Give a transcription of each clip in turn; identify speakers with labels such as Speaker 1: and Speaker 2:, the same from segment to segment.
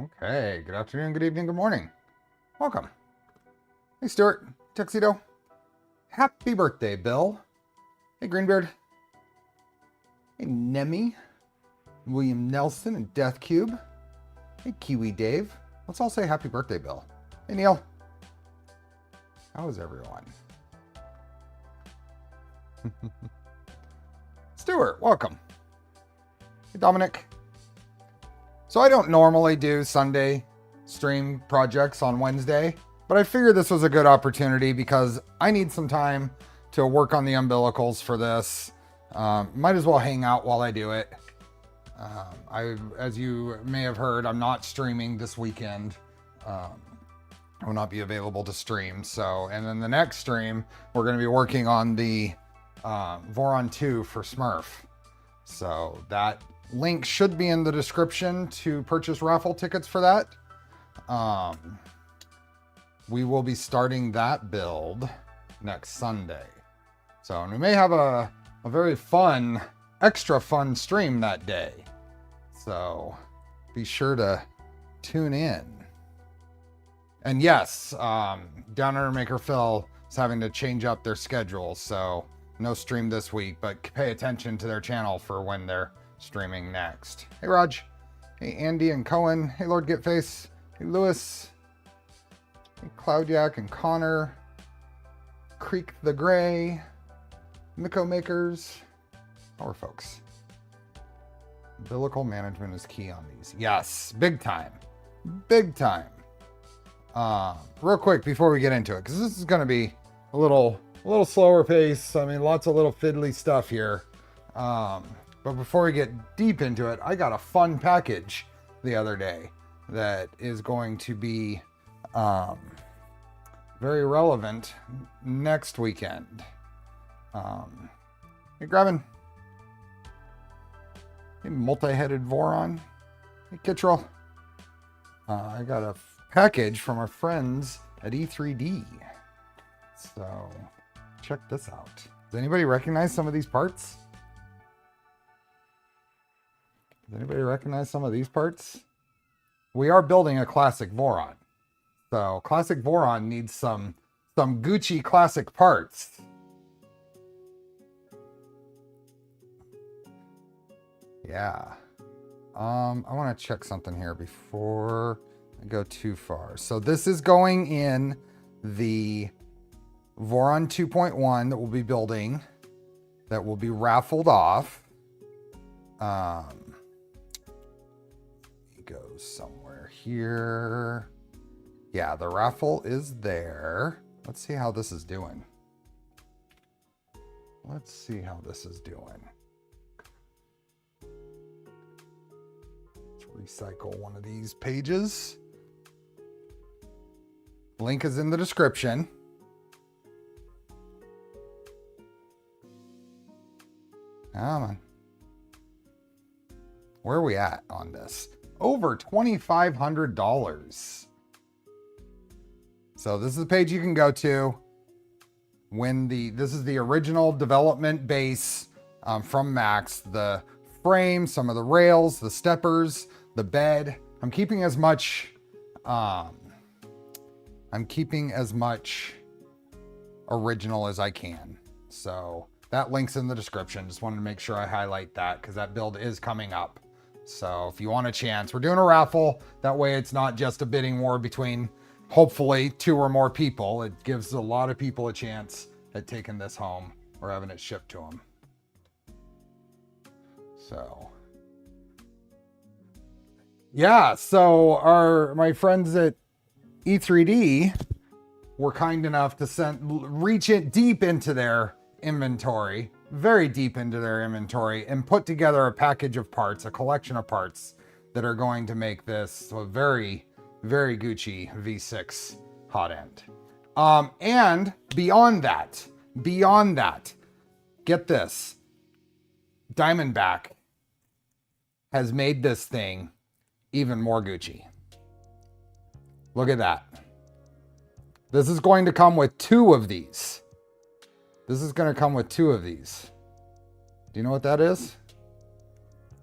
Speaker 1: Okay, good afternoon, good evening, good morning. Welcome. Hey, Stuart, Tuxedo. Happy birthday, Bill. Hey, Greenbeard. Hey, Nemi. William Nelson and Death Cube. Hey, Kiwi Dave. Let's all say happy birthday, Bill. Hey, Neil. How is everyone? Stuart, welcome. Hey, Dominic. So I don't normally do Sunday stream projects on Wednesday, but I figured this was a good opportunity because I need some time to work on the umbilicals for this. Might as well hang out while I do it. As you may have heard, I'm not streaming this weekend. I will not be available to stream. So, and then the next stream, we're going to be working on the Voron 2 for Smurf. So that link should be in the description to purchase raffle tickets for that. We will be starting that build next Sunday. So, and we may have a very fun, extra fun stream that day. So be sure to tune in. And yes, Down Under Maker Phil is having to change up their schedule. So no stream this week, but pay attention to their channel for when they're streaming next. Hey, Raj. Hey, Andy and Cohen. Hey, Lord Getface. Hey, Lewis. Hey, Cloudyak and Connor. Creek the Gray. Miko Makers. Our folks. Umbilical management is key on these. Yes, big time. Big time. Real quick before we get into it, because this is going to be a little slower pace. I mean, lots of little fiddly stuff here. But before we get deep into it, I got a fun package the other day that is going to be very relevant next weekend. Hey, Grevin. Hey, multi-headed Voron. Hey, Kittrell. I got a package from our friends at E3D. So check this out. Does anybody recognize some of these parts? Does anybody recognize some of these parts? We are building a classic Voron. So classic Voron needs some Gucci classic parts. Yeah. I want to check something here before I go too far. So this is going in the Voron 2.1 that we'll be building, that will be raffled off. It goes somewhere here. Yeah, the raffle is there. Let's see how this is doing. Let's see how this is doing. Recycle one of these pages. Link is in the description. Come on. Where are we at on this? Over $2,500. So this is the page you can go to when this is the original development base from Max. The frame, some of the rails, the steppers, the bed. I'm keeping as much original as I can. So that link's in the description. Just wanted to make sure I highlight that because that build is coming up. So if you want a chance, we're doing a raffle. That way it's not just a bidding war between hopefully 2 or more people. It gives a lot of people a chance at taking this home or having it shipped to them. So yeah, so my friends at E3D were kind enough to reach it deep into their inventory, very deep into their inventory, and put together a package of parts, a collection of parts that are going to make this a very, very Gucci V6 hot end. And beyond that, get this, Diamondback has made this thing even more Gucci. Look at that. This is going to come with 2 of these. This is going to come with 2 of these. Do you know what that is?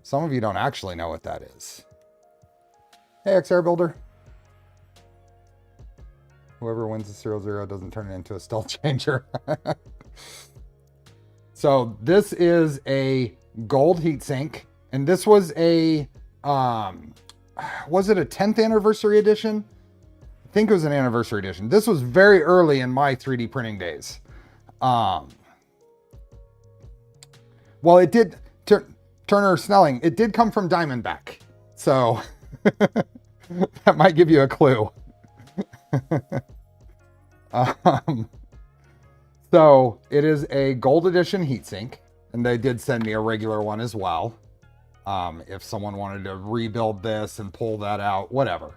Speaker 1: Some of you don't actually know what that is. Hey, XR Builder. Whoever wins the 0-0 doesn't turn it into a StealthChanger. So this is a gold heatsink, and this was a, was it a 10th anniversary edition? I think it was an anniversary edition. This was very early in my 3D printing days. Well, it did, Turner Snelling, it did come from Diamondback. So that might give you a clue. So it is a gold edition heatsink, and they did send me a regular one as well. If someone wanted to rebuild this and pull that out, whatever.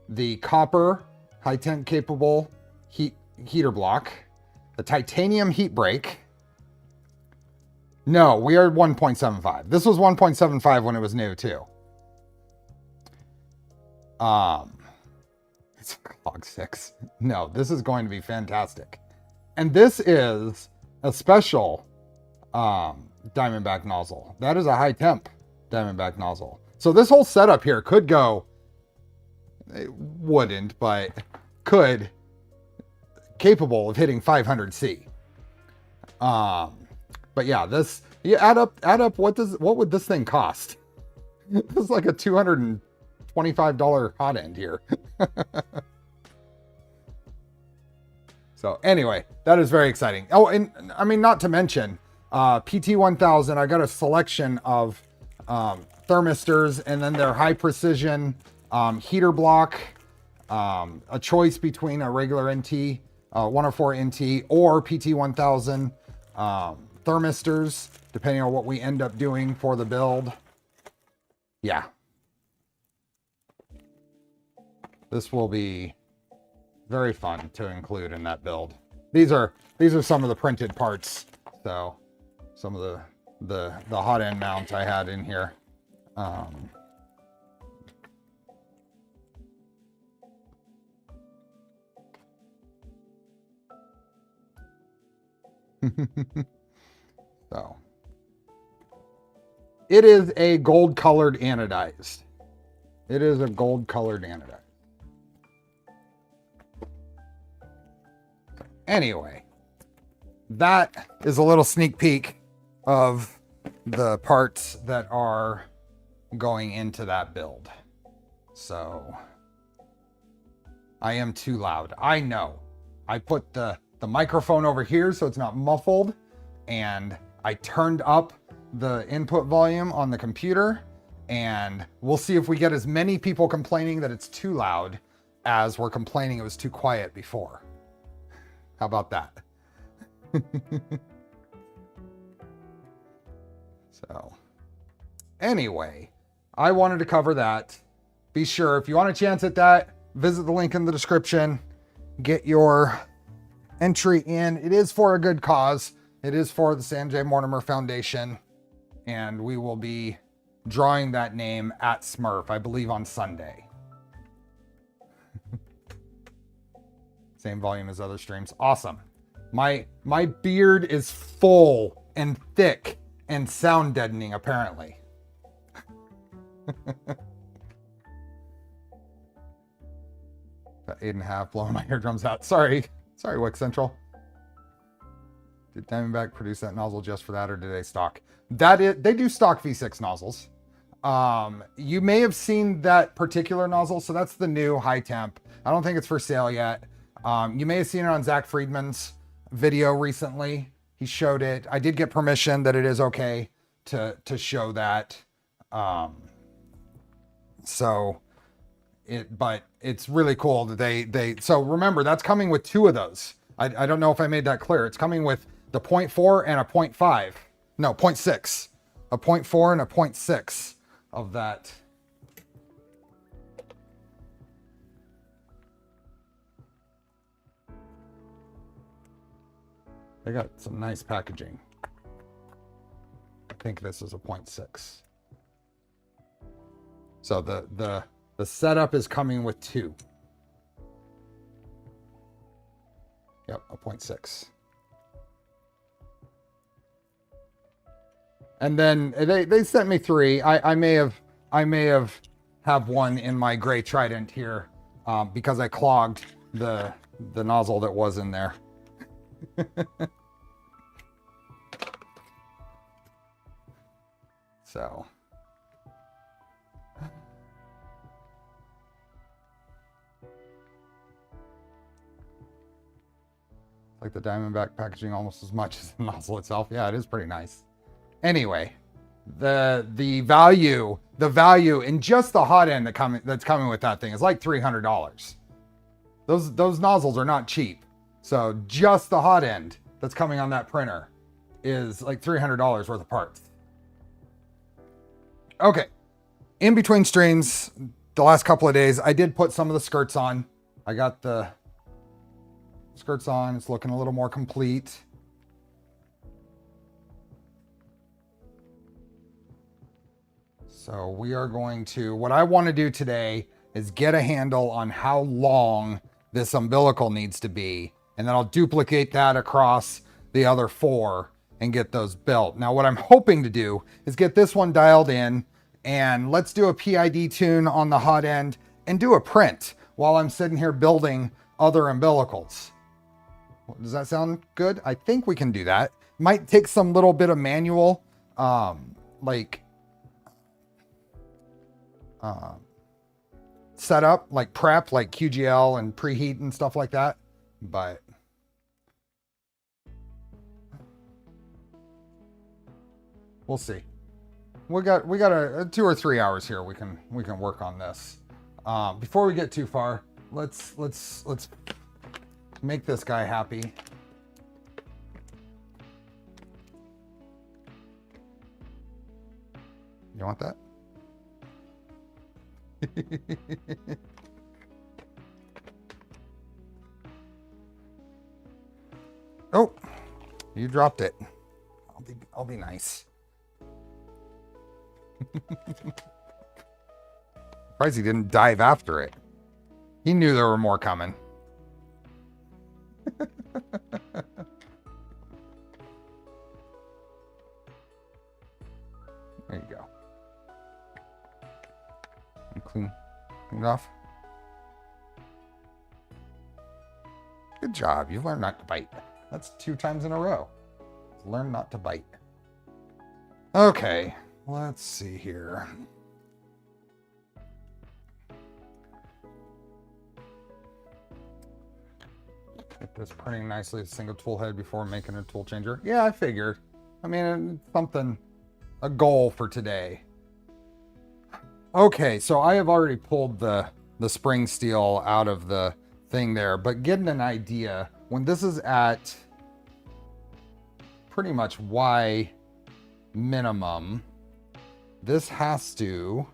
Speaker 1: The copper high temp capable heater block, the titanium heat break. No, we are 1.75. This was 1.75 when it was new too. It's log 6. No, this is going to be fantastic. And this is a special Diamondback nozzle. That is a high temp Diamondback nozzle. So this whole setup here could go, it wouldn't, but could, capable of hitting 500C. But yeah, this, you add up, what would this thing cost? This is like a $225 hot end here. So anyway, that is very exciting. Oh, and I mean, not to mention, PT1000, I got a selection of thermistors, and then their high precision heater block, a choice between a regular NT, 104 NT, or PT1000 thermistors, depending on what we end up doing for the build. Yeah. This will be very fun to include in that build. These are some of the printed parts. So some of the hot end mounts I had in here. So it is a gold colored anodized. It is a gold colored anodized. Anyway, that is a little sneak peek of the parts that are going into that build. So I am too loud. I know. I put the microphone over here so it's not muffled, and I turned up the input volume on the computer, and we'll see if we get as many people complaining that it's too loud as we're complaining it was too quiet before. How about that? So anyway, I wanted to cover that. Be sure, if you want a chance at that, visit the link in the description. Get your entry in. It is for a good cause. It is for the Sanjay Mortimer Foundation, and we will be drawing that name at Smurf, I believe, on Sunday. Same volume as other streams. Awesome. My beard is full and thick and sound deadening, apparently. Got 8.5 blowing my eardrums out. Sorry, Wick Central. Did Diamondback produce that nozzle just for that, or did they stock? They do stock V6 nozzles. You may have seen that particular nozzle. So that's the new high temp. I don't think it's for sale yet. You may have seen it on Zach Friedman's video recently. He showed it. I did get permission that it is okay to show that. But it's really cool that so remember, that's coming with 2 of those. I don't know if I made that clear. It's coming with the 0.4 and a 0.5. No, 0.6. A 0.4 and a 0.6 of that. They got some nice packaging. I think this is a 0.6. So the setup is coming with 2. Yep, a 0.6. And then they sent me 3. I may have have one in my gray Trident here because I clogged the nozzle that was in there. So. Like the Diamondback packaging almost as much as the nozzle itself. Yeah, it is pretty nice. Anyway, the value in just the hot end that's coming with that thing is like $300. Those nozzles are not cheap. So just the hot end that's coming on that printer is like $300 worth of parts. Okay, in between streams, the last couple of days, I did put some of the skirts on. I got the skirts on. It's looking a little more complete. So we are going to, what I want to do today is get a handle on how long this umbilical needs to be. And then I'll duplicate that across the other 4 and get those built. Now what I'm hoping to do is get this one dialed in, and let's do a PID tune on the hot end and do a print while I'm sitting here building other umbilicals. Does that sound good? I think we can do that. Might take some little bit of manual, setup, like prep, like QGL and preheat and stuff like that. But we'll see. We got a 2 or 3 hours here. We can work on this. Before we get too far, let's make this guy happy. You want that? Oh, you dropped it. I'll be nice. Surprised he didn't dive after it. He knew there were more coming. There you go. Clean it off. Good job. You've learned not to bite. That's 2 times in a row. Learn not to bite. Okay, let's see here. Get this printing nicely with a single tool head before making a tool changer. Yeah, I figured. I mean, something, a goal for today. Okay, so I have already pulled the spring steel out of the thing there, but getting an idea, when this is at pretty much Y minimum, this has to,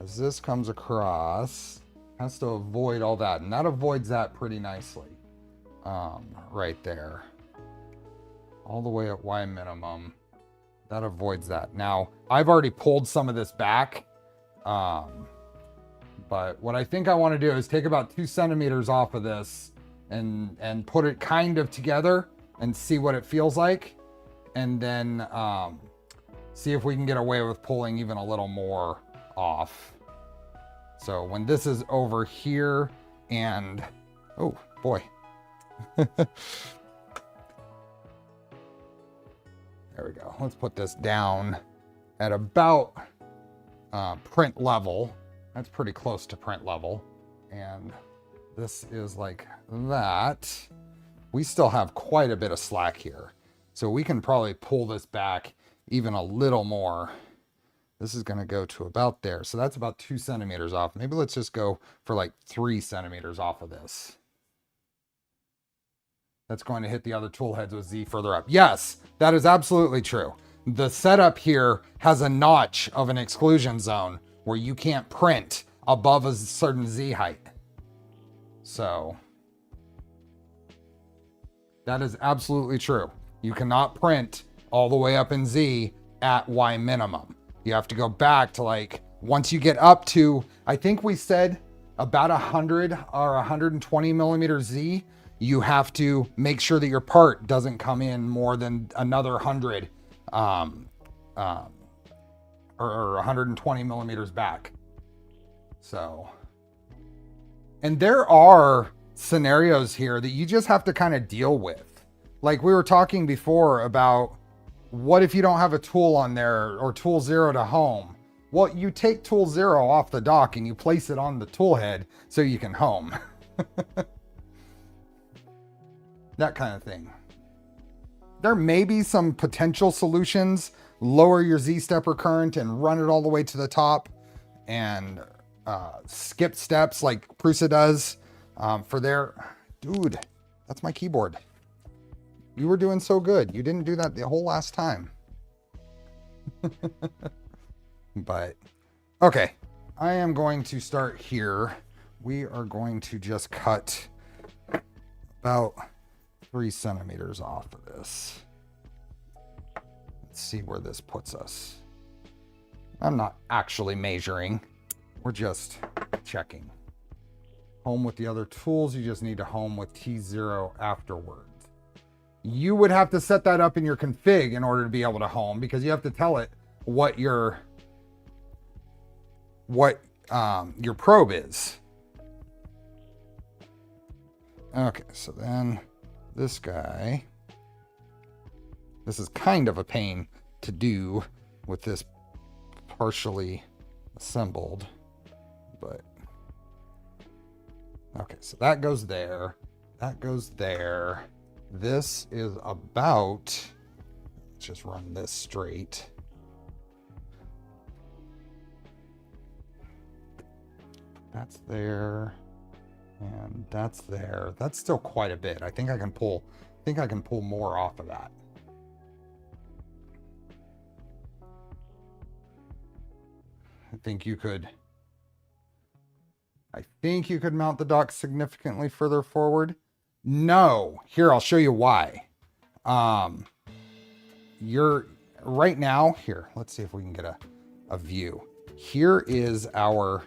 Speaker 1: as this comes across, has to avoid all that, and that avoids that pretty nicely. Right there. All the way at Y minimum. That avoids that. Now, I've already pulled some of this back. But what I think I want to do is take about 2 centimeters off of this and put it kind of together and see what it feels like. And then see if we can get away with pulling even a little more off. So when this is over here and, oh boy. There we go. Let's put this down at about print level. That's pretty close to print level. And this is like that. We still have quite a bit of slack here. So we can probably pull this back even a little more. This is going to go to about there. So that's about 2 centimeters off. Maybe let's just go for like 3 centimeters off of this. That's going to hit the other tool heads with Z further up. Yes, that is absolutely true. The setup here has a notch of an exclusion zone where you can't print above a certain Z height. So that is absolutely true. You cannot print all the way up in Z at Y minimum. You have to go back to like, once you get up to, I think we said about 100 or 120 millimeter Z, you have to make sure that your part doesn't come in more than another 100 or 120 millimeters back. So, and there are scenarios here that you just have to kind of deal with. Like we were talking before about what if you don't have a tool on there or tool 0 to home? Well, you take tool 0 off the dock and you place it on the tool head so you can home. That kind of thing. There may be some potential solutions. Lower your Z-stepper current and run it all the way to the top and skip steps like Prusa does for their... Dude, that's my keyboard. You were doing so good. You didn't do that the whole last time. But, okay. I am going to start here. We are going to just cut about 3 centimeters off of this. Let's see where this puts us. I'm not actually measuring. We're just checking. Home with the other tools. You just need to home with T0 afterwards. You would have to set that up in your config in order to be able to home, because you have to tell it what your probe is. Okay, so then this guy, this is kind of a pain to do with this partially assembled, but okay, so that goes there, that goes there. This is about, let's just run this straight. That's there, and that's there. That's still quite a bit. I think I can pull more off of that. I think you could mount the dock significantly further forward. No, here, I'll show you why. You're right now here. Let's see if we can get a view. Here is our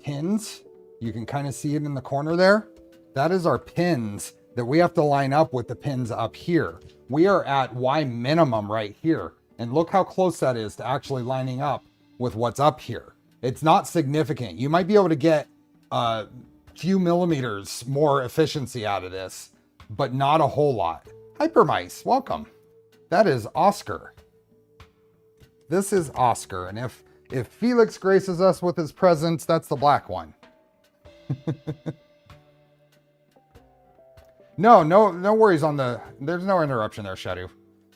Speaker 1: pins. You can kind of see it in the corner there. That is our pins that we have to line up with the pins up here. We are at Y minimum right here. And look how close that is to actually lining up with what's up here. It's not significant. You might be able to get a few millimeters more efficiency out of this, but not a whole lot. Hypermice, welcome. That is Oscar. This is Oscar. And if Felix graces us with his presence, that's the black one. No worries on there's no interruption there, Shadow.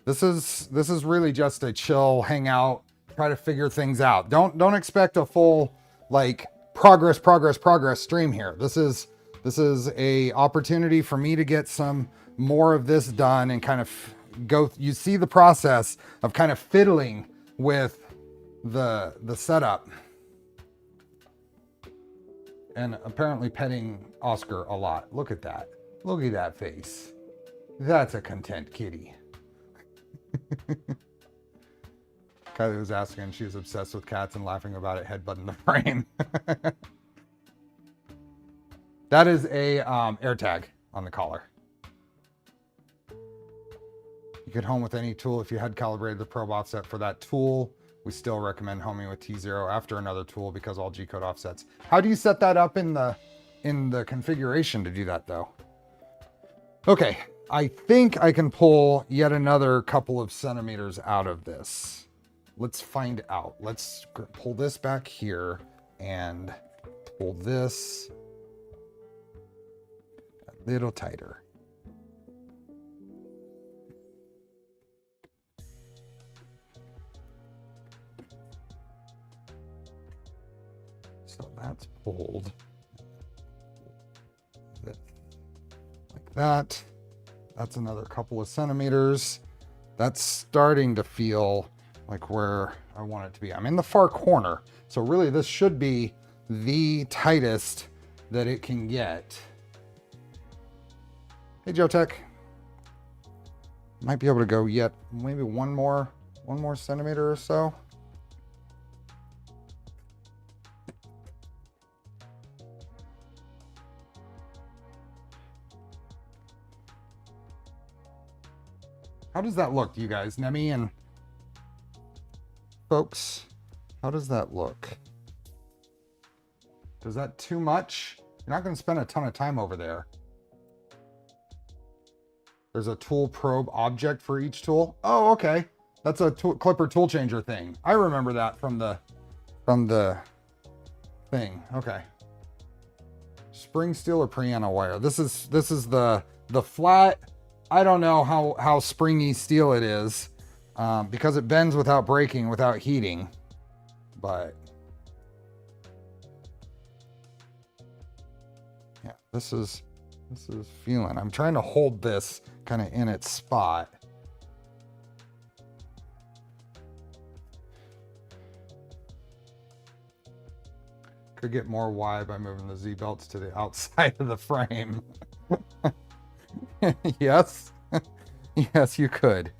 Speaker 1: This is really just a chill hangout, try to figure things out. Don't expect a full like progress stream here. This is a opportunity for me to get some more of this done and kind of you see the process of kind of fiddling with the setup. And apparently petting Oscar a lot. Look at that. Look at that face. That's a content kitty. Kylie was asking, she was obsessed with cats and laughing about it headbutting the frame. That is a air tag on the collar. You could home with any tool if you had calibrated the probe offset for that tool. We still recommend homing with T0 after another tool because all G-code offsets. How do you set that up in the configuration to do that though? Okay, I think I can pull yet another couple of centimeters out of this. Let's find out. Let's pull this back here and pull this a little tighter. So that's pulled like that. That's another couple of centimeters. That's starting to feel like where I want it to be. I'm in the far corner. So really this should be the tightest that it can get. Hey, Joe Tech. Might be able to go yet maybe one more centimeter or so. How does that look to you guys? Nemi and folks, how does that look? Is that too much? You're not going to spend a ton of time over there. There's a tool probe object for each tool. Oh, okay. That's a clipper tool changer thing. I remember that from the thing. Okay. Spring steel or piano wire. This is the flat. I don't know how springy steel it is, because it bends without breaking, without heating. But yeah, this is feeling. I'm trying to hold this kind of in its spot. Could get more wide by moving the Z-belts to the outside of the frame. Yes. Yes, you could.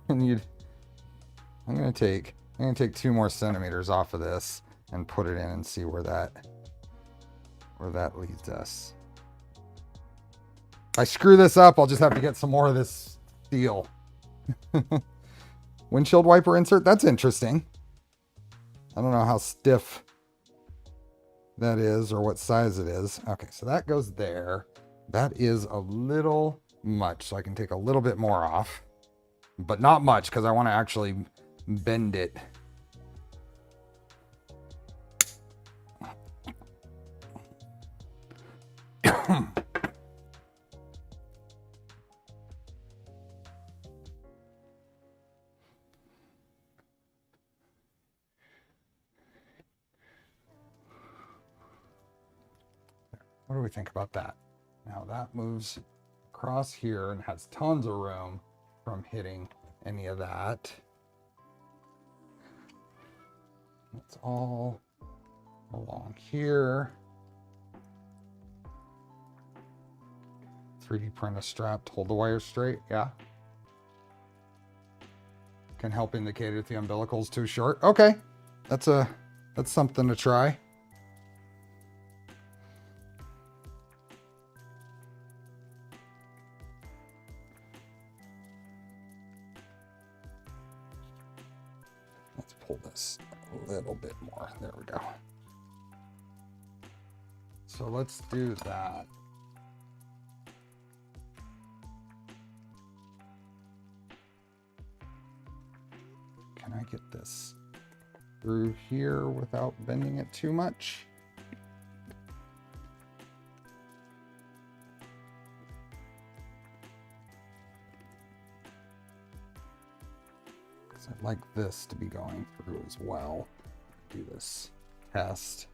Speaker 1: And I'm gonna take 2 more centimeters off of this and put it in and see where that leads us. If I screw this up, I'll just have to get some more of this steel. Windshield wiper insert, that's interesting. I don't know how stiff that is or what size it is. Okay, so that goes there. That is a little much, so I can take a little bit more off, but not much because I want to actually bend it. What do we think about that? Now that moves across here and has tons of room from hitting any of that. It's all along here. 3D print a strap to hold the wire straight, yeah. Can help indicate if the umbilical's too short. Okay, that's something to try. Let's pull this a little bit more. There we go. So let's do that. Can I get this through here without bending it too much? Because I'd like this to be going through as well. Do this test.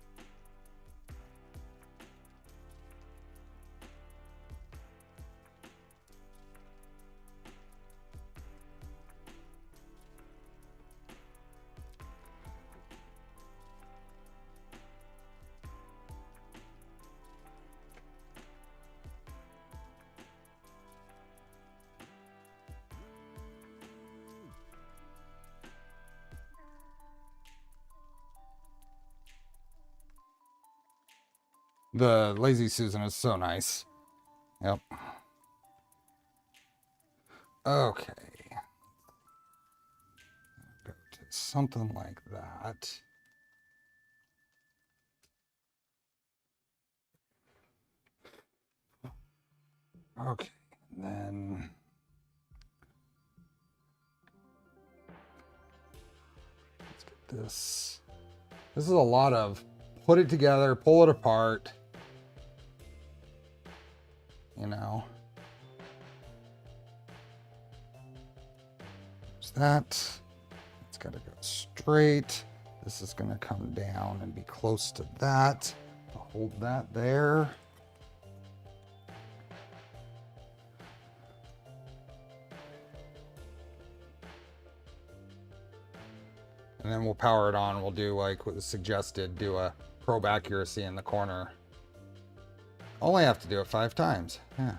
Speaker 1: The Lazy Susan is so nice. Yep. Okay. Go to something like that. Okay, and then let's get this. This is a lot of put it together, pull it apart. You know, there's that. It's got to go straight. This is going to come down and be close to that. I'll hold that there. And then we'll power it on. We'll do like what was suggested, do a probe accuracy in the corner. Only have to do it 5 times. Yeah.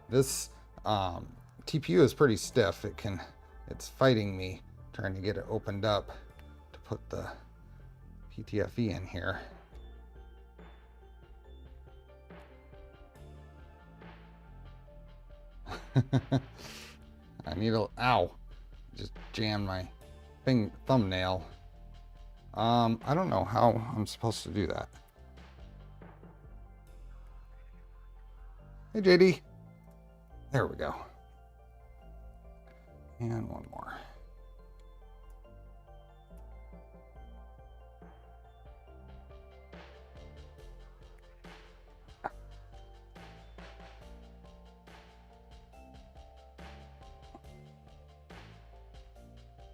Speaker 1: This TPU is pretty stiff. It's fighting me trying to get it opened up to put the PTFE in here. I need a, ow, just jammed my thumbnail I don't know how I'm supposed to do that. Hey, JD. There we go. And one more.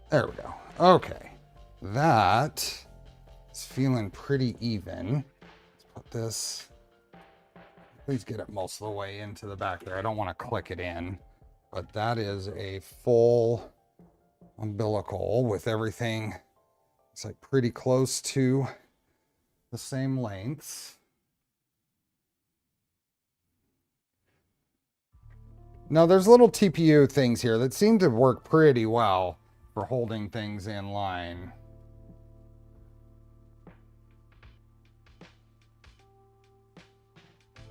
Speaker 1: There we go. Okay. That is feeling pretty even. Let's put this, please get it most of the way into the back there. I don't want to click it in, but that is a full umbilical with everything. It's like pretty close to the same lengths. Now there's little TPU things here that seem to work pretty well for holding things in line.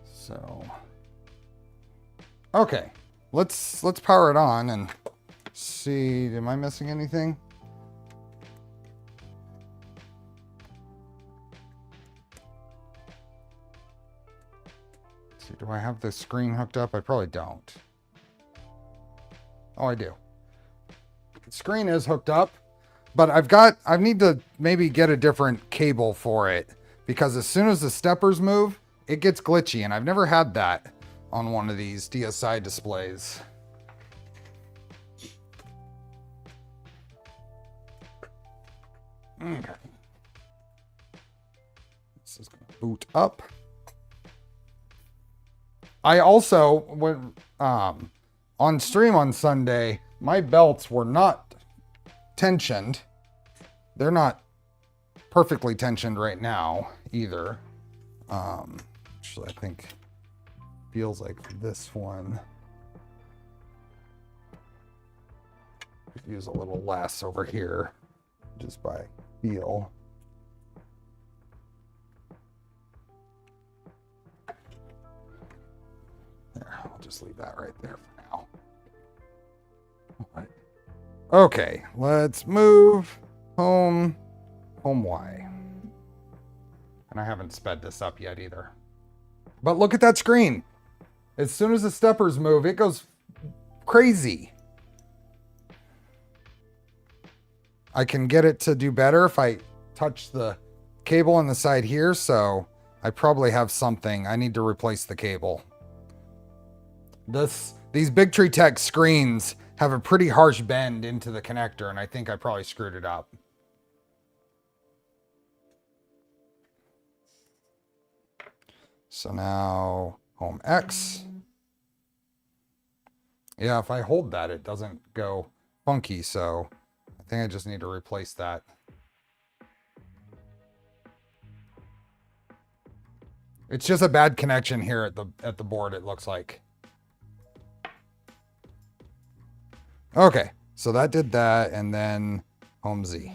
Speaker 1: So, okay, let's power it on and see. Am I missing anything? Let's see, do I have the screen hooked up? I probably don't. Oh, I do. The screen is hooked up, but I need to maybe get a different cable for it, because as soon as the steppers move, it gets glitchy, and I've never had that on one of these DSi displays. Okay. This is going to boot up. I also, when on stream on Sunday, my belts were not tensioned. They're not perfectly tensioned right now either. Actually, I think feels like this one. Use a little less over here, just by feel. There, I'll just leave that right there for now. All right. Okay, let's move home Y. And I haven't sped this up yet either. But look at that screen. As soon as the steppers move, it goes crazy. I can get it to do better if I touch the cable on the side here, so I probably have something. I need to replace the cable. These Big Tree Tech screens have a pretty harsh bend into the connector, and I think I probably screwed it up. So now home X. Yeah, if I hold that, it doesn't go funky, so I think I just need to replace that. It's just a bad connection here at the board, it looks like. Okay, so that did that, and then home Z.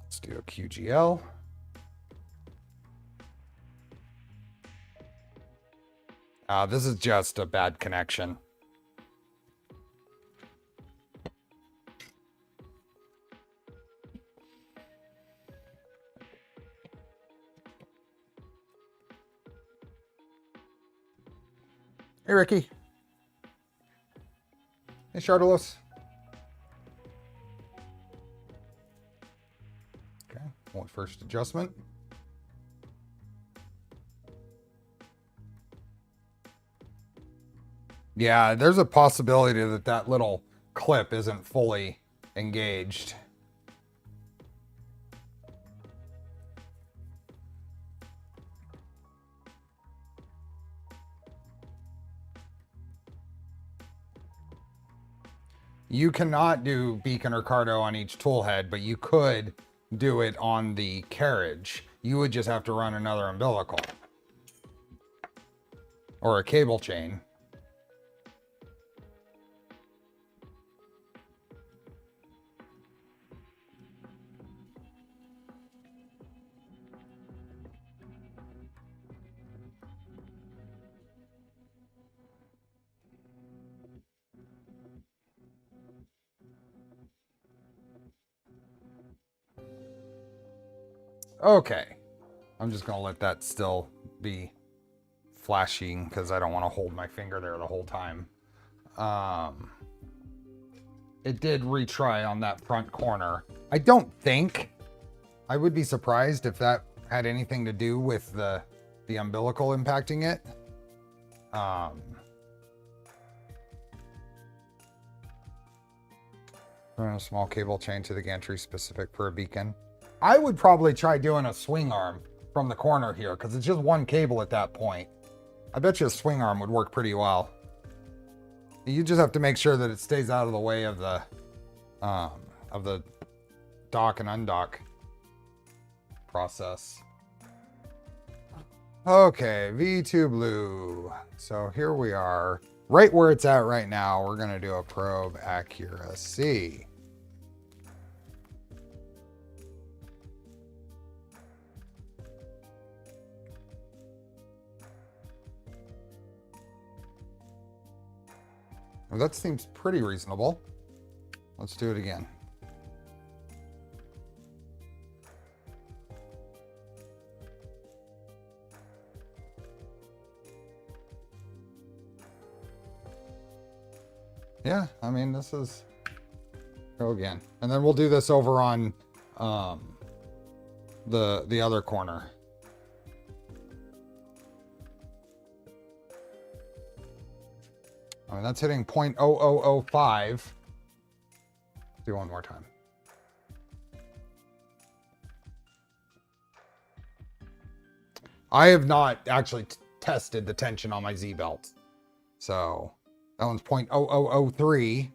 Speaker 1: Let's do a QGL. This is just a bad connection. Hey, Ricky. Hey, Chardolos. Okay, one first adjustment. Yeah, there's a possibility that that little clip isn't fully engaged. You cannot do beacon or cardo on each tool head, but you could do it on the carriage. You would just have to run another umbilical or a cable chain. Okay. I'm just going to let that still be flashing because I don't want to hold my finger there the whole time. It did retry on that front corner. I don't think, I would be surprised if that had anything to do with the umbilical impacting it. Run a small cable chain to the gantry specific for a beacon. I would probably try doing a swing arm from the corner here because it's just one cable at that point. I bet you a swing arm would work pretty well. You just have to make sure that it stays out of the way of the dock and undock process. Okay, V2 blue. So here we are, right where it's at right now. We're gonna do a probe accuracy. Well, that seems pretty reasonable. Let's do it again. Yeah, I mean, this is... Go again. And then we'll do this over on the other corner. I mean, that's hitting 0.0005. Do one more time. I have not actually tested the tension on my Z belt. So that one's 0.0003.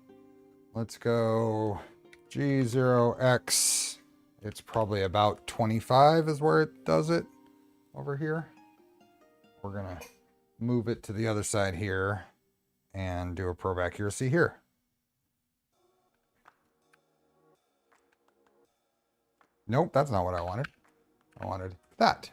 Speaker 1: Let's go G0X. It's probably about 25 is where it does it over here. We're gonna move it to the other side here and do a probe accuracy here. Nope, that's not what I wanted. I wanted that.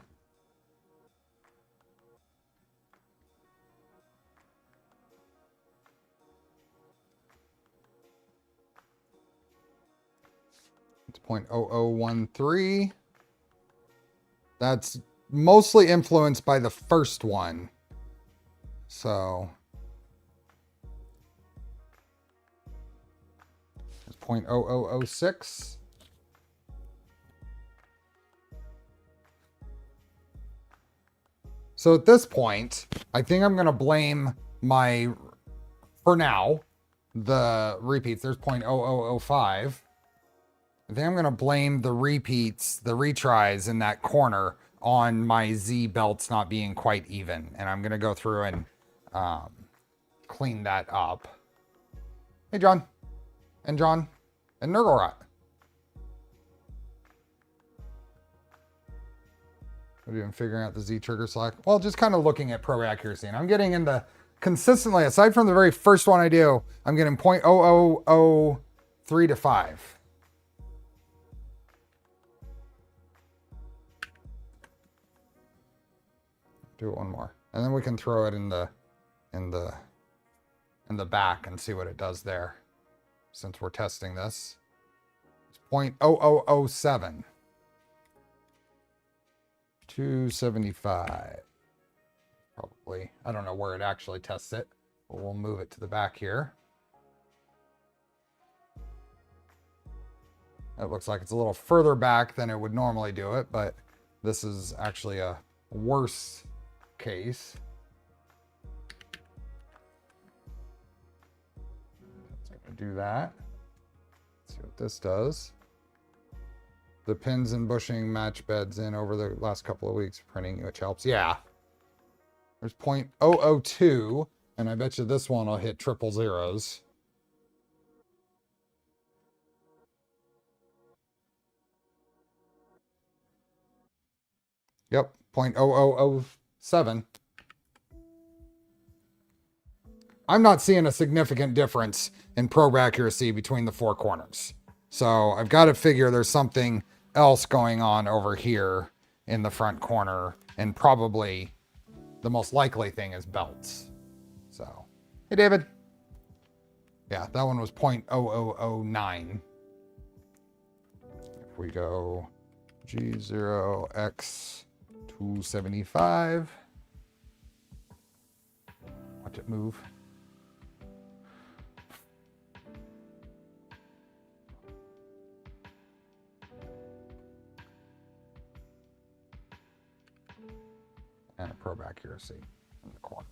Speaker 1: It's 0.0013. That's mostly influenced by the first one. So it's 0.0006. So at this point, I think I'm going to blame for now, the repeats. There's 0.0005. I think I'm going to blame the repeats, the retries in that corner on my Z belts not being quite even. And I'm going to go through and clean that up. Hey, John. And John. And Nurglerat. What are you doing figuring out the Z trigger slack? Well, just kind of looking at probe accuracy. And I'm getting into consistently, aside from the very first one I do, I'm getting 0.0003 to 5. Do it one more. And then we can throw it in the back and see what it does there. Since we're testing this. It's 0.0007. 275. Probably. I don't know where it actually tests it, but we'll move it to the back here. It looks like it's a little further back than it would normally do it, but this is actually a worse case. So I'm going to do that. Let's see what this does. The pins and bushing match beds in over the last couple of weeks printing, which helps. Yeah. There's 0.002, and I bet you this one will hit triple zeros. Yep, 0.0007. I'm not seeing a significant difference in probe accuracy between the four corners. So I've got to figure there's something else going on over here in the front corner, and probably the most likely thing is belts. So, hey David. Yeah, that one was 0.0009. If we go G0X275. Watch it move. And a probe accuracy in the corner.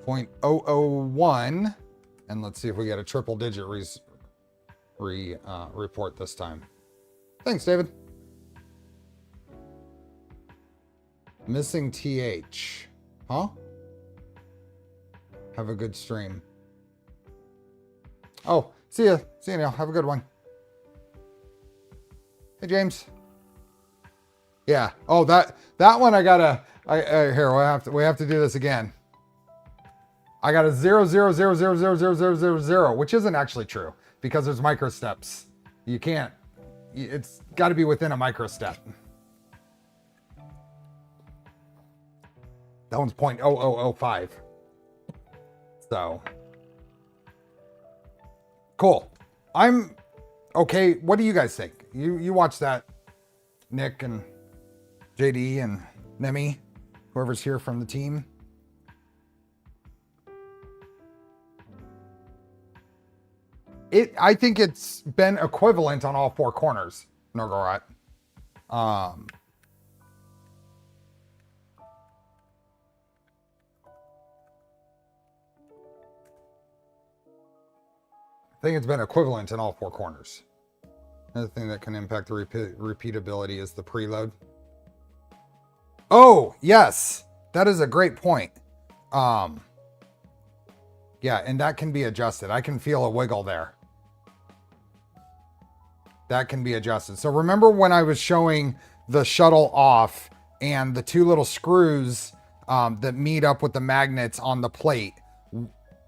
Speaker 1: .001, and let's see if we get a triple digit report this time. Thanks, David. Missing TH. Huh? Have a good stream. Oh, see ya. See you, Neil. Have a good one. Hey, James. Yeah. Oh, that one I gotta. Here we have to do this again. I got a 0.0000000, which isn't actually true because there's micro steps. You can't. It's got to be within a micro step. That one's 0.0005. So cool. I'm okay. What do you guys think? You watch that, Nick and JD and Nemi, whoever's here from the team. I think it's been equivalent on all four corners, Norgorat. I think it's been equivalent in all four corners. Another thing that can impact the repeatability is the preload. Oh, yes. That is a great point. Yeah, and that can be adjusted. I can feel a wiggle there. That can be adjusted. So remember when I was showing the shuttle off and the two little screws that meet up with the magnets on the plate?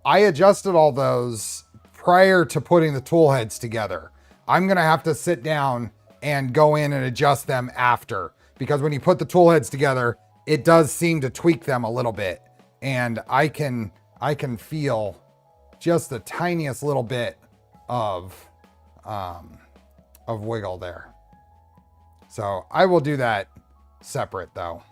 Speaker 1: I adjusted all those prior to putting the tool heads together. I'm going to have to sit down and go in and adjust them after, because when you put the tool heads together, it does seem to tweak them a little bit. And I can feel just the tiniest little bit of wiggle there. So I will do that separate though.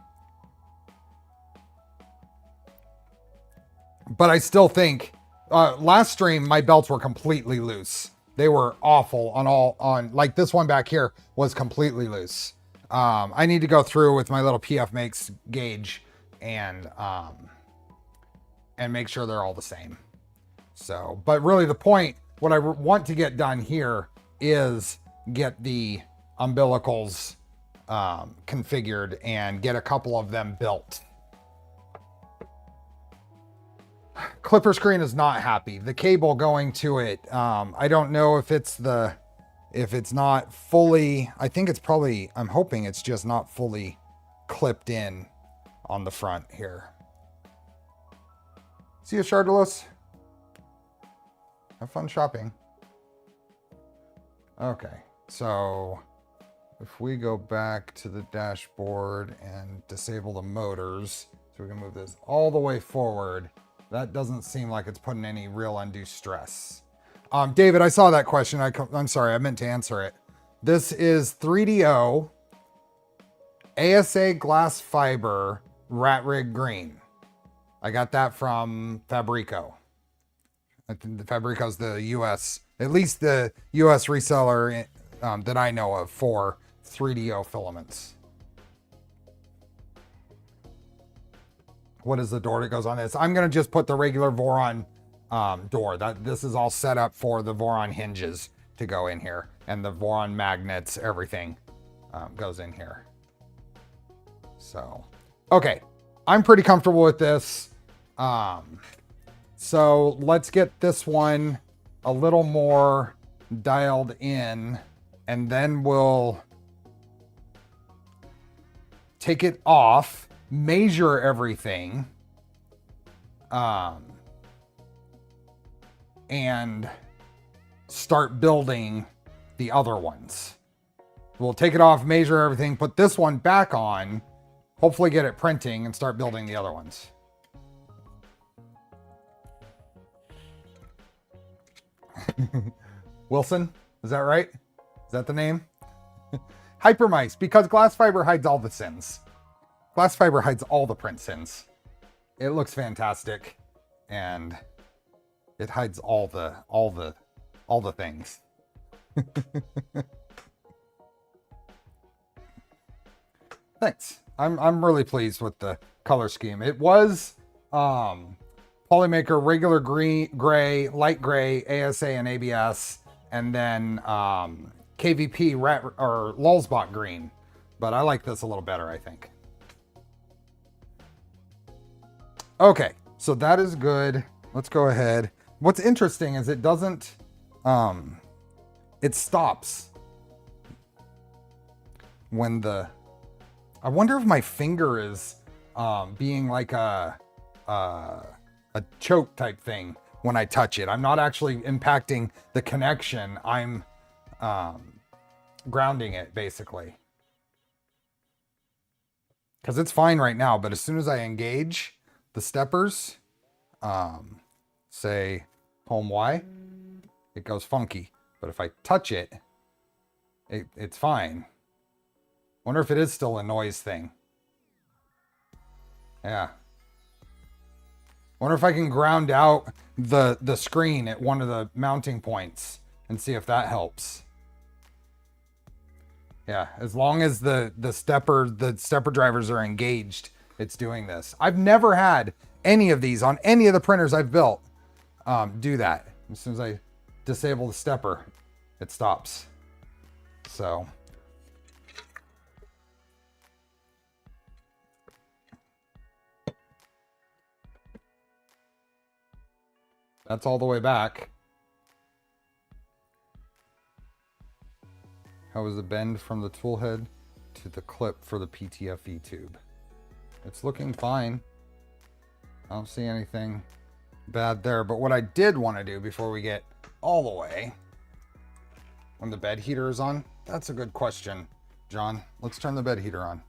Speaker 1: But I still think last stream, my belts were completely loose. They were awful on like this one back here was completely loose. I need to go through with my little PF Makes gauge and make sure they're all the same. So, but really the point, what I want to get done here is get the umbilicals configured and get a couple of them built. Clipper screen is not happy. The cable going to it, I don't know if it's not fully, I think it's probably, I'm hoping it's just not fully clipped in on the front here. See you, Chardalos. Have fun shopping. Okay, so if we go back to the dashboard and disable the motors, so we can move this all the way forward, that doesn't seem like it's putting any real undue stress. David, I saw that question. I'm sorry, I meant to answer it. This is 3DO ASA glass fiber Ratrig green. I got that from Fabrico. I think the Fabrico's the US, at least the US reseller that I know of for 3DO filaments. What is the door that goes on this? I'm going to just put the regular Voron door. This is all set up for the Voron hinges to go in here. And the Voron magnets, everything goes in here. So, okay. I'm pretty comfortable with this. So let's get this one a little more dialed in, and then we'll take it off, measure everything, and start building the other ones. We'll take it off, measure everything, put this one back on, hopefully get it printing, and start building the other ones. Wilson, is that right? Is that the name? Hypermice, because glass fiber hides all the sins. Glass fiber hides all the print sins. It looks fantastic, and it hides all the things. Thanks. I'm really pleased with the color scheme. It was Polymaker regular green, gray, light gray, ASA and ABS, and then KVP or Lulzbot green. But I like this a little better, I think. Okay, so that is good. Let's go ahead. What's interesting is it doesn't, it stops when I wonder if my finger is being like a choke type thing when I touch it. I'm not actually impacting the connection. I'm grounding it basically. Because it's fine right now, but as soon as I engage the steppers, say home Y, it goes funky. But if I touch it, it's fine. Wonder if it is still a noise thing. Yeah. Wonder if I can ground out the screen at one of the mounting points and see if that helps. Yeah, as long as the stepper drivers are engaged, it's doing this. I've never had any of these on any of the printers I've built do that. As soon as I disable the stepper, it stops. So that's all the way back. How was the bend from the tool head to the clip for the PTFE tube? It's looking fine. I don't see anything bad there. But what I did want to do before we get all the way, when the bed heater is on, that's a good question, John. Let's turn the bed heater on.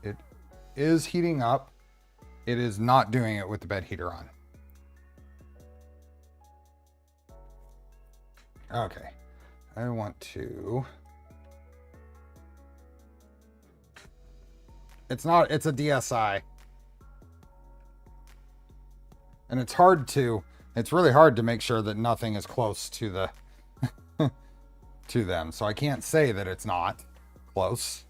Speaker 1: It is heating up. It is not doing it with the bed heater on. Okay. I want to... It's a DSI. And it's really hard to make sure that nothing is close to the, to them. So I can't say that it's not close.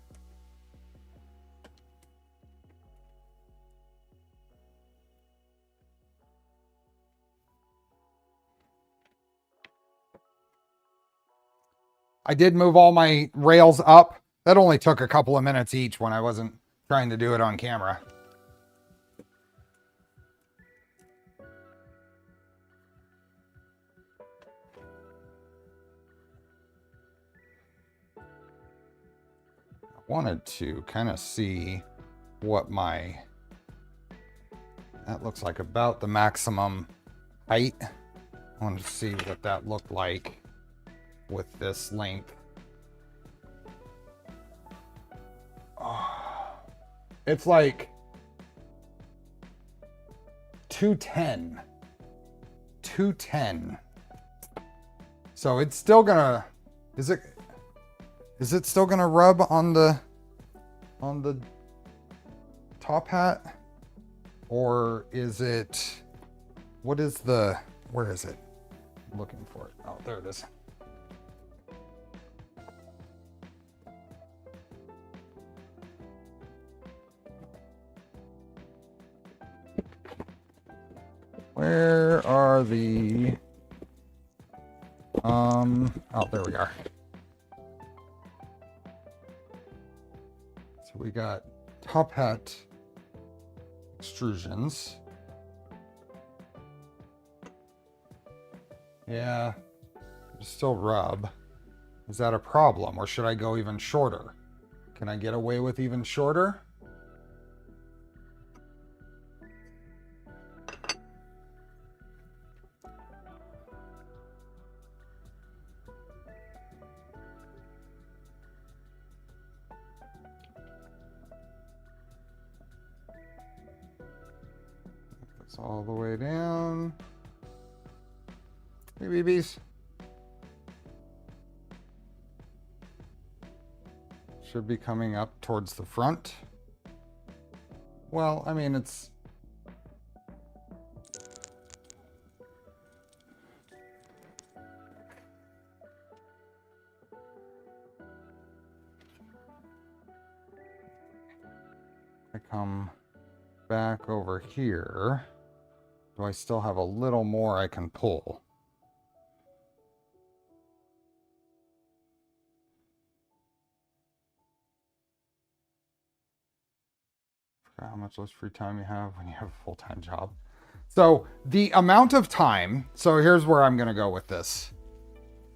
Speaker 1: I did move all my rails up. That only took a couple of minutes each when I wasn't trying to do it on camera. I wanted to kind of see what that looks like about the maximum height. I wanted to see what that looked like with this length. Oh, it's like 210. So it's still gonna, is it still gonna rub on the top hat? Or is it, where is it? I'm looking for it. Oh, there it is. Where are the, oh, there we are. So we got top hat extrusions. Yeah, still rub. Is that a problem, or should I go even shorter? Can I get away with even shorter? all the way down. Hey, BBs. Should be coming up towards the front. Well, I mean, it's... I come back over here. Do I still have a little more I can pull? Forgot how much less free time you have when you have a full-time job. So the amount of time, so here's where I'm going to go with this.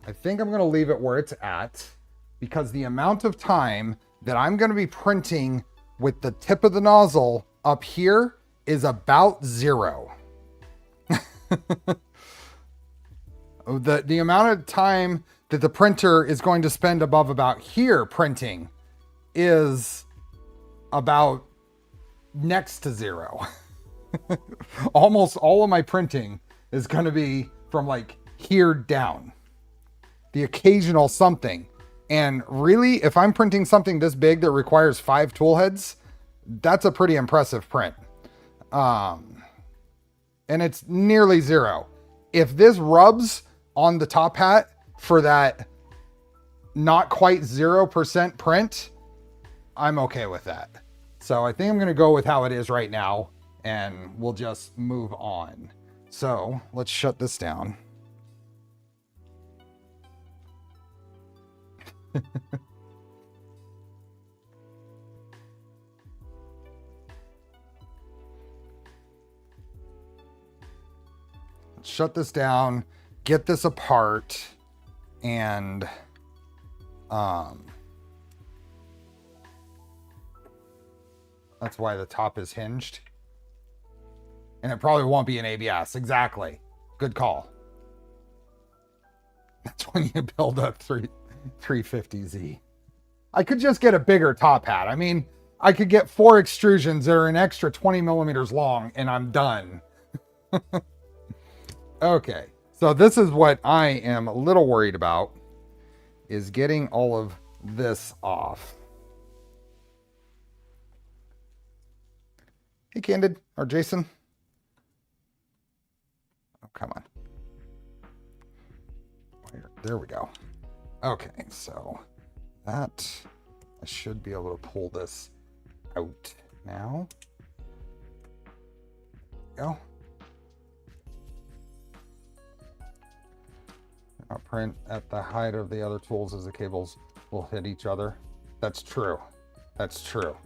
Speaker 1: I think I'm going to leave it where it's at because the amount of time that I'm going to be printing with the tip of the nozzle up here is about 0. The amount of time that the printer is going to spend above about here printing is about next to 0. Almost all of my printing is going to be from like here down. The occasional something. And really, if I'm printing something this big that requires 5 tool heads, that's a pretty impressive print. And it's nearly 0. If this rubs on the top hat for that not quite 0% print, I'm okay with that. So I think I'm going to go with how it is right now, and we'll just move on. So let's shut this down. Shut this down, get this apart, and that's why the top is hinged. And it probably won't be an ABS. Exactly. Good call. That's when you build a 350Z. I could just get a bigger top hat. I mean, I could get 4 extrusions that are an extra 20 millimeters long and I'm done. Okay. So this is what I am a little worried about, is getting all of this off. Hey, Candid, or Jason. Oh, come on. There we go. Okay, so that, I should be able to pull this out now. There we go. I'll print at the height of the other tools as the cables will hit each other. That's true. That's true.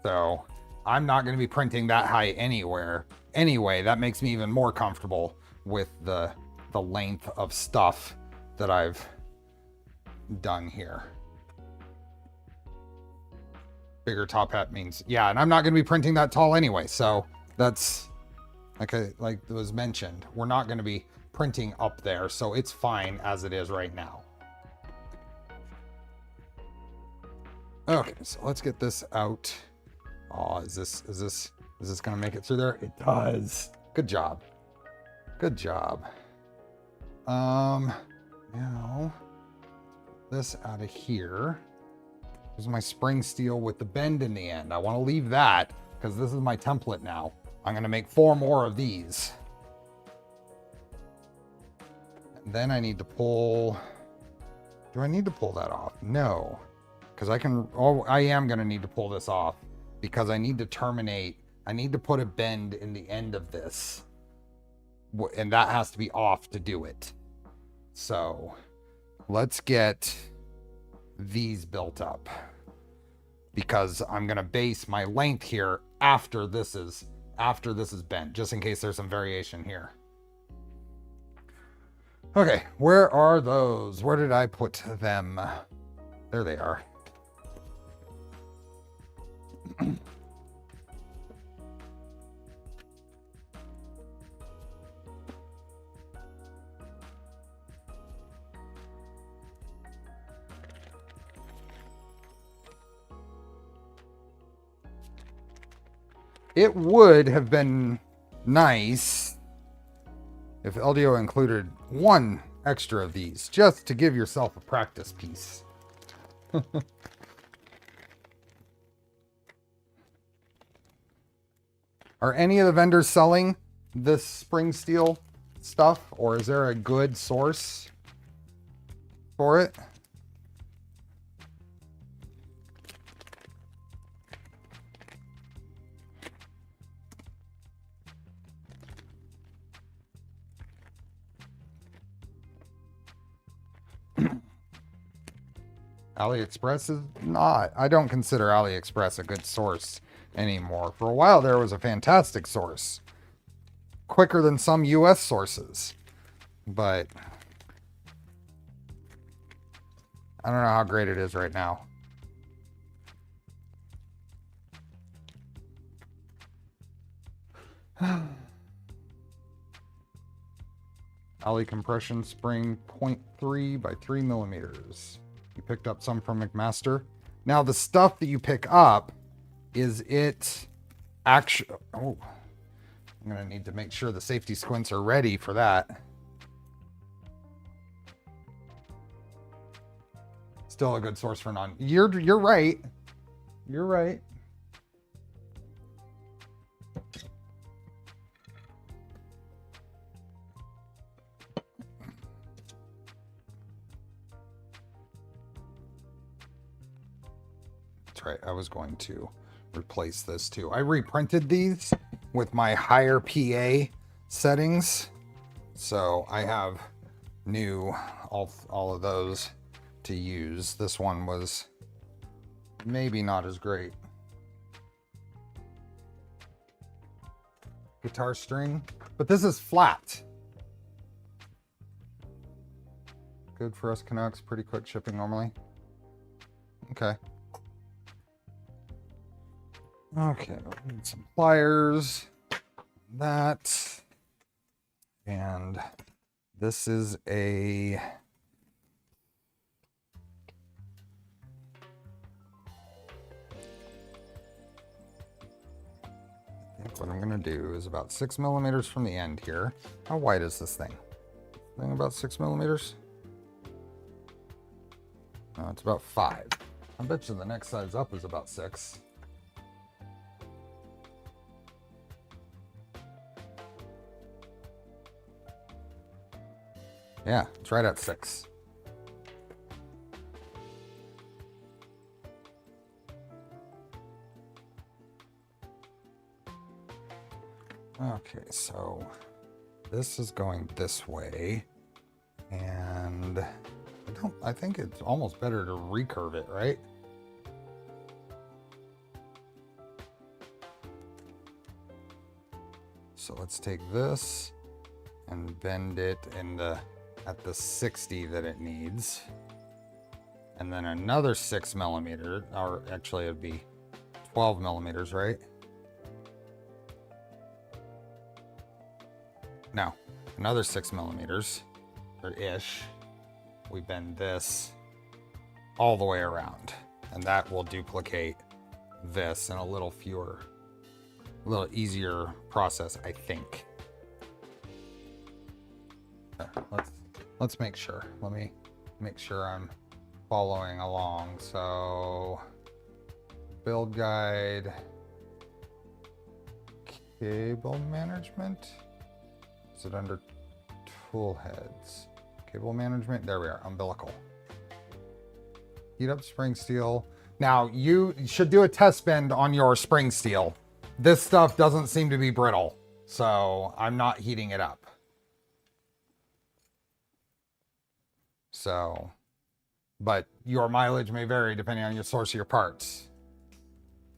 Speaker 1: So I'm not going to be printing that high anywhere. Anyway, that makes me even more comfortable with the length of stuff that I've done here. Bigger top hat means, yeah, and I'm not going to be printing that tall anyway. So that's like it was mentioned, we're not going to be printing up there, so it's fine as it is right now. Okay, so let's get this out. Oh, is this gonna make it through there? It does. Good job. Good job. Now this out of here. Here's my spring steel with the bend in the end. I want to leave that because this is my template now. I'm gonna make 4 more of these. Then I need to pull, do I need to pull that off? No, because I am going to need to pull this off because I need to terminate. I need to put a bend in the end of this, and that has to be off to do it. So let's get these built up because I'm going to base my length here after this is bent, just in case there's some variation here. Okay, where are those? Where did I put them? There they are. It would have been nice if LDO included one extra of these, just to give yourself a practice piece. Are any of the vendors selling this spring steel stuff, or is there a good source for it? AliExpress is not. I don't consider AliExpress a good source anymore. For a while there was a fantastic source. Quicker than some US sources. But I don't know how great it is right now. Ali compression spring 0.3 by 3 millimeters. You picked up some from McMaster. Now the stuff that you pick up, is it actually... Oh, I'm going to need to make sure the safety squints are ready for that. Still a good source for non... You're right. You're right. That's right. I was going to replace this too. I reprinted these with my higher PA settings. So I have new, all of those to use. This one was maybe not as great. Guitar string, but this is flat. Good for us Canucks, pretty quick shipping normally. Okay. Okay, we need some pliers, that, and this is a, I think what I'm going to do is about 6 millimeters from the end here. How wide is this thing? About 6 millimeters? No, it's about 5. I bet you the next size up is about 6. Yeah, it's right at 6. Okay, so this is going this way, and I think it's almost better to recurve it, right? So let's take this and bend it at the 60 that it needs, and then another 6 millimeter, or actually it'd be 12 millimeters, right? No, another 6 millimeters, or ish. We bend this all the way around, and that will duplicate this in a little easier process, I think. Let's make sure. Let me make sure I'm following along. So, build guide, cable management. Is it under tool heads? Cable management. There we are. Umbilical. Heat up spring steel. Now you should do a test bend on your spring steel. This stuff doesn't seem to be brittle, so I'm not heating it up. So, but your mileage may vary depending on your source of your parts.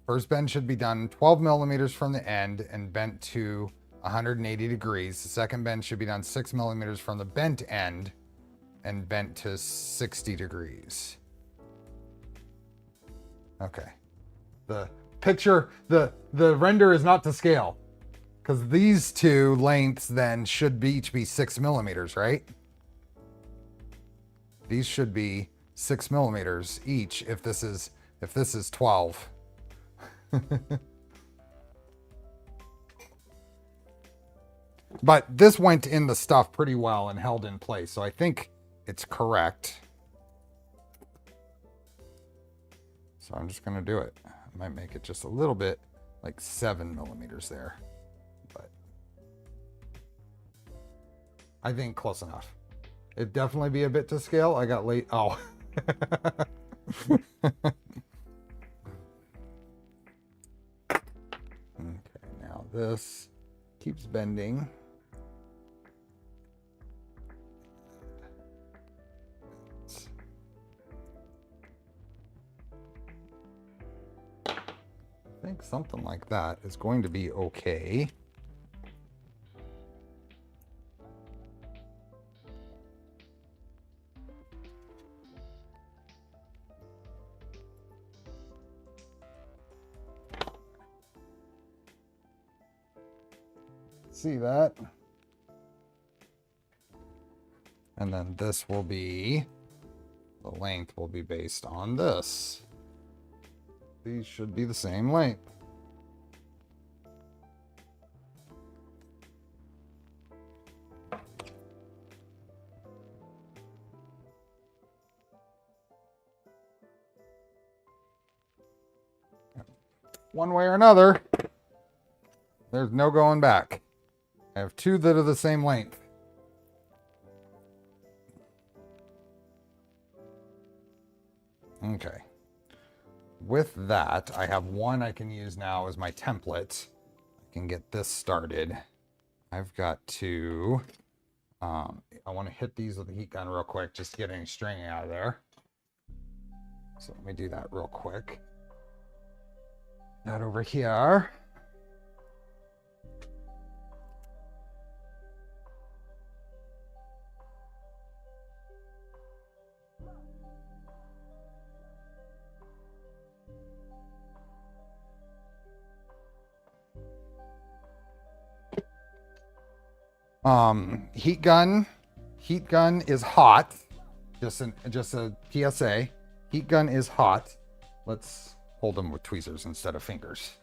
Speaker 1: First bend should be done 12 millimeters from the end and bent to 180 degrees. The second bend should be done 6 millimeters from the bent end and bent to 60 degrees. Okay. The picture, the render is not to scale, because these two lengths then should each be 6 millimeters, right? These should be 6 millimeters each if this is 12. But this went in the stuff pretty well and held in place. So I think it's correct. So I'm just going to do it. I might make it just a little bit, like 7 millimeters there. But I think close enough. It'd definitely be a bit to scale. I got late. Oh. Okay, now this keeps bending. I think something like that is going to be okay. See that? And then this will be, the length will be based on this. These should be the same length. One way or another, there's no going back. I have two that are the same length. Okay. With that, I have one I can use now as my template. I can get this started. I've got to, I want to hit these with the heat gun real quick, just to get any stringing out of there. So let me do that real quick. That over here. Heat gun is hot. Just a PSA. Heat gun is hot. Let's hold them with tweezers instead of fingers.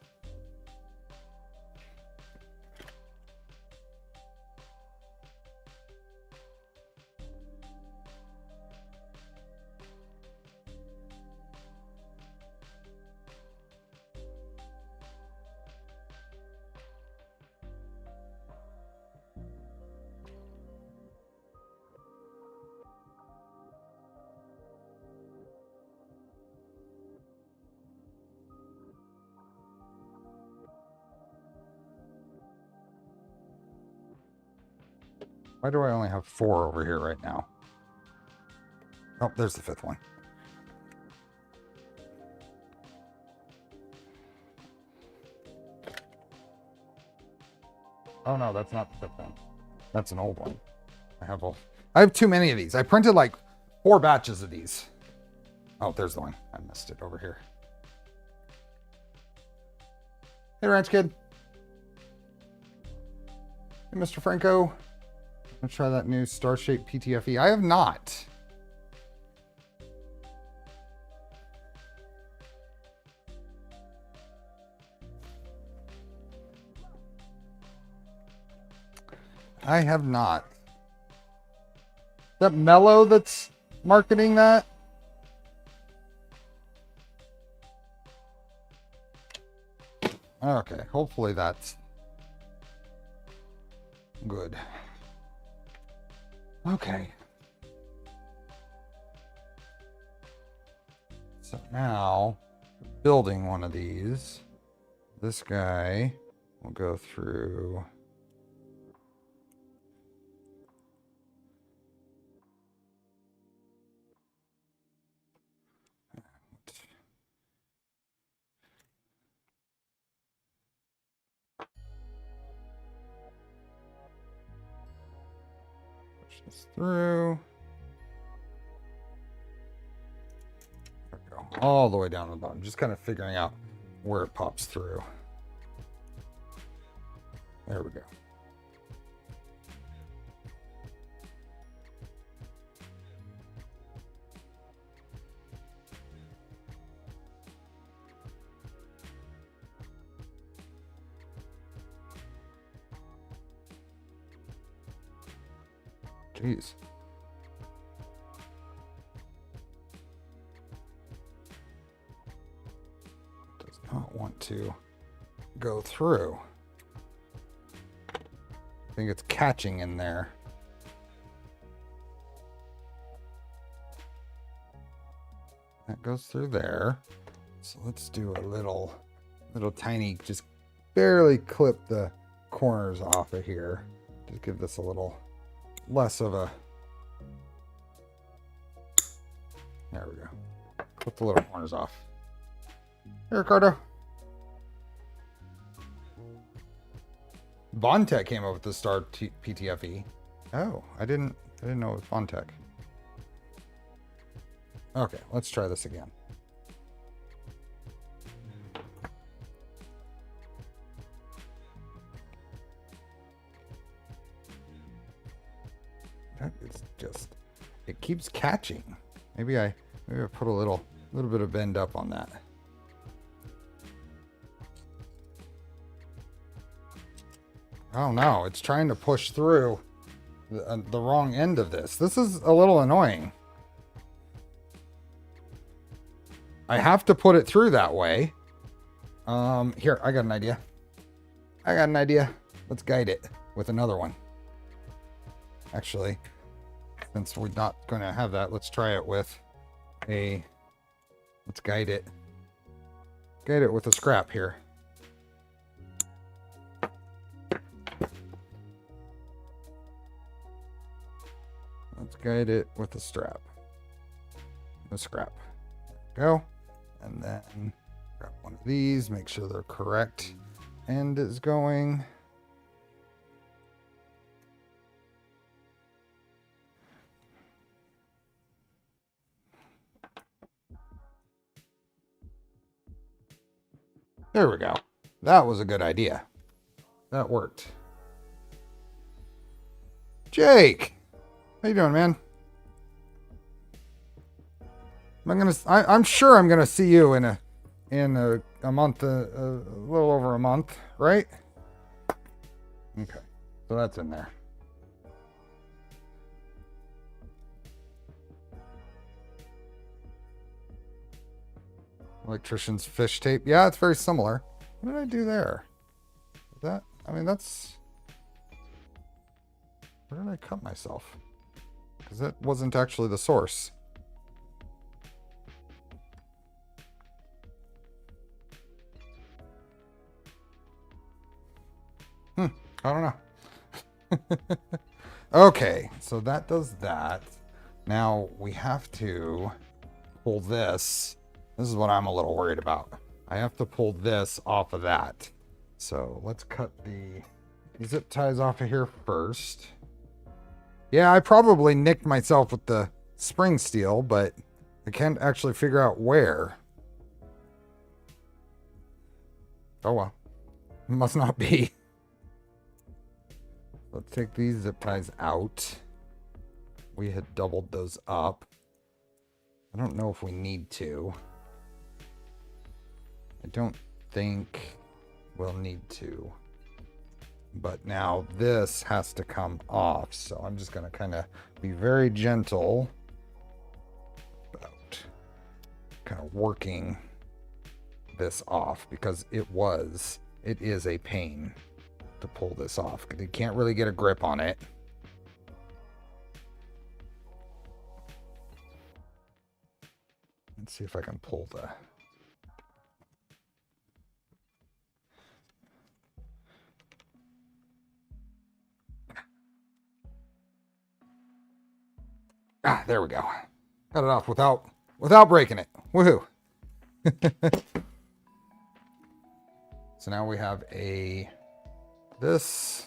Speaker 1: Why do I only have 4 over here right now? Oh, there's the 5th one. Oh no, that's not the 5th one. That's an old one. I have too many of these. I printed like 4 batches of these. Oh, there's the one. I missed it over here. Hey, Ranch Kid. Hey, Mr. Franco. Let's try that new star-shaped PTFE. I have not. I have not. Is that Mellow that's marketing that? Okay, hopefully that's good. Okay. So now, building one of these, this guy will go through. Push this through. There we go. All the way down to the bottom. Just kind of figuring out where it pops through. There we go. Jeez. Does not want to go through. I think it's catching in there. That goes through there. So let's do a little tiny, just barely clip the corners off of here. Just give this a little less of a, there we go. Clip the little corners off. Here, Ricardo. Vontech came up with the Star PTFE. Oh, I didn't know it was Vontech. Okay, let's try this again. That is just, it keeps catching. Maybe I put a little bit of bend up on that. Oh no, it's trying to push through the wrong end of this. This is a little annoying. I have to put it through that way. Here, I got an idea. Let's guide it with another one. Actually, since we're not going to have that, let's try it with let's guide it. Guide it with a scrap here. Let's guide it with a strap. A scrap. There we go. And then grab one of these, make sure they're correct. End is going. There we go. That was a good idea. That worked. Jake, how you doing, man? I'm sure I'm gonna see you in a month, a little over a month, right? Okay, so that's in there. Electrician's fish tape. Yeah, it's very similar. What did I do there? That, I mean, that's, where did I cut myself? Because that wasn't actually the source. I don't know. Okay, so that does that. Now we have to pull this. This is what I'm a little worried about. I have to pull this off of that. So let's cut the zip ties off of here first. Yeah, I probably nicked myself with the spring steel, but I can't actually figure out where. Oh well, it must not be. Let's take these zip ties out. We had doubled those up. I don't know if we need to. I don't think we'll need to. But now this has to come off. So I'm just going to kind of be very gentle about kind of working this off, because it is a pain to pull this off because you can't really get a grip on it. Let's see if I can pull the there we go. Got it off without breaking it. Woohoo. So now we have this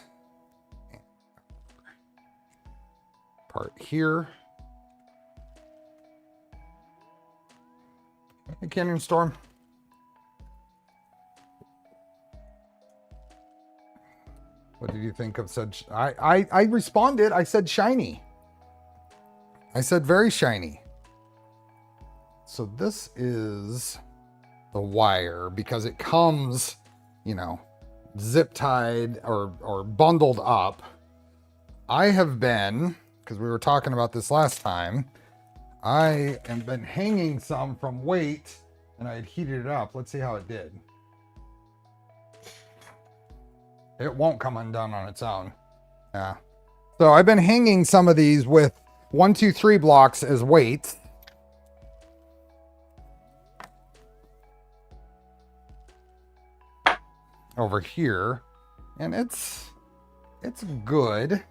Speaker 1: part here. Hey, Canyon Storm. What did you think of said? I responded. I said shiny. I said very shiny. So this is the wire, because it comes, you know, zip tied or bundled up. I have been, because we were talking about this last time. I have been hanging some from weight, and I had heated it up. Let's see how it did. It won't come undone on its own. Yeah. So I've been hanging some of these with 1, 2, 3 blocks as weights. Over here, and it's good.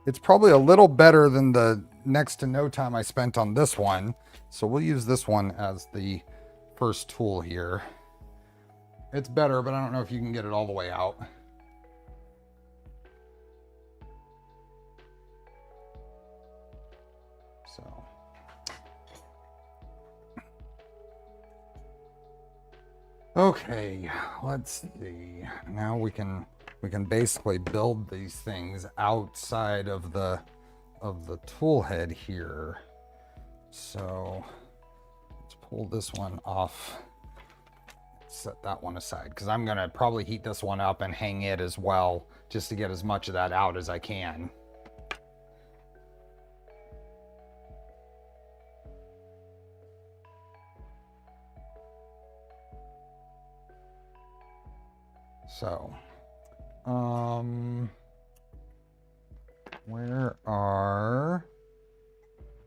Speaker 1: It's probably a little better than the next to no time I spent on this one. So we'll use this one as the first tool here. It's better, but I don't know if you can get it all the way out. So. Okay, let's see. Now we can basically build these things outside of the tool head here. So let's pull this one off. Set that one aside because I'm gonna probably heat this one up and hang it as well, just to get as much of that out as I can. So, where are,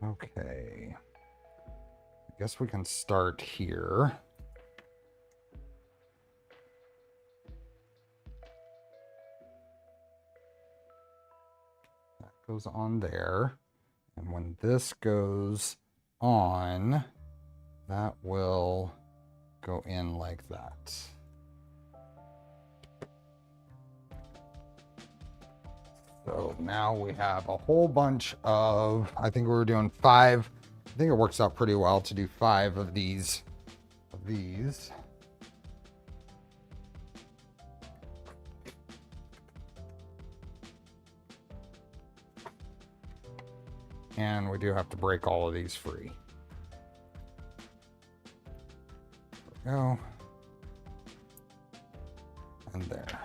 Speaker 1: okay, I guess we can start here. That goes on there. And when this goes on, that will go in like that. So now we have a whole bunch of, I think we were doing 5. I think it works out pretty well to do 5 of these. And we do have to break all of these free. There we go. And there.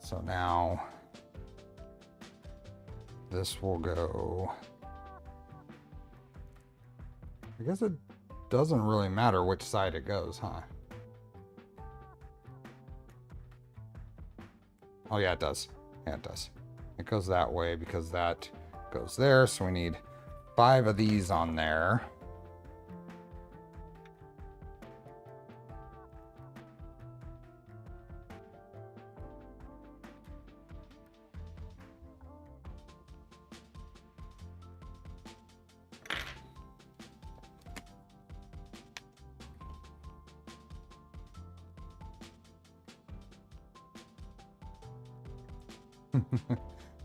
Speaker 1: So now this will go, I guess it doesn't really matter which side it goes, huh? Oh yeah, it does. Yeah, it does. It goes that way because that goes there. So we need 5 of these on there.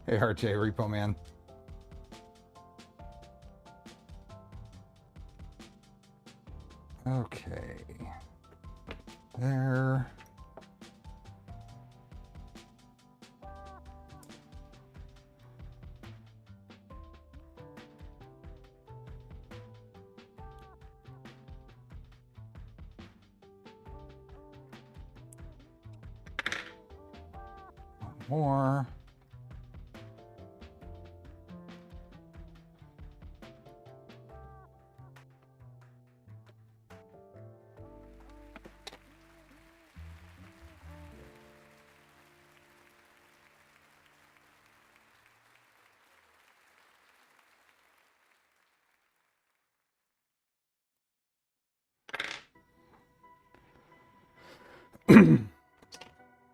Speaker 1: Hey, RJ, Repo Man. Okay. There. One more.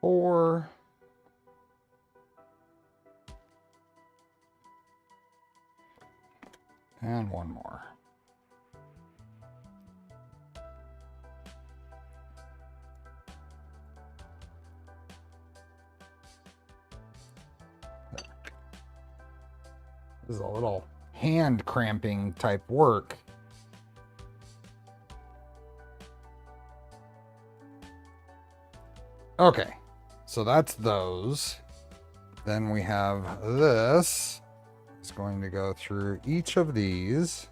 Speaker 1: Four. And one more. There. This is a little hand cramping type work. Okay, so that's those. Then we have this. It's going to go through each of these.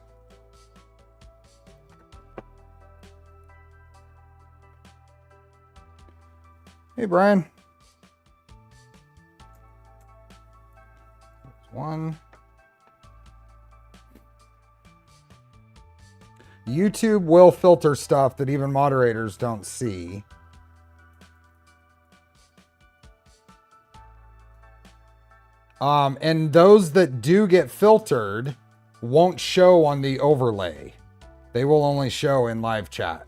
Speaker 1: Hey, Brian. There's one. YouTube will filter stuff that even moderators don't see. And those that do get filtered won't show on the overlay. They will only show in live chat.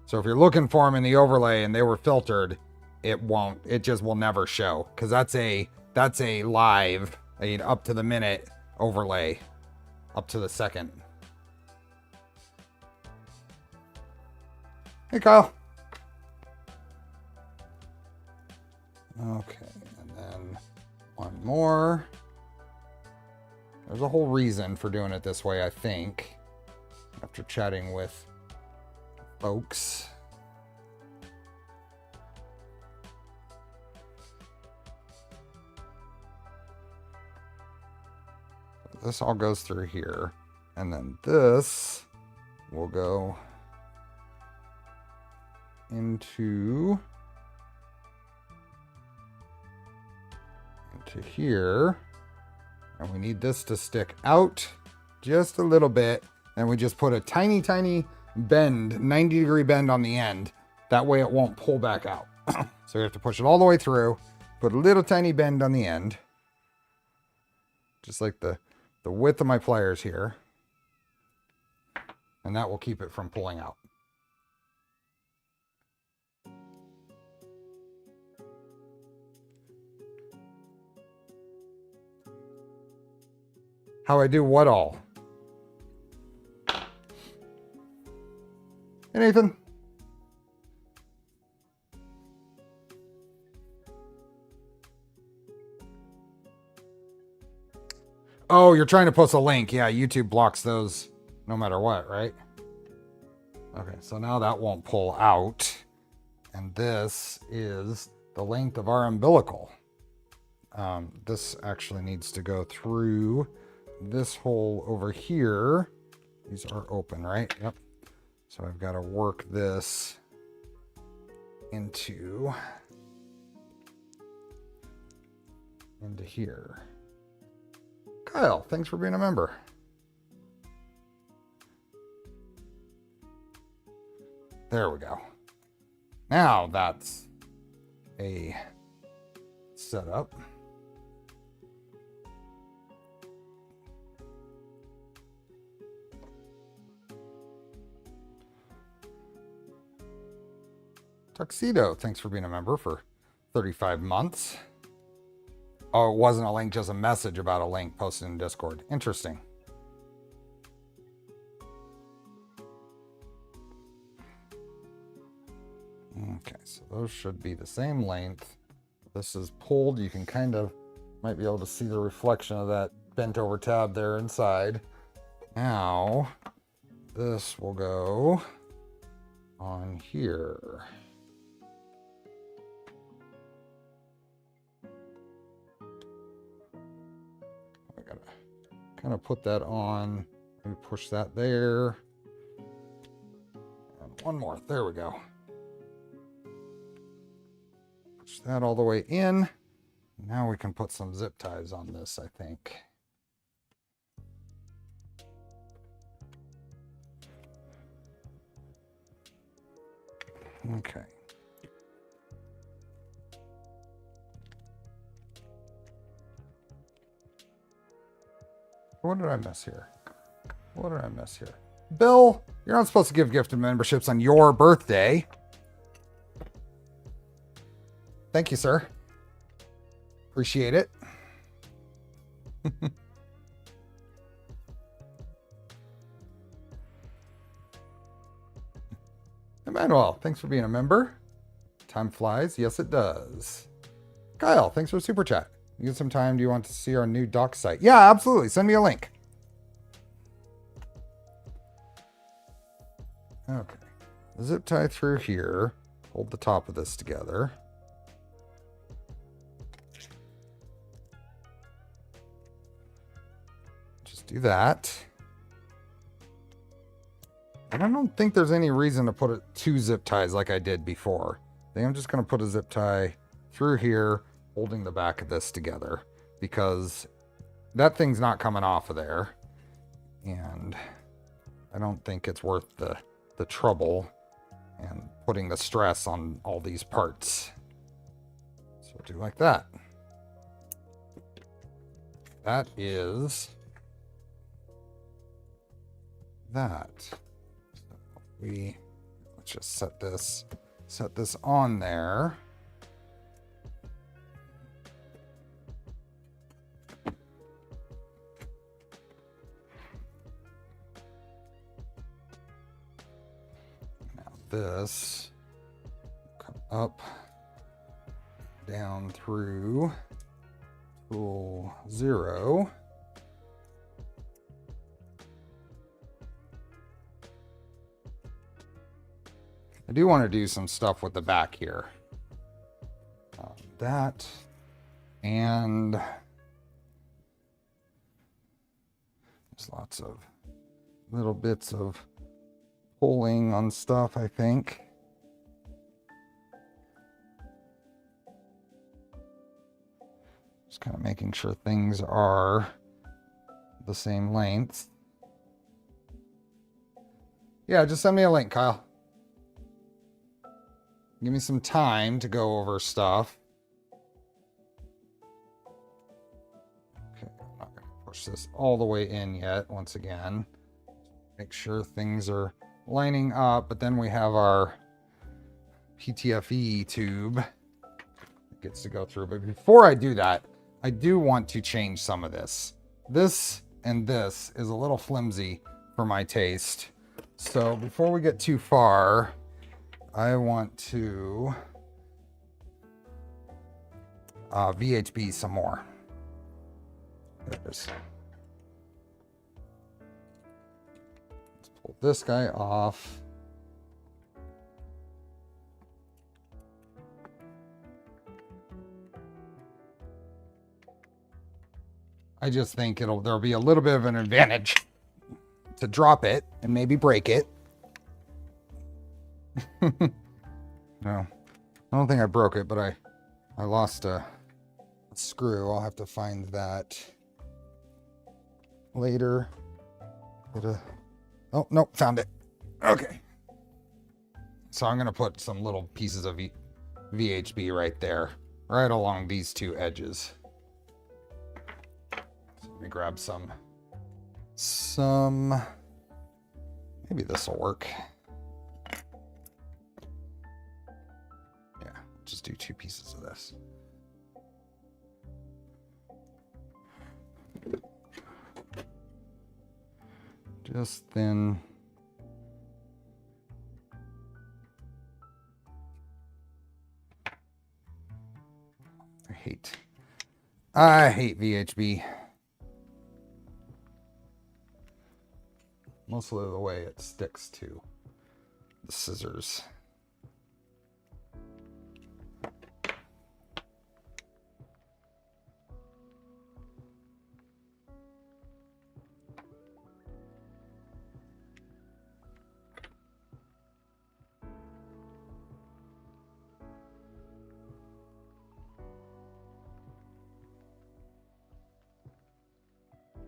Speaker 1: So if you're looking for them in the overlay and they were filtered, it just will never show, because that's a live, up to the minute overlay, up to the second. Hey, Kyle. Okay, and then one more. There's a whole reason for doing it this way, I think, after chatting with folks. This all goes through here, and then this will go into here, and we need this to stick out just a little bit, and we just put a tiny bend, 90-degree bend on the end. That way it won't pull back out. So you have to push it all the way through, put a little tiny bend on the end, just like the width of my pliers here, and that will keep it from pulling out. How I do what all? Hey, Nathan. Oh, you're trying to post a link. Yeah, YouTube blocks those no matter what, right? Okay, so now that won't pull out. And this is the length of our umbilical. This actually needs to go through this hole over here. These are open, right? Yep. So I've got to work this into here. Kyle, thanks for being a member. There we go. Now that's a setup. Tuxedo, thanks for being a member for 35 months. Oh, it wasn't a link, just a message about a link posted in Discord. Interesting. Okay, so those should be the same length. This is pulled. You can kind of, might be able to see the reflection of that bent over tab there inside. Now, this will go on here. Kind of put that on, maybe push that there. And one more, there we go. Push that all the way in. Now we can put some zip ties on this, I think. Okay. What did I miss here? What did I miss here? Bill, you're not supposed to give gifted memberships on your birthday. Thank you, sir. Appreciate it. Emmanuel, thanks for being a member. Time flies. Yes, it does. Kyle, thanks for the super chat. You get some time. Do you want to see our new doc site? Yeah, absolutely. Send me a link. Okay. Zip tie through here. Hold the top of this together. Just do that. And I don't think there's any reason to put two zip ties like I did before. I think I'm just going to put a zip tie through here, holding the back of this together, because that thing's not coming off of there. And I don't think it's worth the trouble and putting the stress on all these parts. So we'll do like that. That is that. So let's just set this on there. Now this come up, down through tool 0. I do want to do some stuff with the back here. That and there's lots of little bits of pulling on stuff, I think. Just kind of making sure things are the same length. Yeah, just send me a link, Kyle. Give me some time to go over stuff. Okay, I'm not going to push this all the way in yet, once again. Make sure things are lining up, but then we have our PTFE tube that gets to go through. But before I do that, I do want to change some of this. This and this is a little flimsy for my taste. So before we get too far, I want to VHB some more. There it is. Let's pull this guy off. I just think there'll be a little bit of an advantage to drop it and maybe break it. No, I don't think I broke it, but I lost a screw. I'll have to find that later. Oh, nope, found it. Okay. So I'm going to put some little pieces of VHB right there, right along these two edges. So let me grab some, maybe this will work. Just do 2 pieces of this. Just thin. I hate VHB. Mostly the way it sticks to the scissors.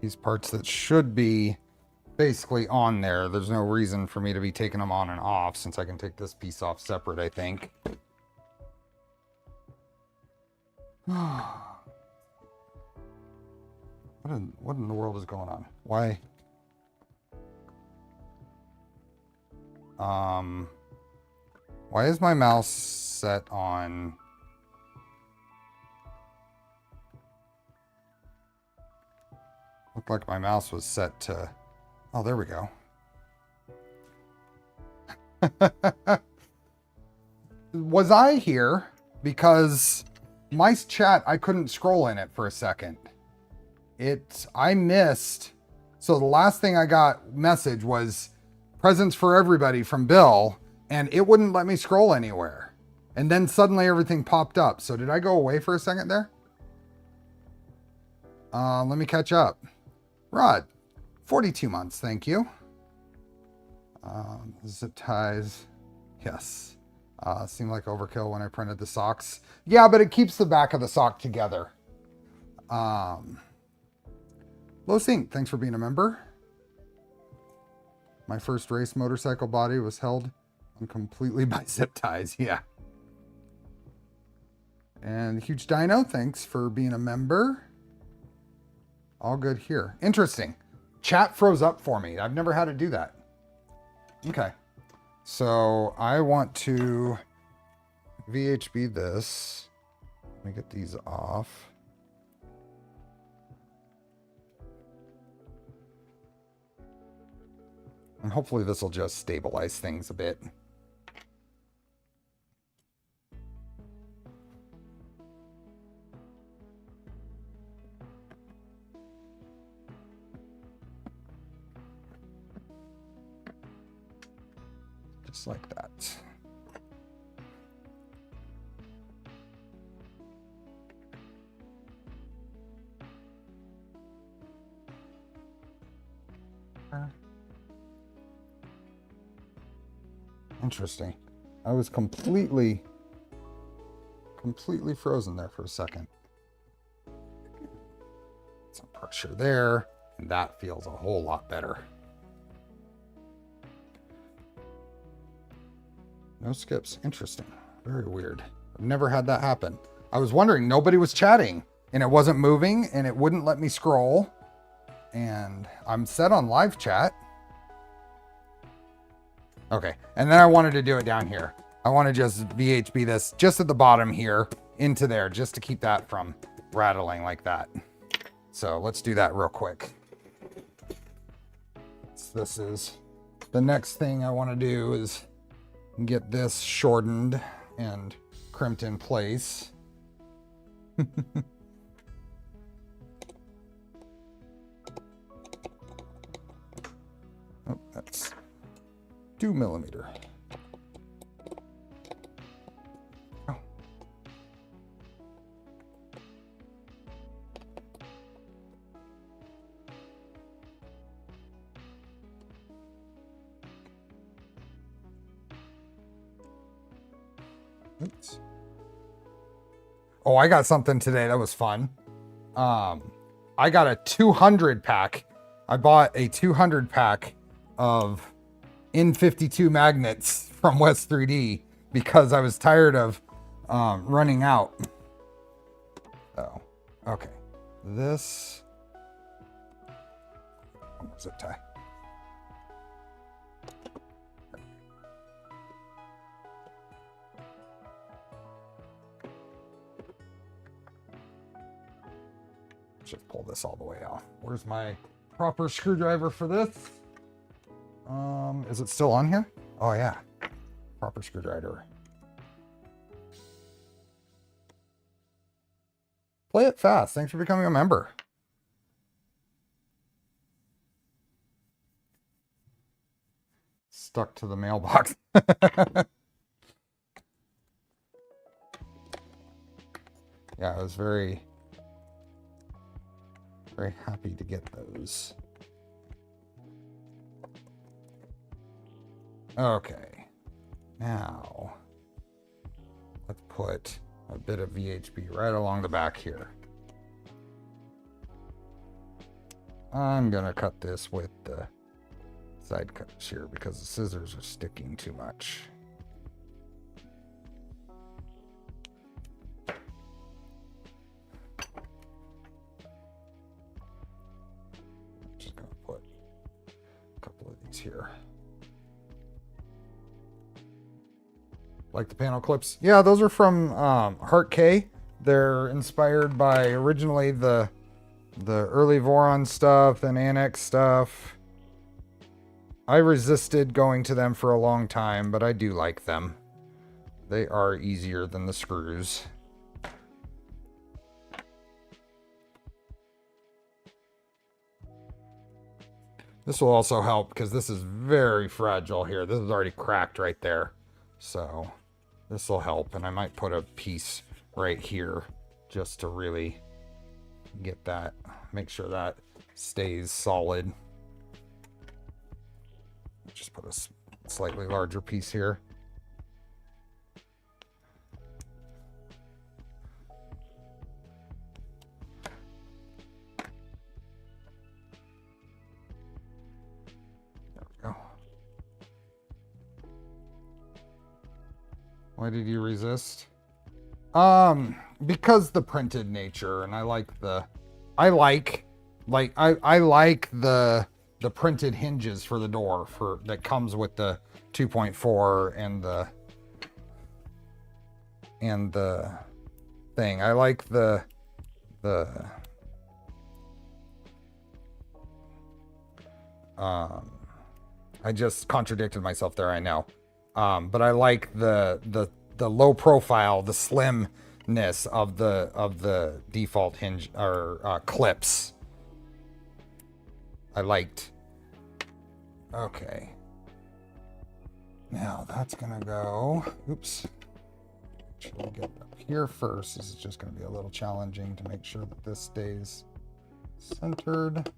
Speaker 1: These parts that should be basically on there, there's no reason for me to be taking them on and off, since I can take this piece off separate, I think. What in the world is going on? Why? Why is my mouse set on... Looked like my mouse was set to... Oh, there we go. Was I here? Because my chat, I couldn't scroll in it for a second. I missed. So the last thing I got message was presents for everybody from Bill, and it wouldn't let me scroll anywhere. And then suddenly everything popped up. So did I go away for a second there? Let me catch up. Rod, 42 months, thank you. Zip ties, yes. Seemed like overkill when I printed the socks. Yeah, but it keeps the back of the sock together. Low Sync, thanks for being a member. My first race motorcycle body was held on completely by zip ties. Yeah. And Huge Dino, thanks for being a member. All good here. Interesting. Chat froze up for me. I've never had it do that. Okay. So I want to VHB this. Let me get these off. And hopefully this will just stabilize things a bit. Just like that. Interesting. I was completely frozen there for a second. Some pressure there, and that feels a whole lot better. No skips. Interesting. Very weird. I've never had that happen. I was wondering, nobody was chatting, and it wasn't moving, and it wouldn't let me scroll. And I'm set on live chat. Okay, and then I wanted to do it down here. I want to just VHB this just at the bottom here into there, just to keep that from rattling like that. So let's do that real quick. So this is the next thing I want to do is get this shortened and crimped in place. Oh, that's 2 millimeter. Oh. Oops. Oh, I got something today that was fun. I got a 200 pack. I bought a 200 pack of N52 magnets from West 3D because I was tired of running out. Oh, okay. This zip tie. Just pull this all the way off. Where's my proper screwdriver for this? Is it still on here? Oh yeah, proper screwdriver. Play it fast. Thanks for becoming a member. Stuck to the mailbox. Yeah, I was very happy to get those. Okay, now let's put a bit of VHB right along the back here. I'm gonna cut this with the side cutters here because the scissors are sticking too much. Just gonna put a couple of these here. Like the panel clips. Yeah, those are from Heart K. They're inspired by originally the early Voron stuff and Annex stuff. I resisted going to them for a long time, but I do like them. They are easier than the screws. This will also help because this is very fragile here. This is already cracked right there. So this will help, and I might put a piece right here just to really get that, make sure that stays solid. Just put a slightly larger piece here. Why did you resist? Because the printed nature, and I like the printed hinges for the door that comes with the 2.4 and the thing. I like the I just contradicted myself there, I know. But I like the low profile, the slimness of the default hinge or clips. I liked. Okay. Now that's gonna go. Oops. Should we get up here first? This is just gonna be a little challenging to make sure that this stays centered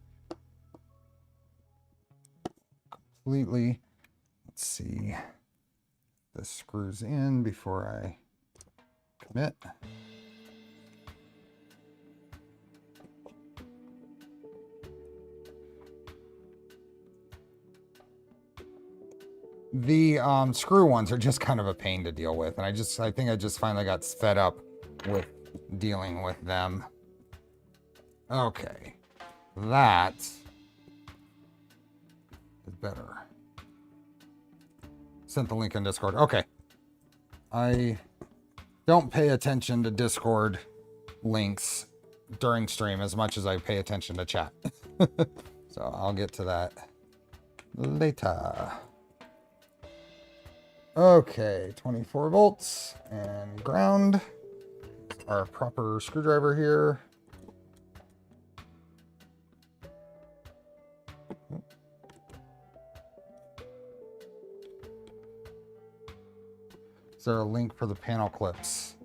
Speaker 1: completely. Let's see. This screws in before I commit. The screw ones are just kind of a pain to deal with, and I think I just finally got fed up with dealing with them. Okay, that is better. Sent the link in Discord. Okay. I don't pay attention to Discord links during stream as much as I pay attention to chat. So I'll get to that later. Okay, 24 volts and ground. Our proper screwdriver here. Is there a link for the panel clips?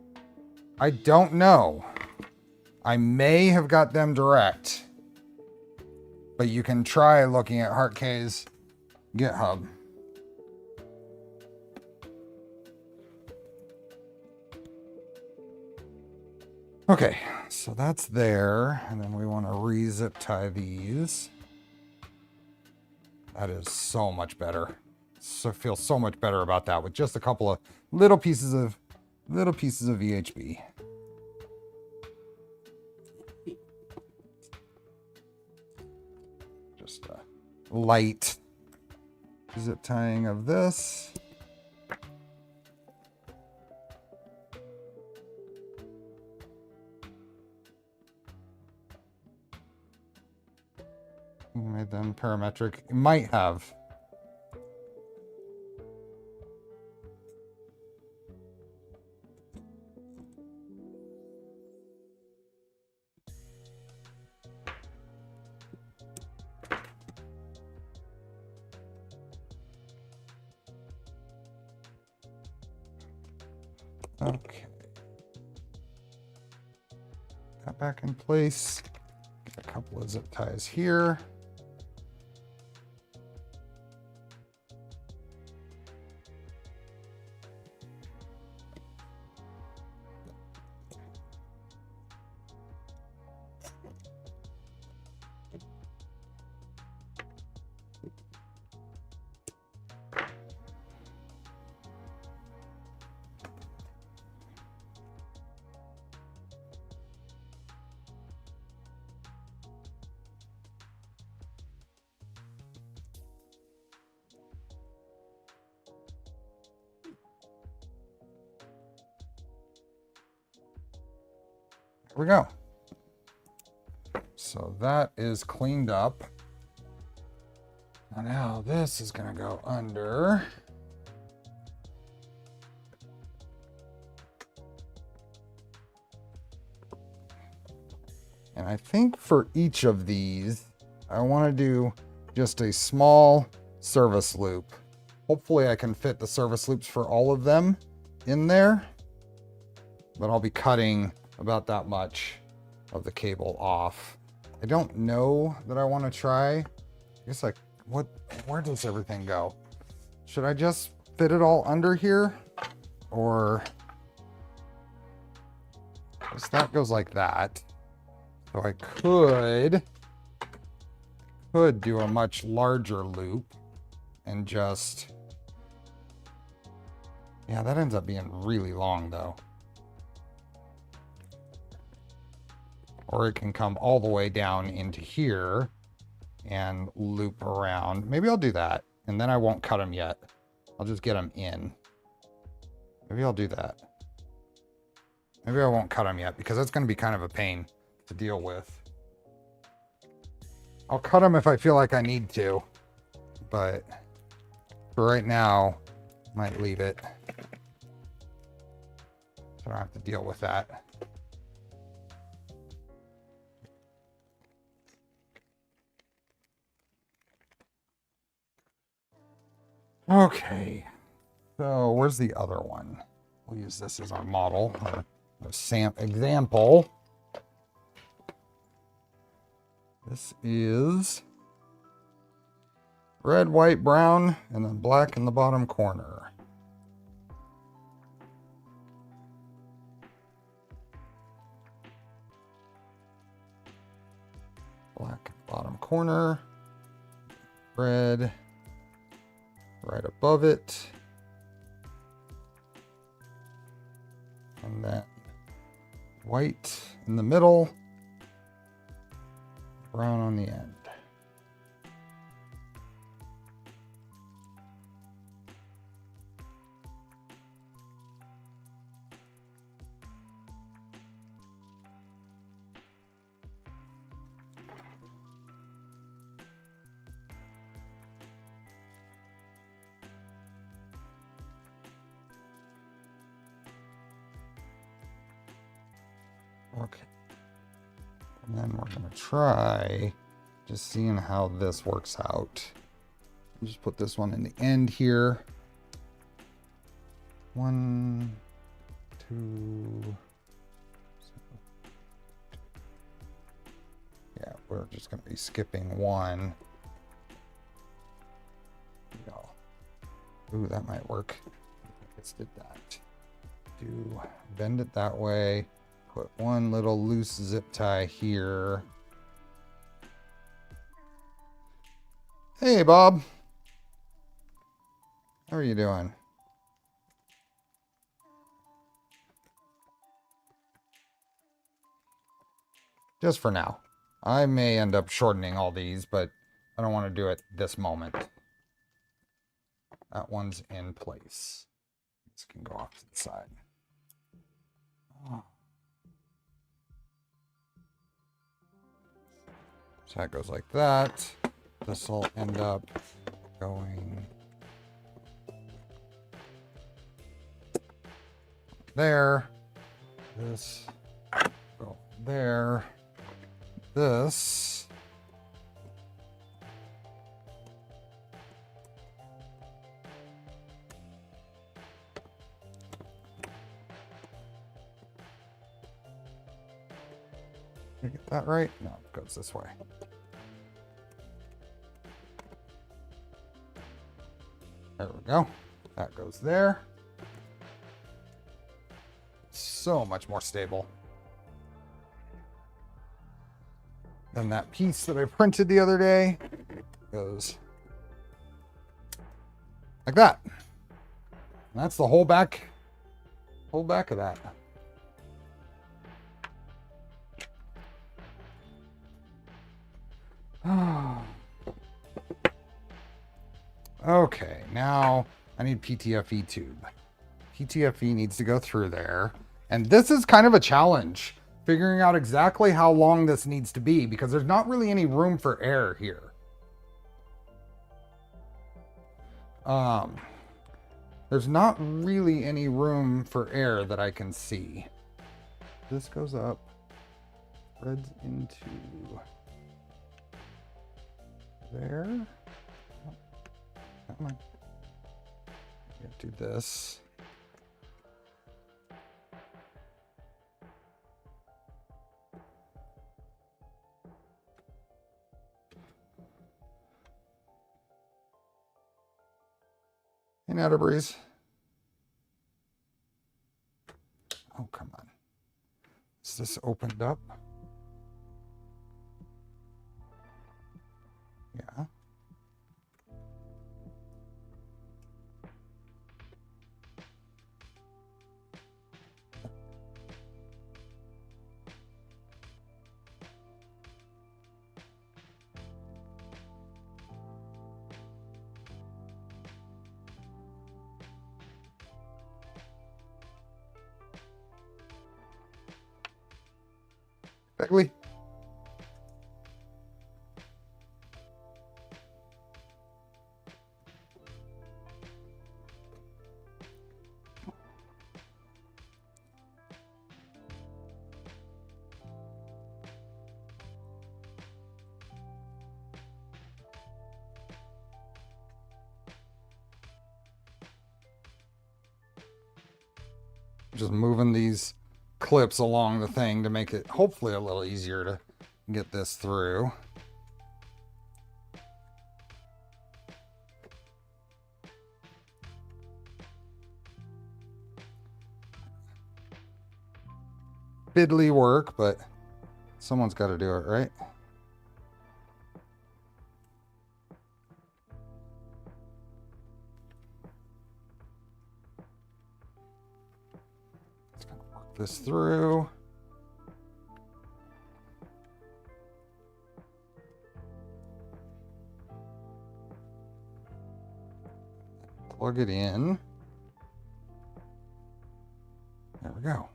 Speaker 1: I don't know. I may have got them direct, but you can try looking at HeartK's GitHub. Okay, so that's there, and then we want to re-zip tie these. That is so much better. So feel so much better about that with just a couple of little pieces of VHB. Just a light zip tying of this. Made them parametric. It might have. Okay. That back in place. Get a couple of zip ties here. Here we go. So that is cleaned up. And now this is going to go under. And I think for each of these, I want to do just a small service loop. Hopefully I can fit the service loops for all of them in there, but I'll be cutting about that much of the cable off. I don't know that I want to try. I guess like, where does everything go? Should I just fit it all under here? Or that goes like that. So I could do a much larger loop and just Yeah, that ends up being really long though. Or it can come all the way down into here and loop around. Maybe I'll do that. And then I won't cut them yet. I'll just get them in. Maybe I'll do that. Maybe I won't cut them yet because that's going to be kind of a pain to deal with. I'll cut them if I feel like I need to. But for right now, might leave it. So I don't have to deal with that. Okay, so where's the other one? We'll use this as our model, or example. This is red, white, brown, and then black in the bottom corner. Black bottom corner, red right above it, and then white in the middle, brown on the end. Okay, and then we're going to try just seeing how this works out. Just put this one in the end here. 1, 2. Yeah, we're just going to be skipping 1. Go. Ooh, that might work. Let's did that. Bend it that way. Put one little loose zip tie here. Hey, Bob. How are you doing? Just for now. I may end up shortening all these, but I don't want to do it this moment. That one's in place. This can go off to the side. Oh. So that goes like that. This will end up going there. This go there. This Did I get that right? No, it goes this way. There we go. That goes there. So much more stable than that piece that I printed the other day. Goes like that. And that's the whole back of that. Okay, now I need PTFE tube. PTFE needs to go through there. And this is kind of a challenge, figuring out exactly how long this needs to be, because there's not really any room for error here. There's not really any room for error that I can see. This goes up, threads into there. Come on. Do this. Hey, Natterbreeze. Oh, come on. Is this opened up? Yeah. Begley. Just moving these clips along the thing to make it hopefully a little easier to get this through. Fiddly work, but someone's got to do it, right? This through. Plug it in. There we go.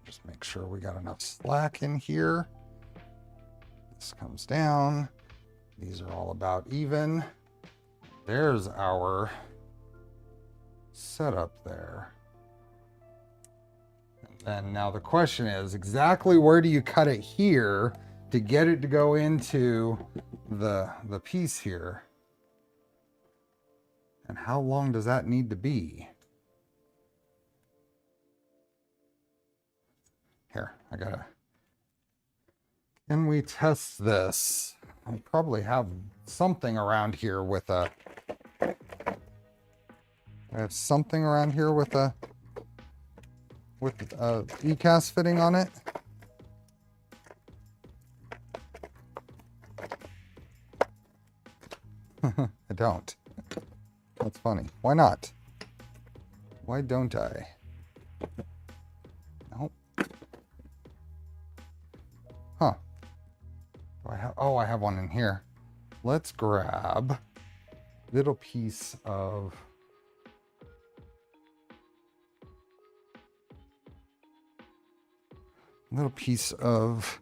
Speaker 1: Just make sure we got enough slack in here. This comes down. These are all about even. There's our setup there. And now the question is, exactly where do you cut it here to get it to go into the piece here? And how long does that need to be? Here, I gotta... Can we test this? I probably have something around here with a... I have something around here with a ECAS fitting on it. I don't. That's funny. Why not? Why don't I? Nope. Huh. Do I have... Oh, I have one in here. Let's grab a little piece of... little piece of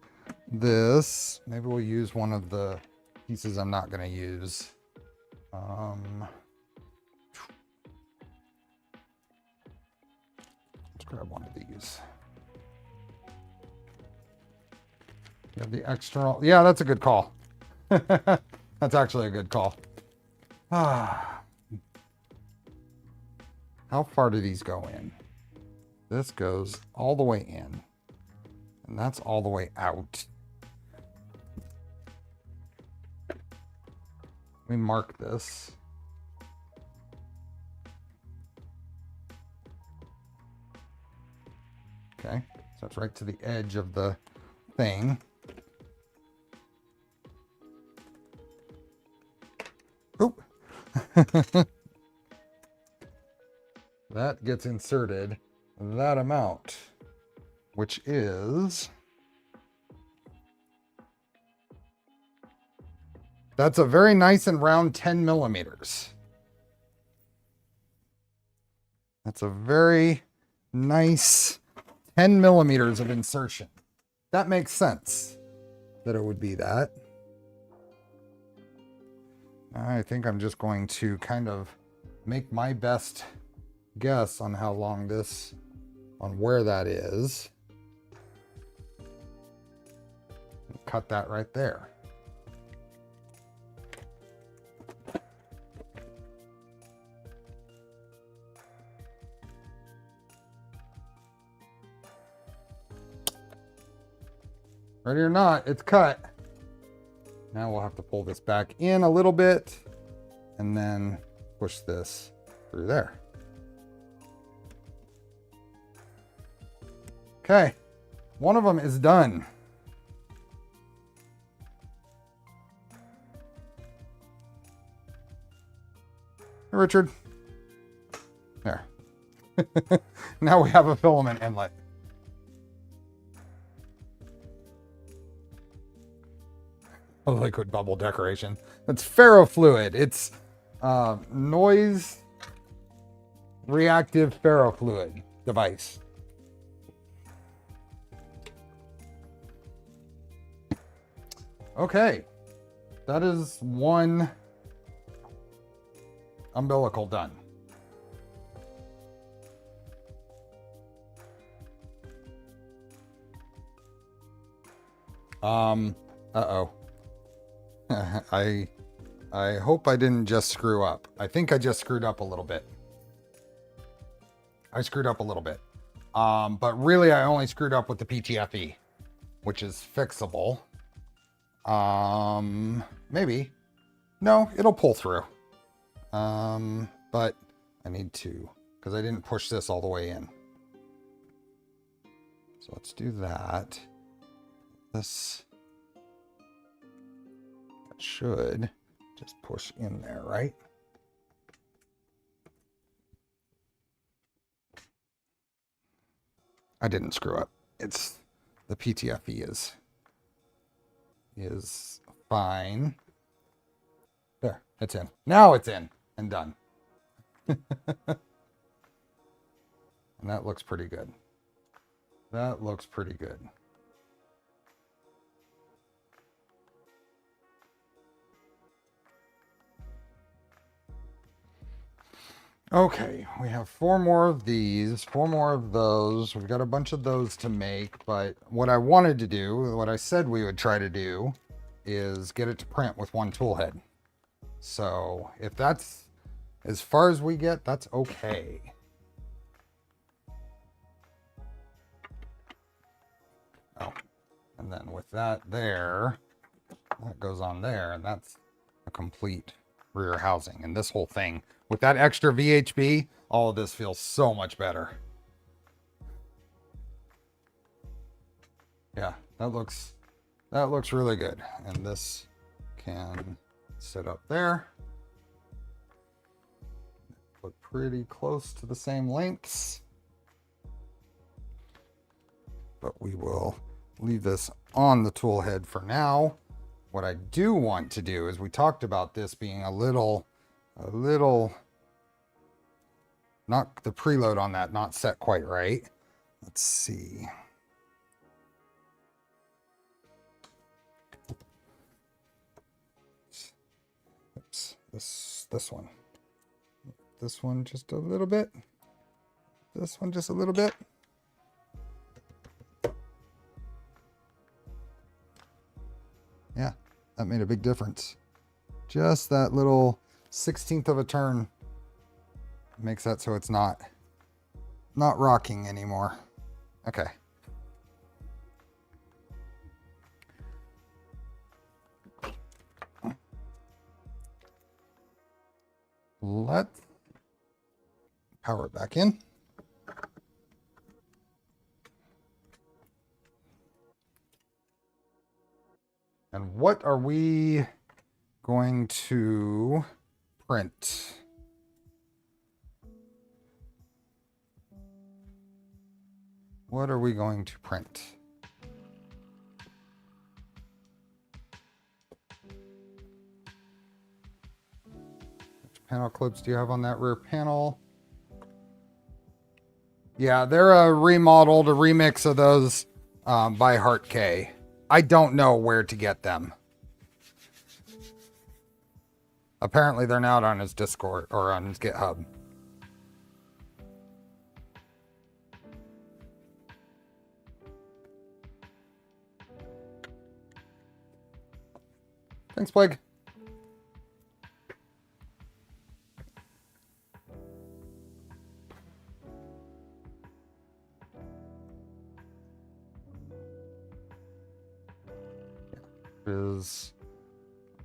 Speaker 1: this. Maybe we'll use one of the pieces I'm not going to use. Let's grab one of these. You have the external. Yeah, that's a good call. That's actually a good call. How far do these go in? This goes all the way in. And that's all the way out. We mark this. Okay, so it's right to the edge of the thing. Oop. That gets inserted that amount, which is, that's a very nice and round 10 millimeters. That's a very nice 10 millimeters of insertion. That makes sense that it would be that. I think I'm just going to kind of make my best guess on how long this, on where that is. Cut that right there. Ready or not, it's cut. Now we'll have to pull this back in a little bit and then push this through there. Okay, one of them is done. Hey, Richard. There. Now we have a filament inlet. A liquid bubble decoration. That's ferrofluid. It's noise reactive ferrofluid device. Okay, that is one umbilical done. Uh-oh. I hope I didn't just screw up. I think I just screwed up a little bit. I screwed up a little bit. But really I only screwed up with the PTFE, which is fixable. Maybe. No, it'll pull through. But I need to, because I didn't push this all the way in. So let's do that. This should just push in there, right? I didn't screw up. It's the PTFE is fine. There, it's in. Now it's in and done. And that looks pretty good. That looks pretty good. Okay, we have 4 more of these, 4 more of those. We've got a bunch of those to make, but what I wanted to do, what I said we would try to do, is get it to print with 1 tool head. So if that's as far as we get, that's okay. Oh, and then with that there, that goes on there, and that's a complete rear housing. And this whole thing, with that extra VHB, all of this feels so much better. Yeah, that looks really good. And this can sit up there. Look pretty close to the same lengths. But we will leave this on the tool head for now. What I do want to do is, we talked about this being a little, not the preload on that, not set quite right. Let's see. Oops, this one. This one just a little bit. This one just a little bit. Yeah, that made a big difference. Just that little 1/16 of a turn makes that so it's not rocking anymore. Okay. Let's power it back in. And what are we going to print? What are we going to print? Which panel clips do you have on that rear panel? Yeah, they're a remodeled, a remix of those by Heart K. I don't know where to get them. Apparently they're not on his Discord or on his GitHub. Thanks, Plague. Is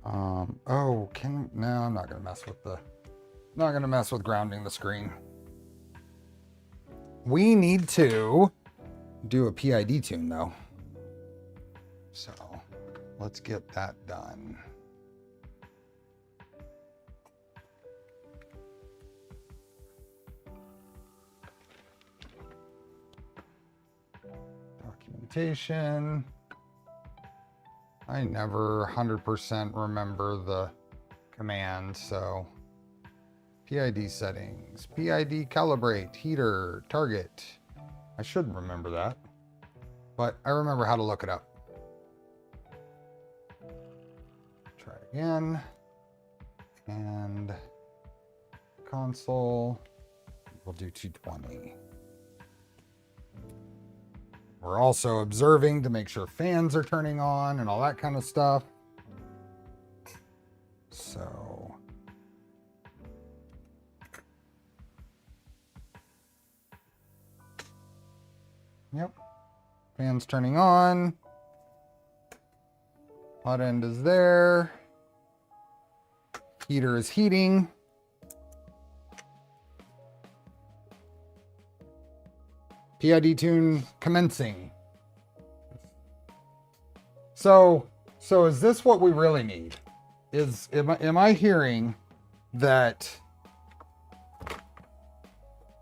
Speaker 1: oh, no, I'm not gonna mess with grounding the screen. We need to do a PID tune though, so let's get that done. Documentation. I never 100% remember the command, so PID settings, PID calibrate, heater, target. I should remember that, but I remember how to look it up. again. And console, we'll do 220. We're also observing to make sure fans are turning on and all that kind of stuff. So, yep, fans turning on. Hot end is there. Heater is heating. PID tune commencing. So is this what we really need? Am I hearing that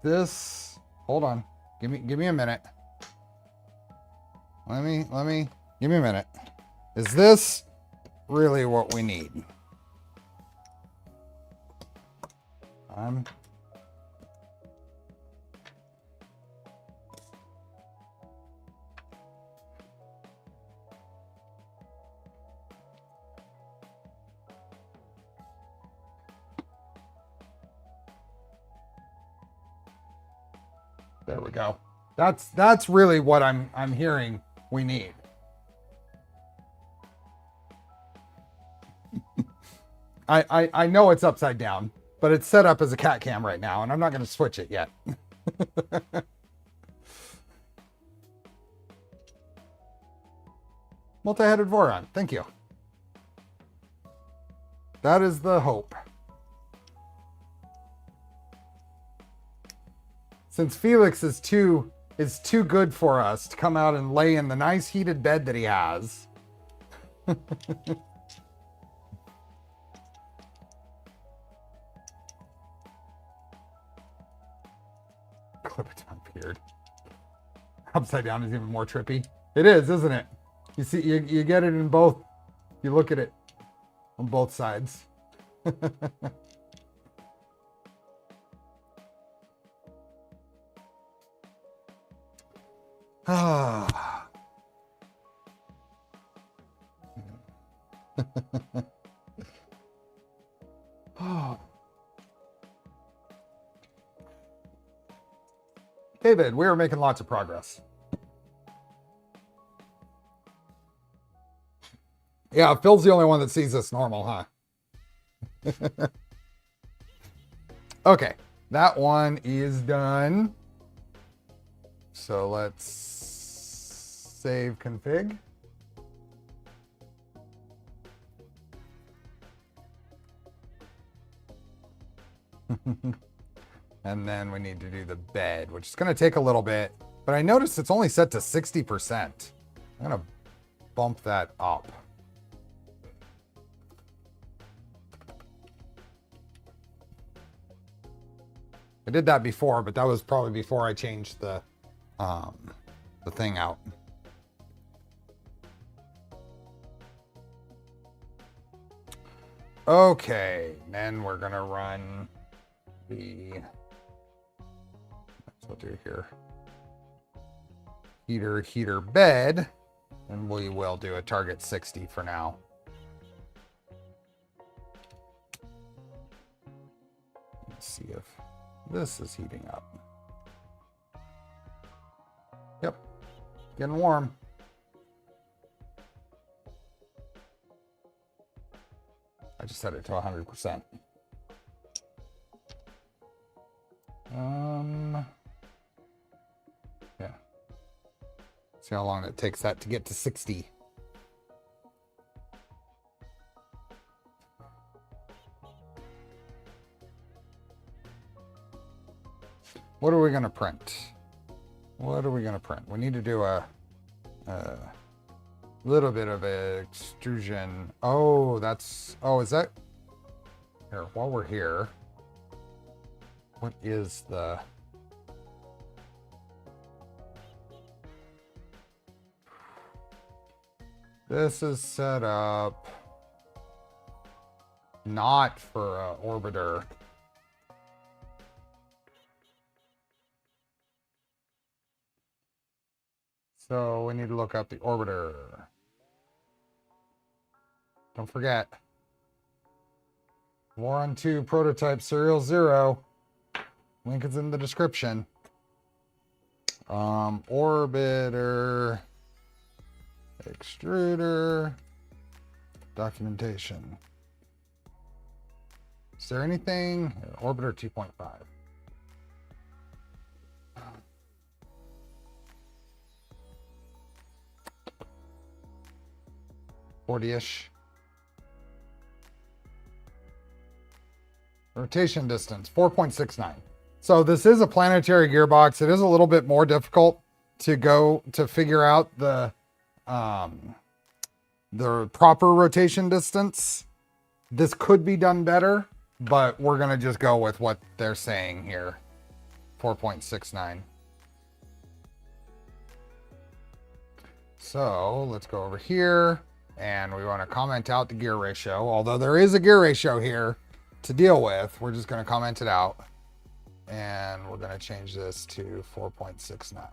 Speaker 1: this, hold on, give me a minute. Let me give me a minute. Is this really what we need? There we go. That's really what I'm hearing we need. I know it's upside down, but it's set up as a cat cam right now, and I'm not going to switch it yet. Multi-headed Voron, thank you. That is the hope. Since Felix is too good for us to come out and lay in the nice heated bed that he has. Clip it on beard. Upside down is even more trippy. It is, isn't it? You see, you get it in both. You look at it on both sides. Ah. Oh. David, we are making lots of progress. Yeah, Phil's the only one that sees this normal, huh? Okay, that one is done. So let's save config. And then we need to do the bed, which is going to take a little bit, but I noticed it's only set to 60%. I'm going to bump that up. I did that before, but that was probably before I changed the thing out. Okay, then we're gonna run the, that's what we'll do here. Heater bed, and we will do a target 60 for now. Let's see if this is heating up. Yep, getting warm. I just set it to 100%. Yeah. See how long it takes that to get to 60. What are we going to print? What are we going to print? We need to do a little bit of extrusion. Oh, that's, oh, is that, here, while we're here, what is the, this is set up not for an orbiter. So we need to look up the orbiter. Don't forget, Voron 2 prototype serial 0. Link is in the description. Orbiter, extruder, documentation. Is there anything? Orbiter 2.5. 40-ish. Rotation distance, 4.69. So this is a planetary gearbox. It is a little bit more difficult to figure out the proper rotation distance. This could be done better, but we're going to just go with what they're saying here. 4.69. So let's go over here and we want to comment out the gear ratio. Although there is a gear ratio here to deal with, we're just going to comment it out. And we're going to change this to 4.69.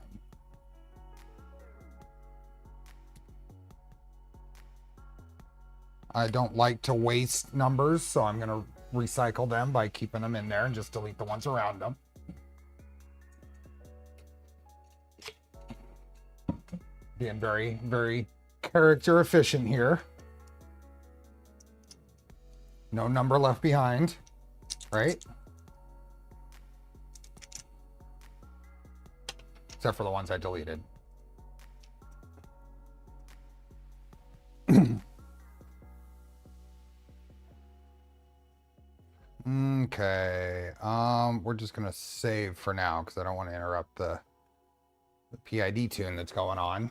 Speaker 1: I don't like to waste numbers, so I'm going to recycle them by keeping them in there and just delete the ones around them. Being very, very character efficient here. No number left behind, right? Except for the ones I deleted. Okay, we're just gonna save for now because I don't want to interrupt the PID tune that's going on.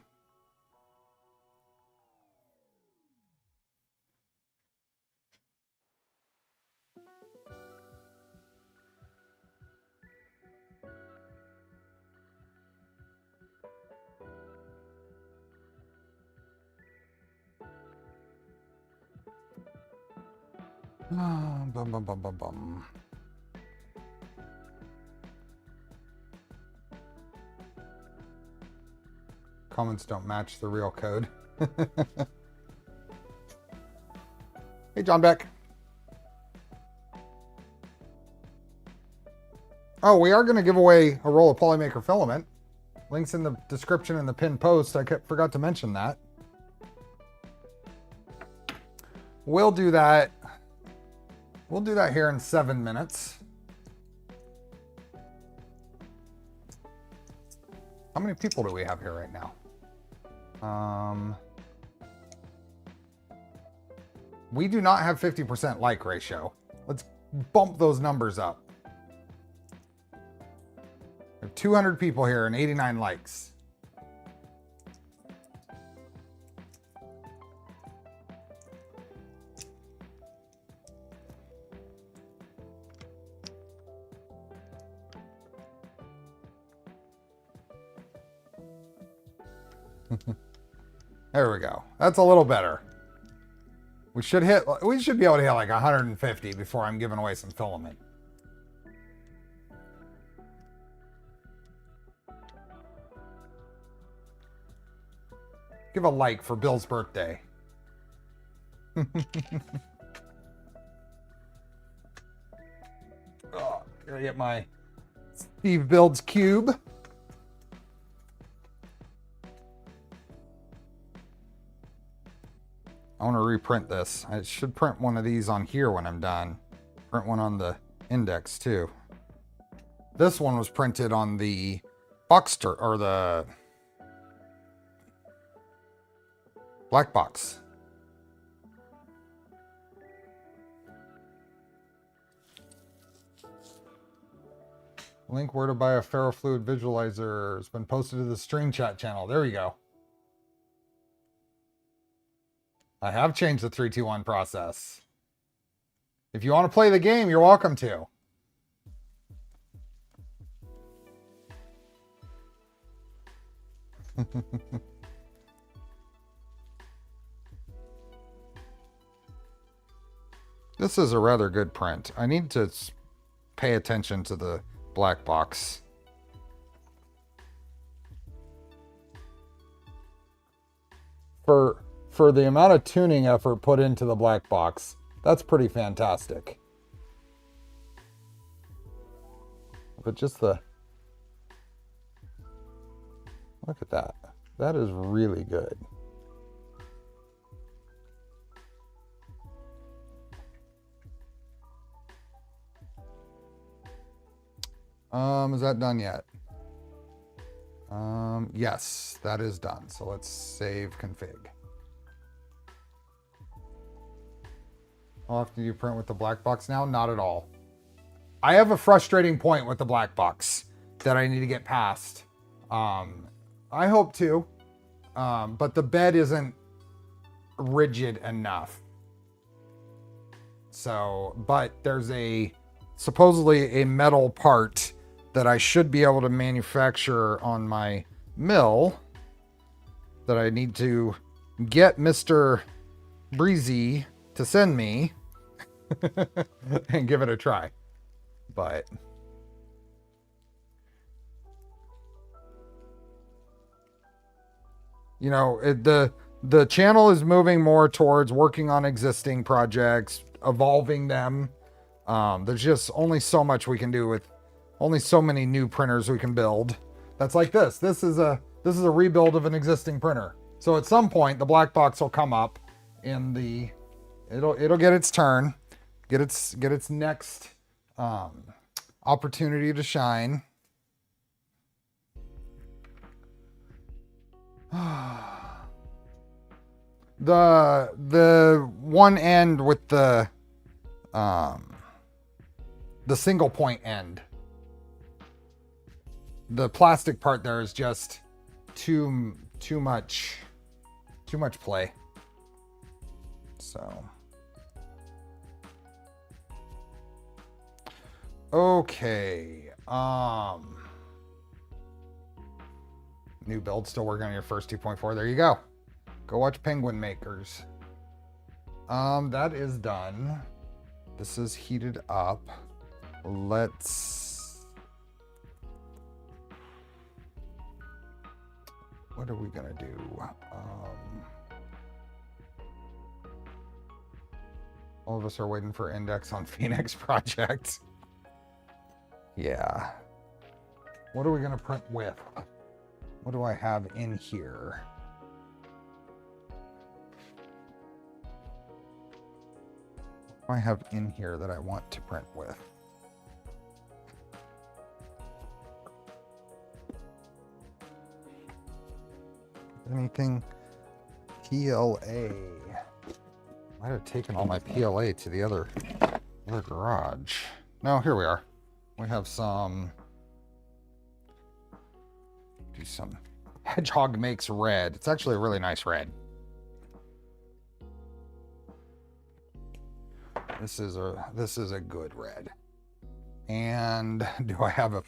Speaker 1: Bum, bum, bum, bum, bum. Comments don't match the real code. Hey, John Beck. Oh, we are going to give away a roll of Polymaker filament. Links in the description and the pinned post. I forgot to mention that. We'll do that. We'll do that here in 7 minutes. How many people do we have here right now? We do not have 50% like ratio. Let's bump those numbers up. We have 200 people here and 89 likes. There we go. That's a little better. We should be able to hit like 150 before I'm giving away some filament. Give a like for Bill's birthday. Oh, gotta get my Steve Builds cube. I want to reprint this. I should print one of these on here when I'm done. Print one on the index too. This one was printed on the Boxster or the black box. Link where to buy a ferrofluid visualizer has been posted to the stream chat channel. There you go. I have changed the 3-2-1 process. If you want to play the game, you're welcome to. This is a rather good print. I need to pay attention to the black box. For the amount of tuning effort put into the black box, that's pretty fantastic. but just the, look at that. That is really good. Is that done yet? Yes, that is done. So let's save config. How often do you print with the black box now? Not at all. I have a frustrating point with the black box that I need to get past. I hope to, but the bed isn't rigid enough. So, but there's supposedly a metal part that I should be able to manufacture on my mill that I need to get Mr. Breezy to send me and give it a try. But you know, the channel is moving more towards working on existing projects, evolving them. There's just only so much we can do with only so many new printers we can build. That's like this. This is a rebuild of an existing printer. So at some point the black box will come up in the, it'll get its turn, get its next opportunity to shine. The one end with the single point end, the plastic part there is just too much play. So okay, new build, still working on your first 2.4. There you go. Go watch Penguin Makers. That is done. This is heated up. What are we gonna do? All of us are waiting for index on Phoenix project. Yeah. What are we gonna print with? What do I have in here? What do I have in here that I want to print with? Anything PLA? Might have taken all my PLA to the other garage. No, here we are. We have some. Do some Hedgehog Makes red. It's actually a really nice red. This is a good red. And do I have a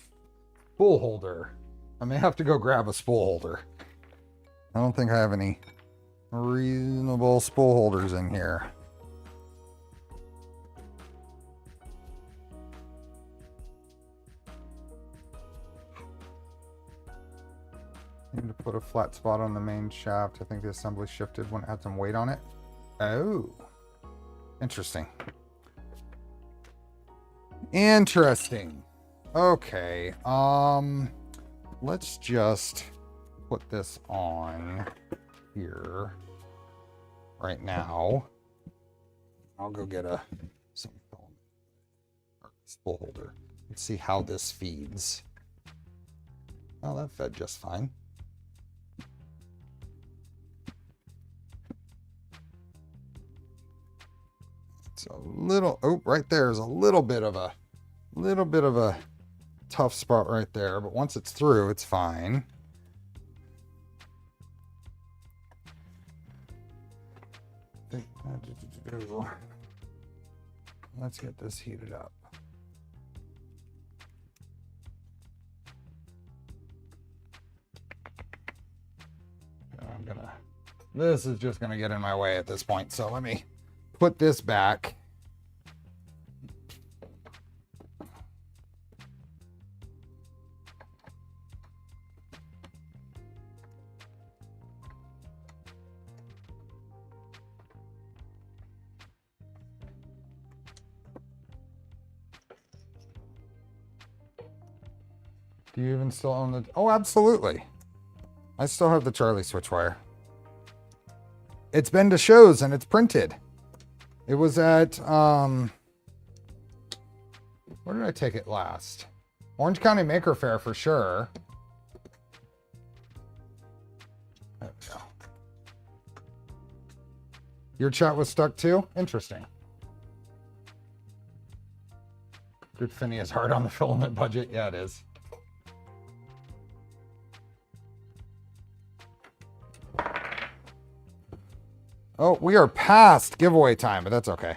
Speaker 1: spool holder? I may have to go grab a spool holder. I don't think I have any reasonable spool holders in here. Need to put a flat spot on the main shaft. I think the assembly shifted when it had some weight on it. Oh, interesting. Interesting. Okay. Let's just put this on here right now. I'll go get some filament or spool holder. Let's see how this feeds. Oh, that fed just fine. It's a little, oh, right there is a little bit of a tough spot right there, but once it's through, it's fine. Let's get this heated up. This is just gonna get in my way at this point, so let me put this back. Do you even still own the... Oh, absolutely. I still have the Charlie switch wire. It's been to shows and it's printed. It was at, where did I take it last? Orange County Maker Fair for sure. There we go. Your chat was stuck too? Interesting. Good Finney is hard on the filament budget. Yeah, it is. Oh, we are past giveaway time, but that's okay.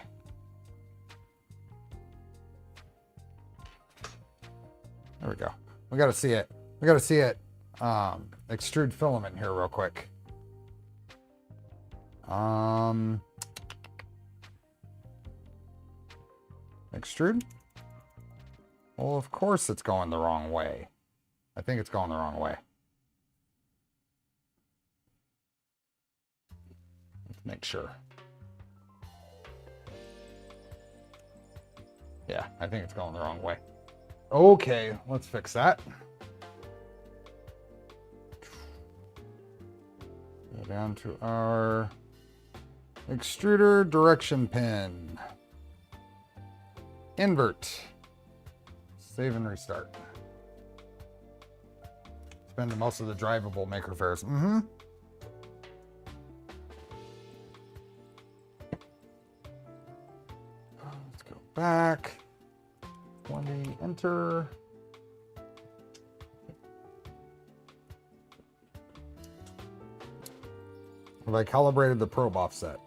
Speaker 1: There we go. We got to see it. We got to see it extrude filament here real quick. Extrude? Well, of course it's going the wrong way. I think it's going the wrong way. Let's make sure. Yeah, I think it's going the wrong way. Okay, let's fix that. Go down to our extruder direction pin. Invert. Save and restart. Spend most of the drivable maker fairs. Mm-hmm. Let's go back. 20, enter. Have I calibrated the probe offset?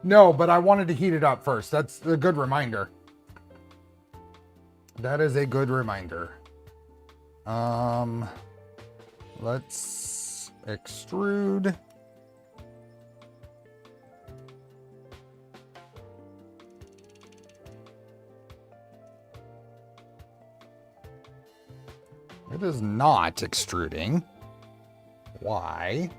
Speaker 1: No, but I wanted to heat it up first. That's a good reminder. That is a good reminder. Let's extrude. It is not extruding. Why?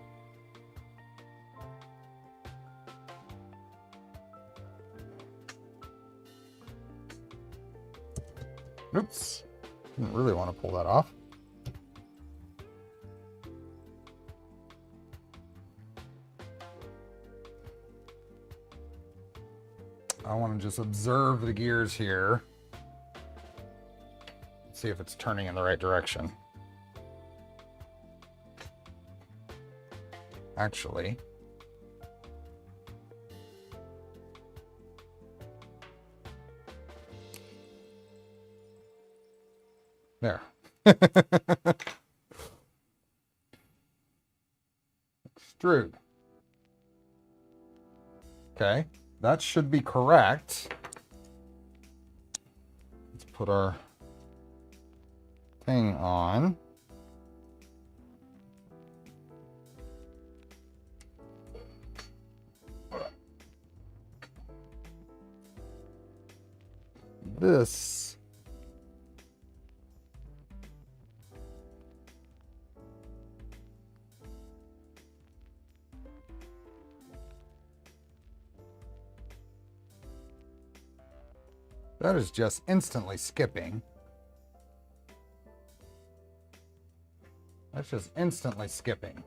Speaker 1: Oops. Didn't really want to pull that off. I want to just observe the gears here. See if it's turning in the right direction. Actually, there. Extrude. Okay, that should be correct. Let's put our thing on. This that is just instantly skipping. That's just instantly skipping.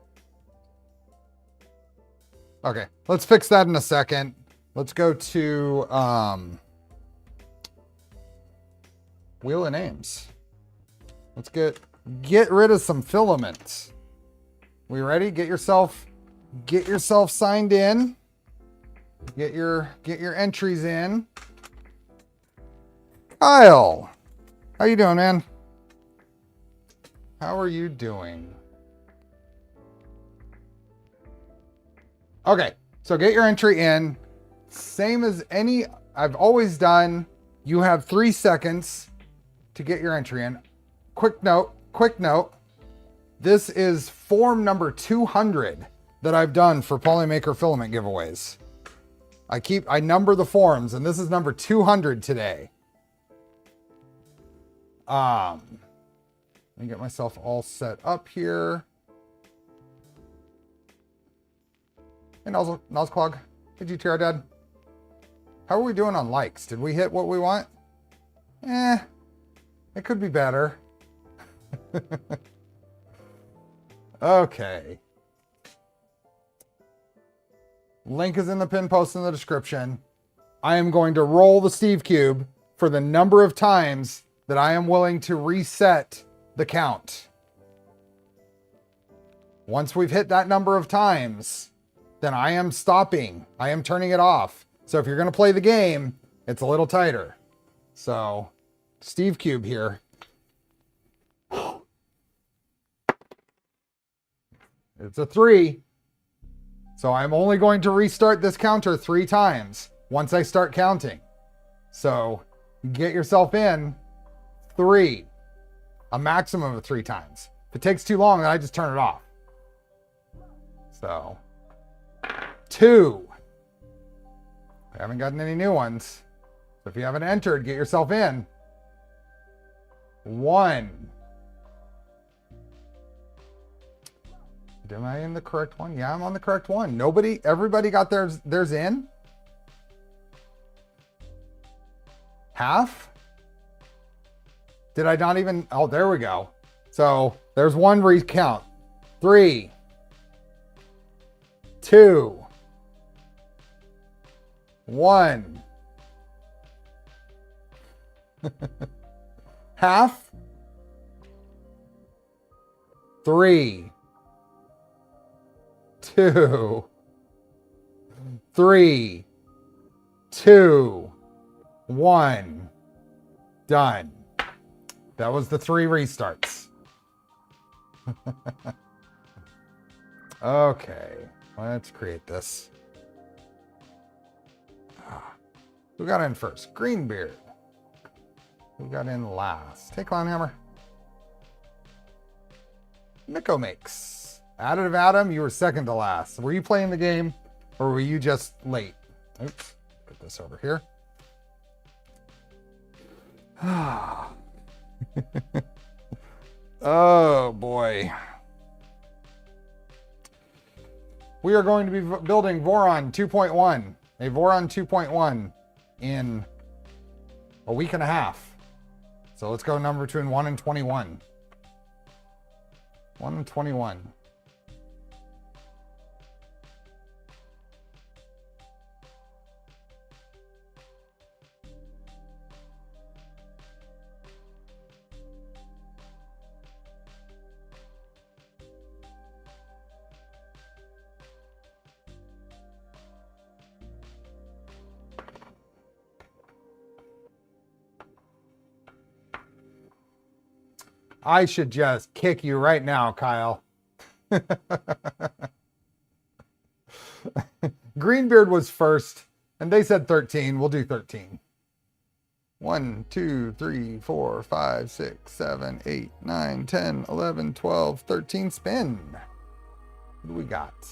Speaker 1: Okay, let's fix that in a second. Let's go to wheel of names. Let's get rid of some filaments. We ready? Get yourself signed in. Get your entries in. Kyle, how you doing, man? How are you doing? Okay, so get your entry in. Same as any I've always done. You have 3 seconds to get your entry in. Quick note. This is form number 200 that I've done for Polymaker filament giveaways. I number the forms, and this is number 200 today. Let me get myself all set up here. Hey, Nozclog. Hey, GTR Dad. How are we doing on likes? Did we hit what we want? It could be better. Okay. Link is in the pin post in the description. I am going to roll the Steve Cube for the number of times that I am willing to reset the count. Once we've hit that number of times, then I am stopping. I am turning it off. So if you're going to play the game, it's a little tighter. So, Steve Cube here. It's a 3. So I'm only going to restart this counter 3 times once I start counting. So get yourself in 3, a maximum of 3 times. If it takes too long, then I just turn it off. So 2. I haven't gotten any new ones. So if you haven't entered, get yourself in. 1. Am I in the correct one? Yeah, I'm on the correct one. Everybody got theirs in? Half? Did I not even? Oh, there we go. So there's one recount. 3, 2, 1. Half? 3, 2, 3, 2, 1. Done. That was the 3 restarts. Okay, let's create this. Who got in first? Greenbeard. Who got in last? Hey, Clownhammer. Miko makes. Additive Adam, you were second to last. Were you playing the game or were you just late? Oops, put this over here. Oh boy. We are going to be building Voron 2.1, a Voron 2.1 in a week and a half. So let's go number between 1 and 21. 1 and 21. I should just kick you right now, Kyle. Greenbeard was first, and they said 13. We'll do 13. 1, 2, 3, 4, 5, 6, 7, 8, 9, 10, 11, 12, 13. Spin. What do we got?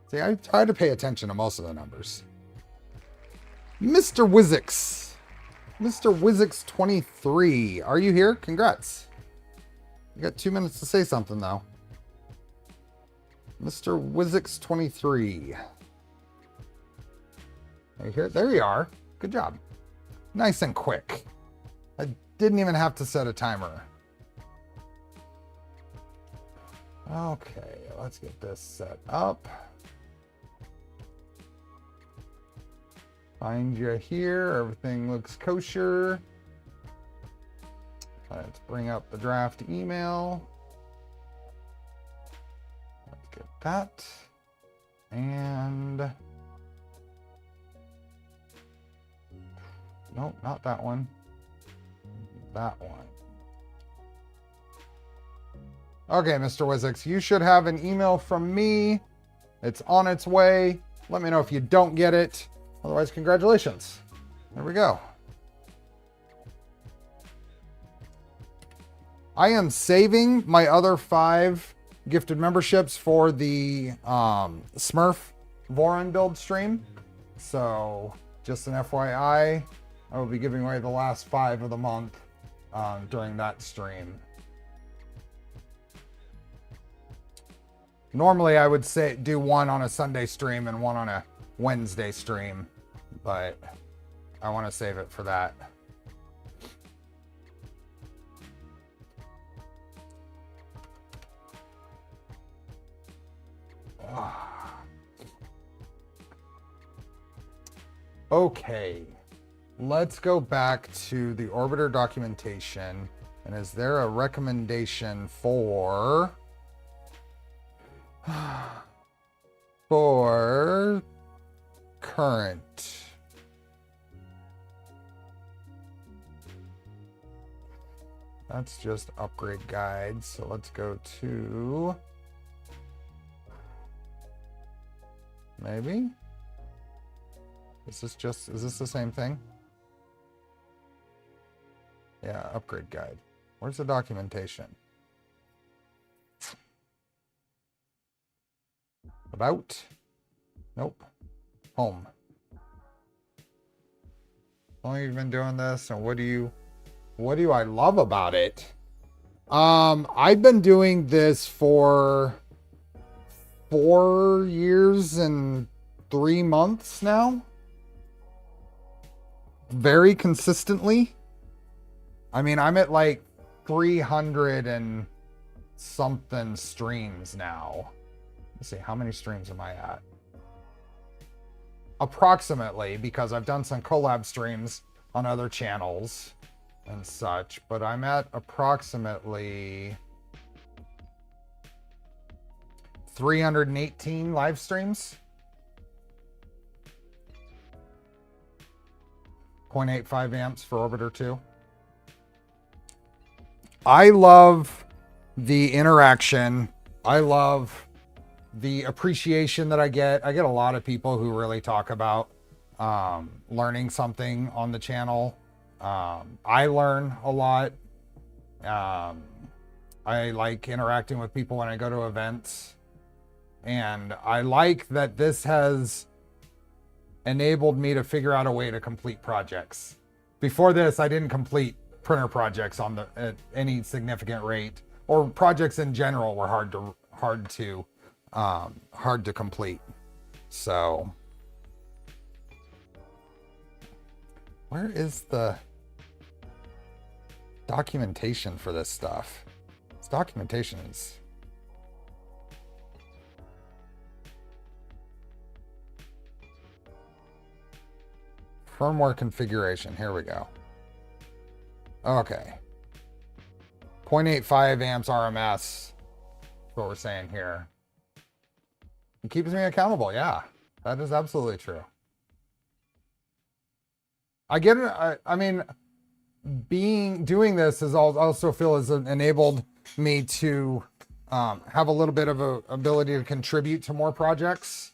Speaker 1: See, I try to pay attention to most of the numbers. Mr. Wizzix. Mr. Wizzix 23. Are you here? Congrats. You got 2 minutes to say something, though. Mr. Wizzix 23. Are you here? There you are. Good job. Nice and quick. I didn't even have to set a timer. Okay, let's get this set up. Find you here. Everything looks kosher. Let's bring up the draft email. Let's get that. And nope, not that one. That one. Okay, Mr. Wizzix, you should have an email from me. It's on its way. Let me know if you don't get it. Otherwise, congratulations. There we go. I am saving my other 5 gifted memberships for the Smurf Voron build stream. So, just an FYI, I will be giving away the last 5 of the month during that stream. Normally, I would say do one on a Sunday stream and one on a Wednesday stream, but I want to save it for that. Okay, let's go back to the orbiter documentation. And is there a recommendation for current? That's just upgrade guides. So let's go to maybe. Is this the same thing? Yeah, upgrade guide. Where's the documentation? About? Nope. Home. How long have you been doing this, and what do I love about it? I've been doing this for 4 years and 3 months now. Very consistently. I mean, I'm at like 300 and something streams now. Let's see, how many streams am I at? Approximately, because I've done some collab streams on other channels and such, but I'm at approximately 318 live streams. 0.85 amps for Orbiter 2. I love the interaction. I love the appreciation that I get. I get a lot of people who really talk about learning something on the channel. I learn a lot. I like interacting with people when I go to events. And I like that this has enabled me to figure out a way to complete projects. Before this, I didn't complete printer projects at any significant rate, or projects in general were hard to complete. So where is the documentation for this stuff? This documentation is firmware configuration. Here we go. Okay. 0.85 amps RMS. That's what we're saying here. It keeps me accountable. Yeah, that is absolutely true. I get it. I mean, doing this is also feel has enabled me to have a little bit of a ability to contribute to more projects.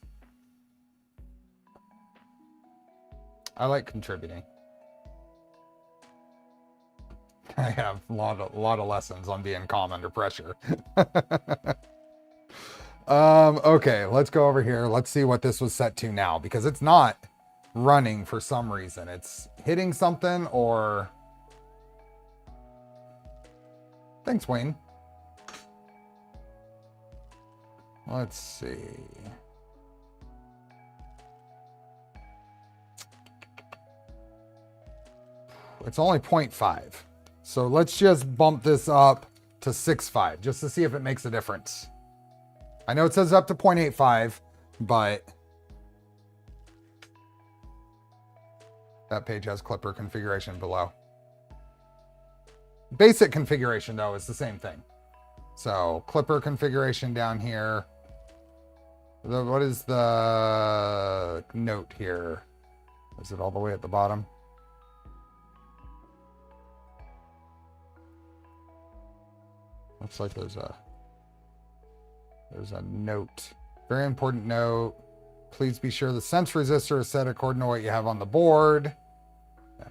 Speaker 1: I like contributing. I have a lot of lessons on being calm under pressure. Okay, let's go over here. Let's see what this was set to now, because it's not running for some reason. It's hitting something or... Thanks, Wayne. Let's see. It's only 0.5. So let's just bump this up to 6.5 just to see if it makes a difference. I know it says up to 0.85, but that page has clipper configuration below. Basic configuration, though, is the same thing. So clipper configuration down here. What is the note here? Is it all the way at the bottom? Looks like there's a note. Very important note. Please be sure the sense resistor is set according to what you have on the board. Yeah.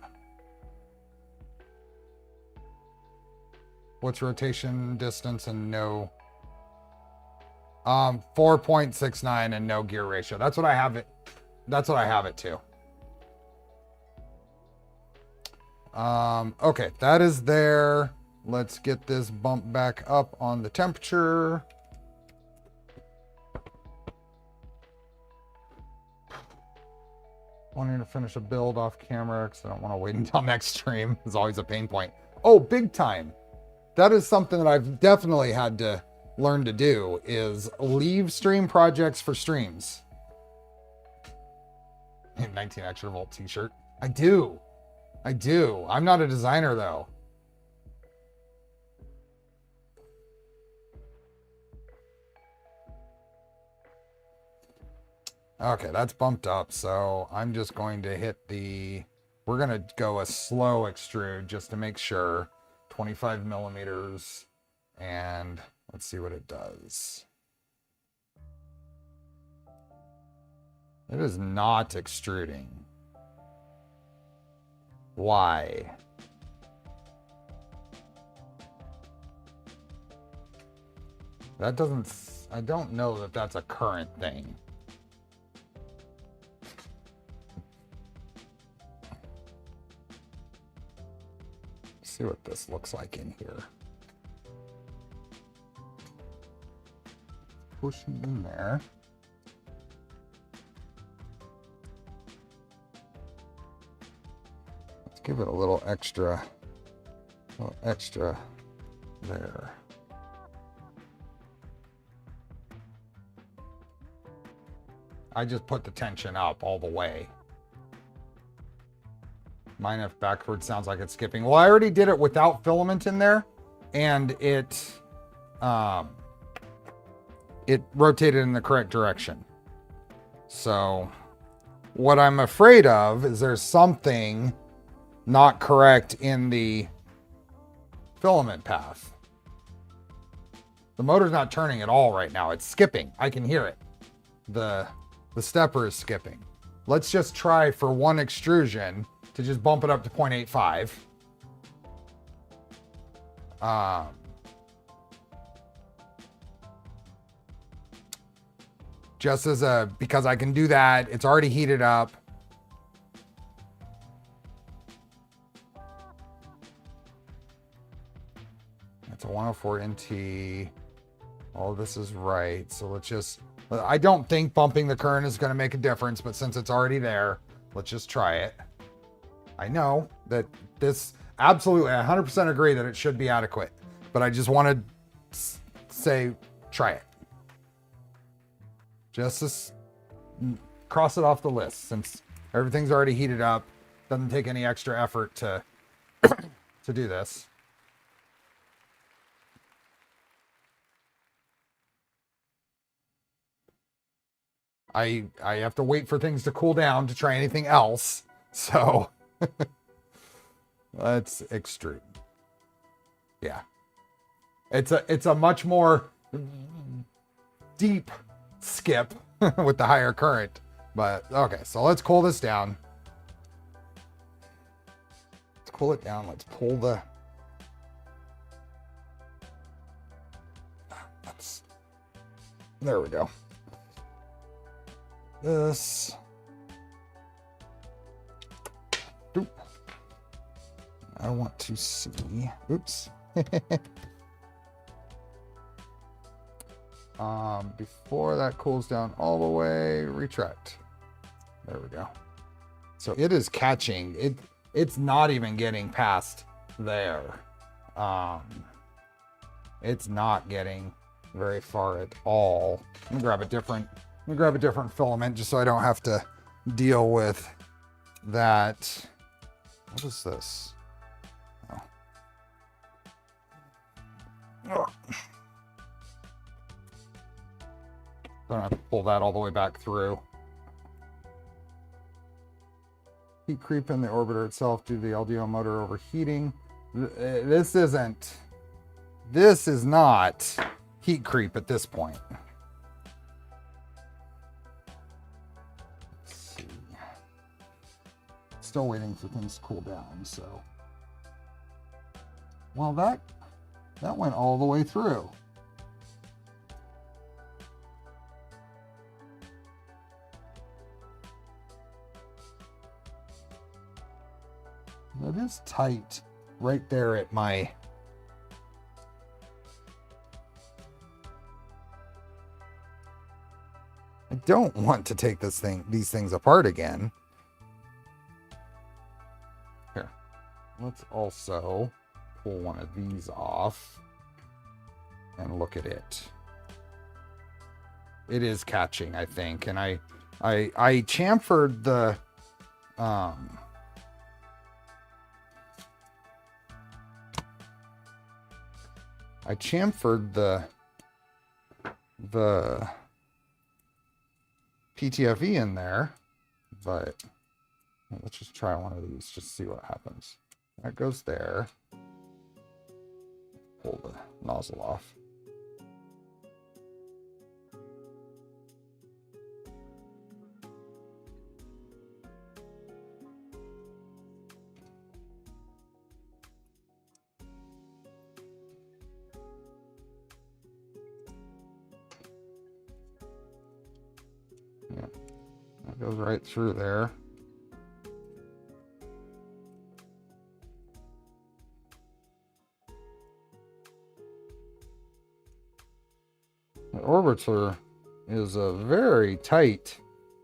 Speaker 1: What's rotation distance and no 4.69 and no gear ratio. That's what I have it. That's what I have it to. Okay, that is there. Let's get this bump back up on the temperature. Wanting to finish a build off camera because I don't want to wait until next stream. It's always a pain point. Oh, big time. That is something that I've definitely had to learn to do is leave stream projects for streams. 19 extra volt t-shirt. I do. I'm not a designer though. Okay, that's bumped up. So I'm just going to hit the, we're going to go a slow extrude just to make sure. 25 millimeters. And let's see what it does. It is not extruding. Why? That doesn't, I don't know that that's a current thing. Let's see what this looks like in here. Push it in there. Let's give it a little extra there. I just put the tension up all the way. Mine if backward sounds like it's skipping. Well, I already did it without filament in there, and it rotated in the correct direction. So what I'm afraid of is there's something not correct in the filament path. The motor's not turning at all right now. It's skipping. I can hear it. The stepper is skipping. Let's just try for one extrusion to just bump it up to 0.85. Just as because I can do that. It's already heated up. It's a 104 NT. All this is right. So let's just, I don't think bumping the current is going to make a difference, but since it's already there, let's just try it. I know that this, absolutely, I 100% agree that it should be adequate, but I just want to say, try it. Just cross it off the list since everything's already heated up. Doesn't take any extra effort to to do this. I have to wait for things to cool down to try anything else. So let's extrude. Yeah. It's a much more deep skip with the higher current. But okay, so let's cool this down. Let's cool it down. Let's pull the, there we go. This. Oop. I want to see. Oops. Before that cools down all the way, retract. There we go. So it is catching. It's not even getting past there. It's not getting very far at all. Let me grab a different filament just so I don't have to deal with that. What is this? Oh. Oh. Don't have to pull that all the way back through. Heat creep in the orbiter itself due to the LDO motor overheating. This is not heat creep at this point. Let's see. Still waiting for things to cool down, so. Well, that went all the way through. That is tight right there at my, I don't want to take these things apart again. Here, let's also pull one of these off and look at it. it is catching, I think. And I chamfered the I chamfered the PTFE in there, but let's just try one of these, just see what happens. That goes there. Pull the nozzle off. Yeah, that goes right through there. The orbiter is a very tight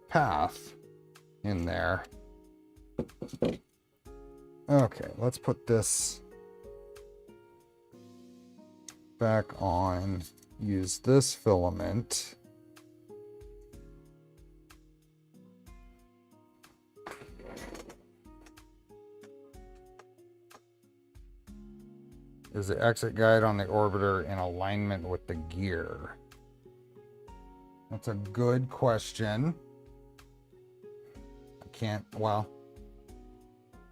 Speaker 1: path in there. Okay, let's put this back on. Use this filament. Is the exit guide on the orbiter in alignment with the gear? That's a good question. Well,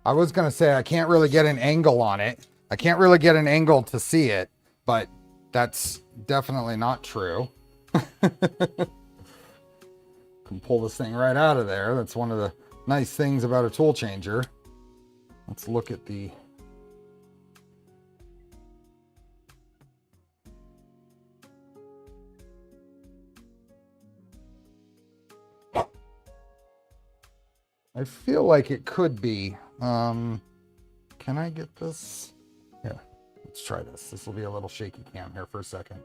Speaker 1: I was going to say I can't really get an angle on it. I can't really get an angle to see it, but that's definitely not true. Can pull this thing right out of there. That's one of the nice things about a tool changer. Let's look at the I feel like it could be. Can I get this? Yeah, let's try this. This will be a little shaky cam here for a second.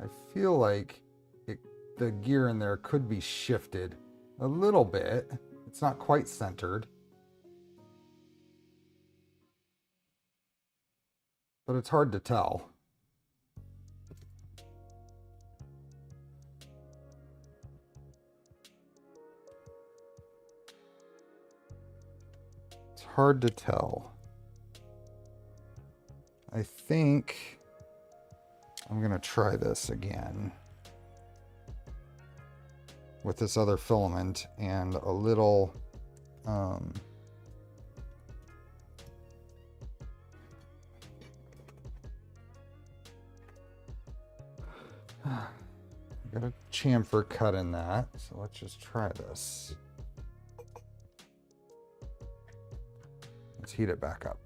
Speaker 1: I feel like the gear in there could be shifted a little bit. It's not quite centered. But it's hard to tell. Hard to tell. I think I'm going to try this again with this other filament and a little got a chamfer cut in that, so let's just try this. Let's heat it back up.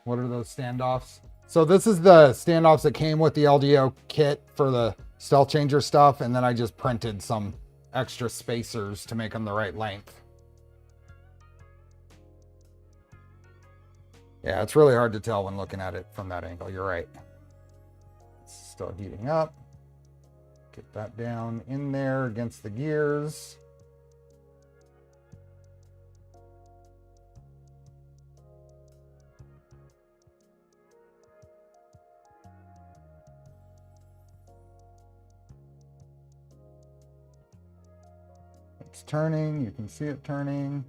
Speaker 1: What are those standoffs? So this is the standoffs that came with the LDO kit for the StealthChanger stuff, and then I just printed some extra spacers to make them the right length. Yeah, it's really hard to tell when looking at it from that angle. You're right. It's still heating up. Get that down in there against the gears. It's turning. You can see it turning.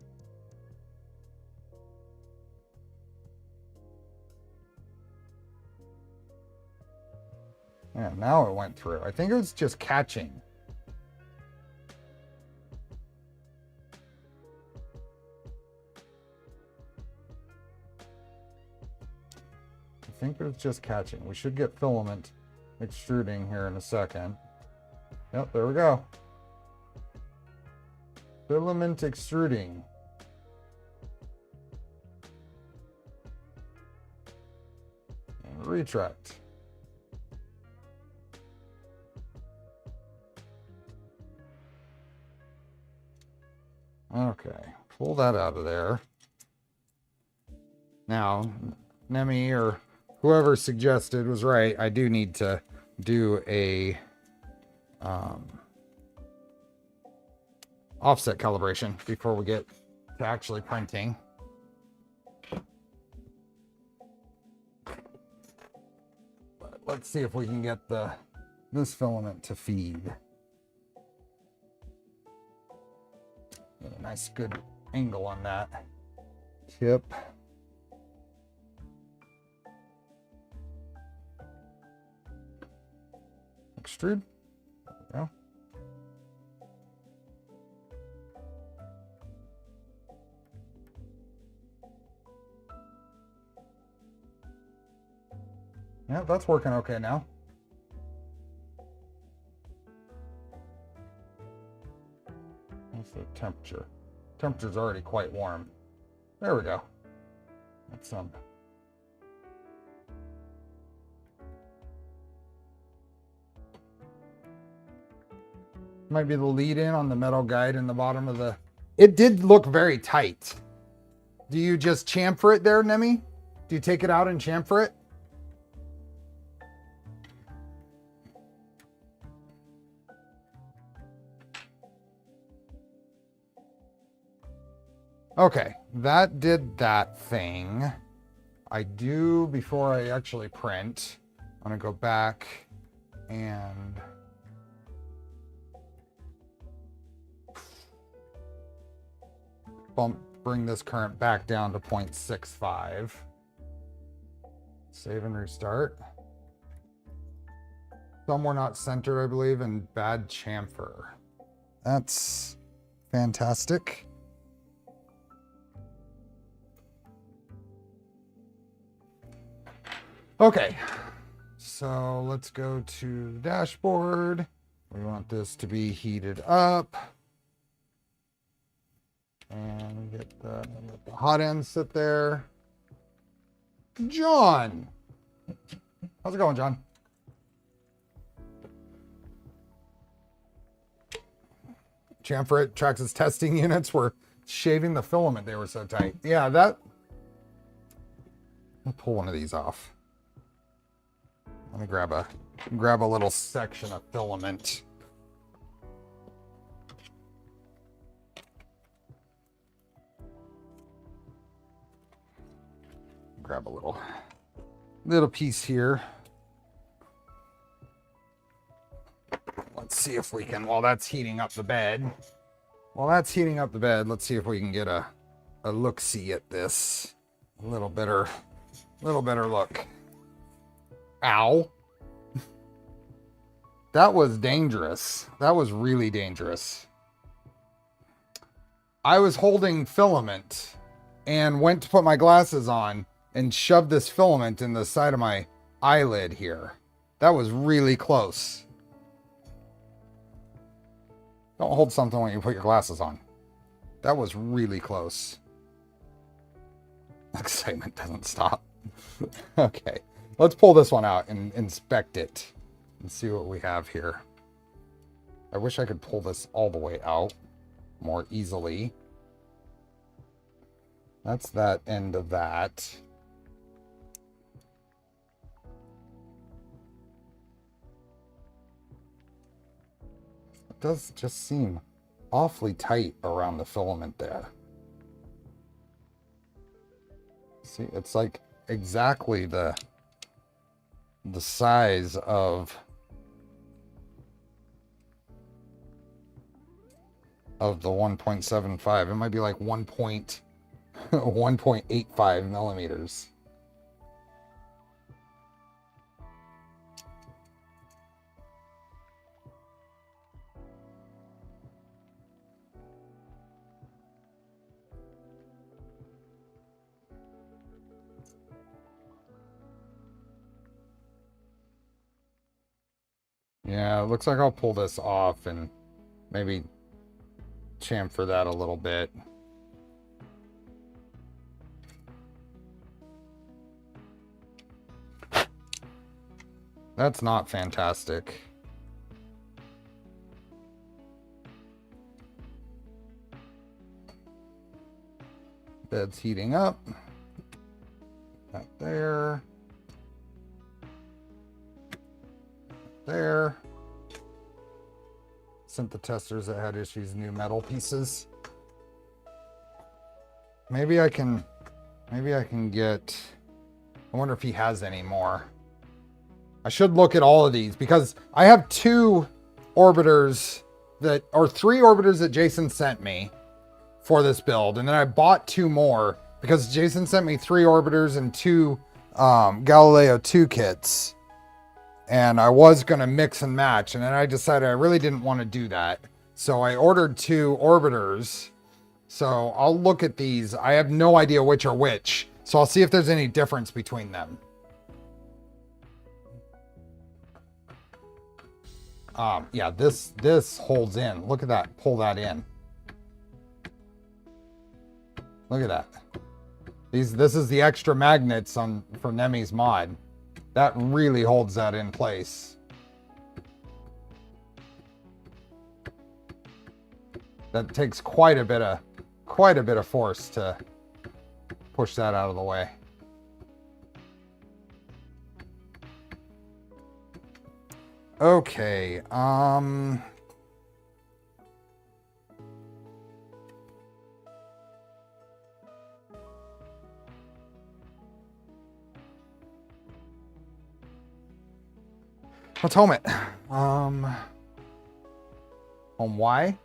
Speaker 1: Yeah, now it went through. I think it was just catching. I think it was just catching. We should get filament extruding here in a second. Yep, there we go. Filament extruding. And retract. Okay, pull that out of there. Now, Nemi or whoever suggested was right. I do need to do a offset calibration before we get to actually printing. But let's see if we can get this filament to feed. Get a nice good angle on that tip. Extrude. There we go. Yeah, that's working okay now. What's the temperature? Temperature's already quite warm. There we go. That's some. Might be the lead in on the metal guide in the bottom of the. It did look very tight. Do you just chamfer it there, Nemi? Do you take it out and chamfer it? Okay, that did that thing. I do, before I actually print, I'm gonna go back and bring this current back down to 0.65. Save and restart. Some were not centered, I believe, and bad chamfer. That's fantastic. Okay, so let's go to the dashboard. We want this to be heated up. And let the hot end sit there. John! How's it going, John? Chamfer it, tracks its testing units were shaving the filament. They were so tight. Yeah, that... I'll pull one of these off. Let me grab a little section of filament. Grab a little piece here. Let's see if we can, while that's heating up the bed. Let's see if we can get a look-see at this. A little better look. Ow. That was dangerous. That was really dangerous. I was holding filament and went to put my glasses on and shoved this filament in the side of my eyelid here. That was really close. Don't hold something when you put your glasses on. That was really close. Excitement doesn't stop. Okay. Let's pull this one out and inspect it and see what we have here. I wish I could pull this all the way out more easily. That's that end of that. It does just seem awfully tight around the filament there. See, it's like exactly the size of the 1.75. It might be like 1.85 millimeters. Yeah, it looks like I'll pull this off and maybe chamfer that a little bit. That's not fantastic. Bed's heating up. That there. There. sent the testers that had issues new metal pieces. Maybe I can get, I wonder if he has any more. I should look at all of these because I have 2 orbiters that, or 3 orbiters that Jason sent me for this build. And then I bought 2 more because Jason sent me 3 orbiters and 2 Galileo 2 kits. And I was going to mix and match. And then I decided I really didn't want to do that. So I ordered 2 orbiters. So I'll look at these. I have no idea which are which. So I'll see if there's any difference between them. Yeah, this holds in. Look at that. Pull that in. Look at that. This is the extra magnets for Nemi's mod. That really holds that in place. That takes quite a bit of force to push that out of the way. Okay, let's home it. Home Y.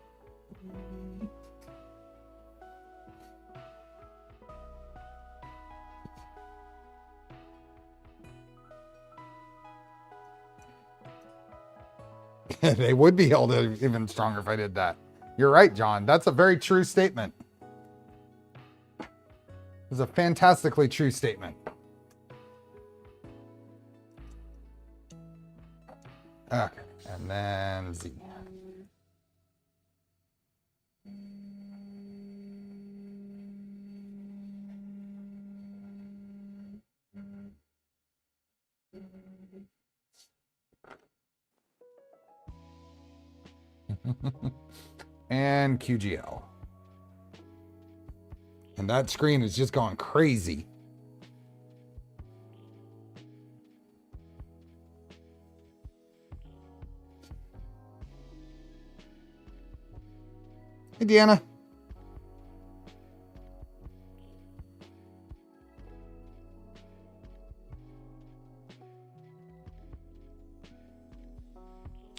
Speaker 1: They would be held even stronger if I did that. You're right, John. That's a very true statement. It's a fantastically true statement. Okay, and then Z. And QGL. And that screen is just going crazy. Hey, Deanna.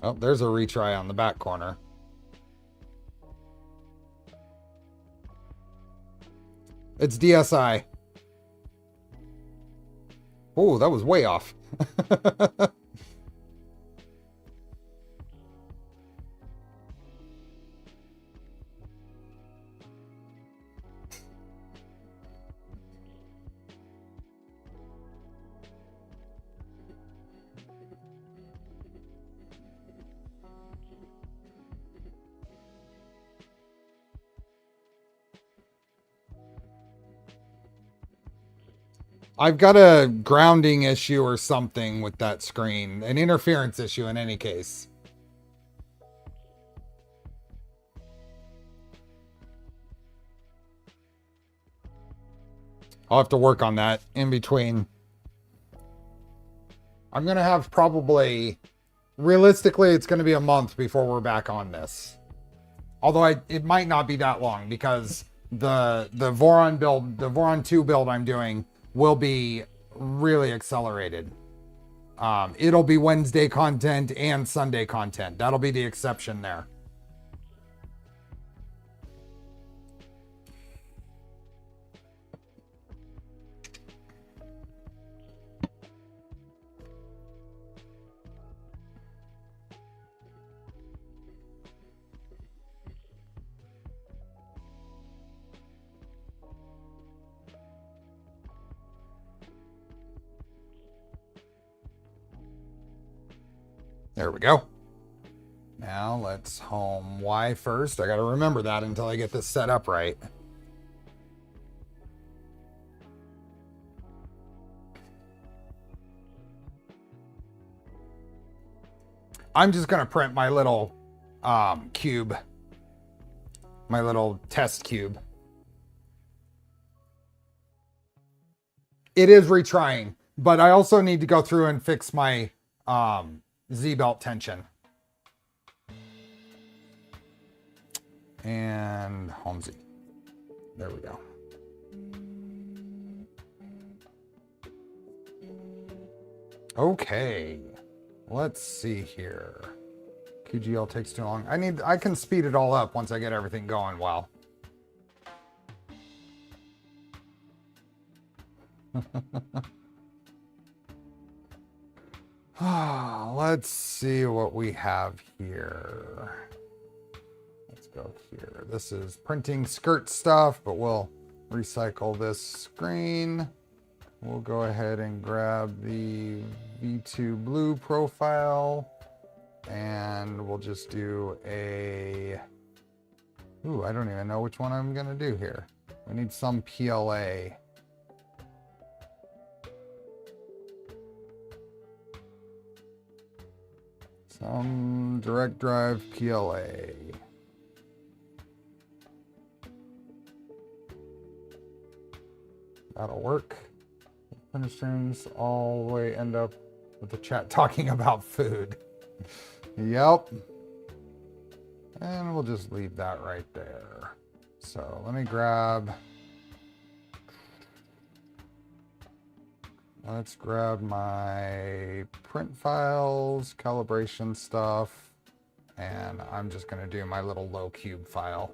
Speaker 1: Oh, there's a retry on the back corner. It's DSI. Oh, that was way off. I've got a grounding issue or something with that screen. An interference issue in any case. I'll have to work on that in between. I'm going to have probably, realistically, it's going to be a month before we're back on this. Although it might not be that long because the Voron build, the Voron 2 build I'm doing will be really accelerated. It'll be Wednesday content and Sunday content. That'll be the exception there. There we go. Now let's home Y first. I got to remember that until I get this set up right. I'm just going to print my little cube, my little test cube. It is retrying, but I also need to go through and fix my Z-belt tension. and Holmesy. There we go. Okay, let's see here. QGL takes too long. I can speed it all up once I get everything going well. Let's see what we have here. Let's go here. This is printing skirt stuff, but we'll recycle this screen. We'll go ahead and grab the V2 blue profile, and we'll just do a... Ooh, I don't even know which one I'm gonna do here. We need some PLA. Some direct drive PLA. That'll work. Printer streams all the way end up with the chat talking about food. Yep. And we'll just leave that right there. So let me grab... Let's grab my print files, calibration stuff, and I'm just going to do my little low cube file.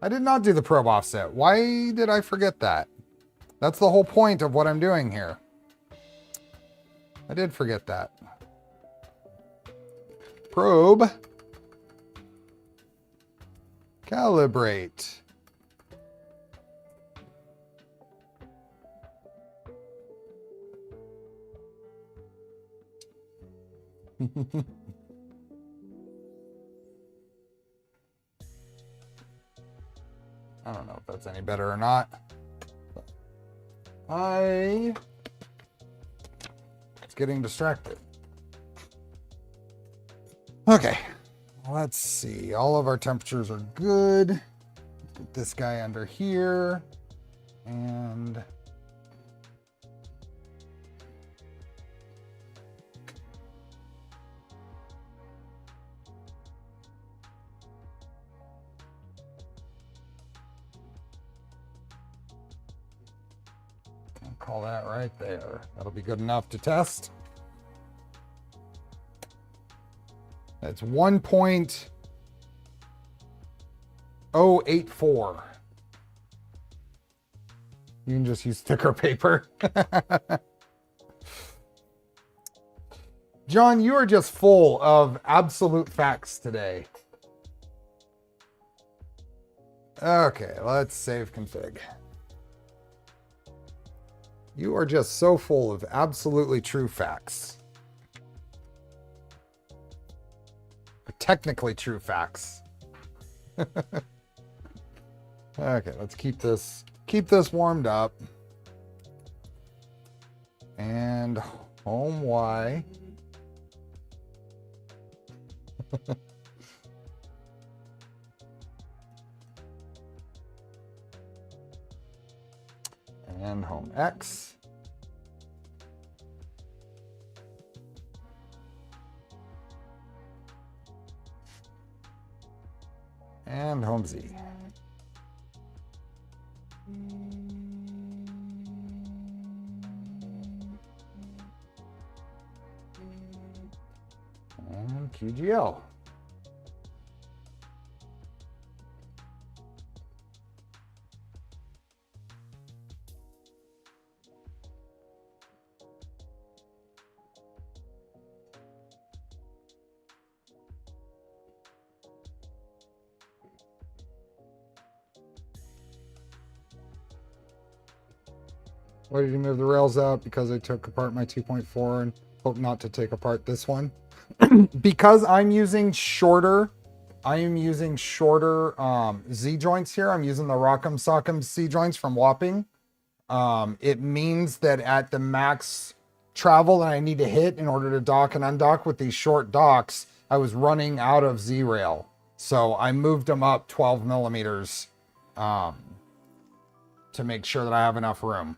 Speaker 1: I did not do the probe offset. Why did I forget that? That's the whole point of what I'm doing here. I did forget that. Probe. Calibrate. I don't know if that's any better or not. It's getting distracted. Okay, let's see. All of our temperatures are good. Put this guy under here. And call that right there. That'll be good enough to test. That's 1.084. You can just use thicker paper. John, you are just full of absolute facts today. Okay, let's save config. You are just so full of absolutely true facts. Technically true facts. Okay, let's keep this warmed up. And home Y. And home X. And home Z. And QGL. Why did you move the rails out? Because I took apart my 2.4 and hope not to take apart this one. Because I'm using shorter Z joints here. I'm using the Rock'em Sock'em Z joints from Wapping. It means that at the max travel that I need to hit in order to dock and undock with these short docks, I was running out of Z rail. So I moved them up 12 millimeters to make sure that I have enough room.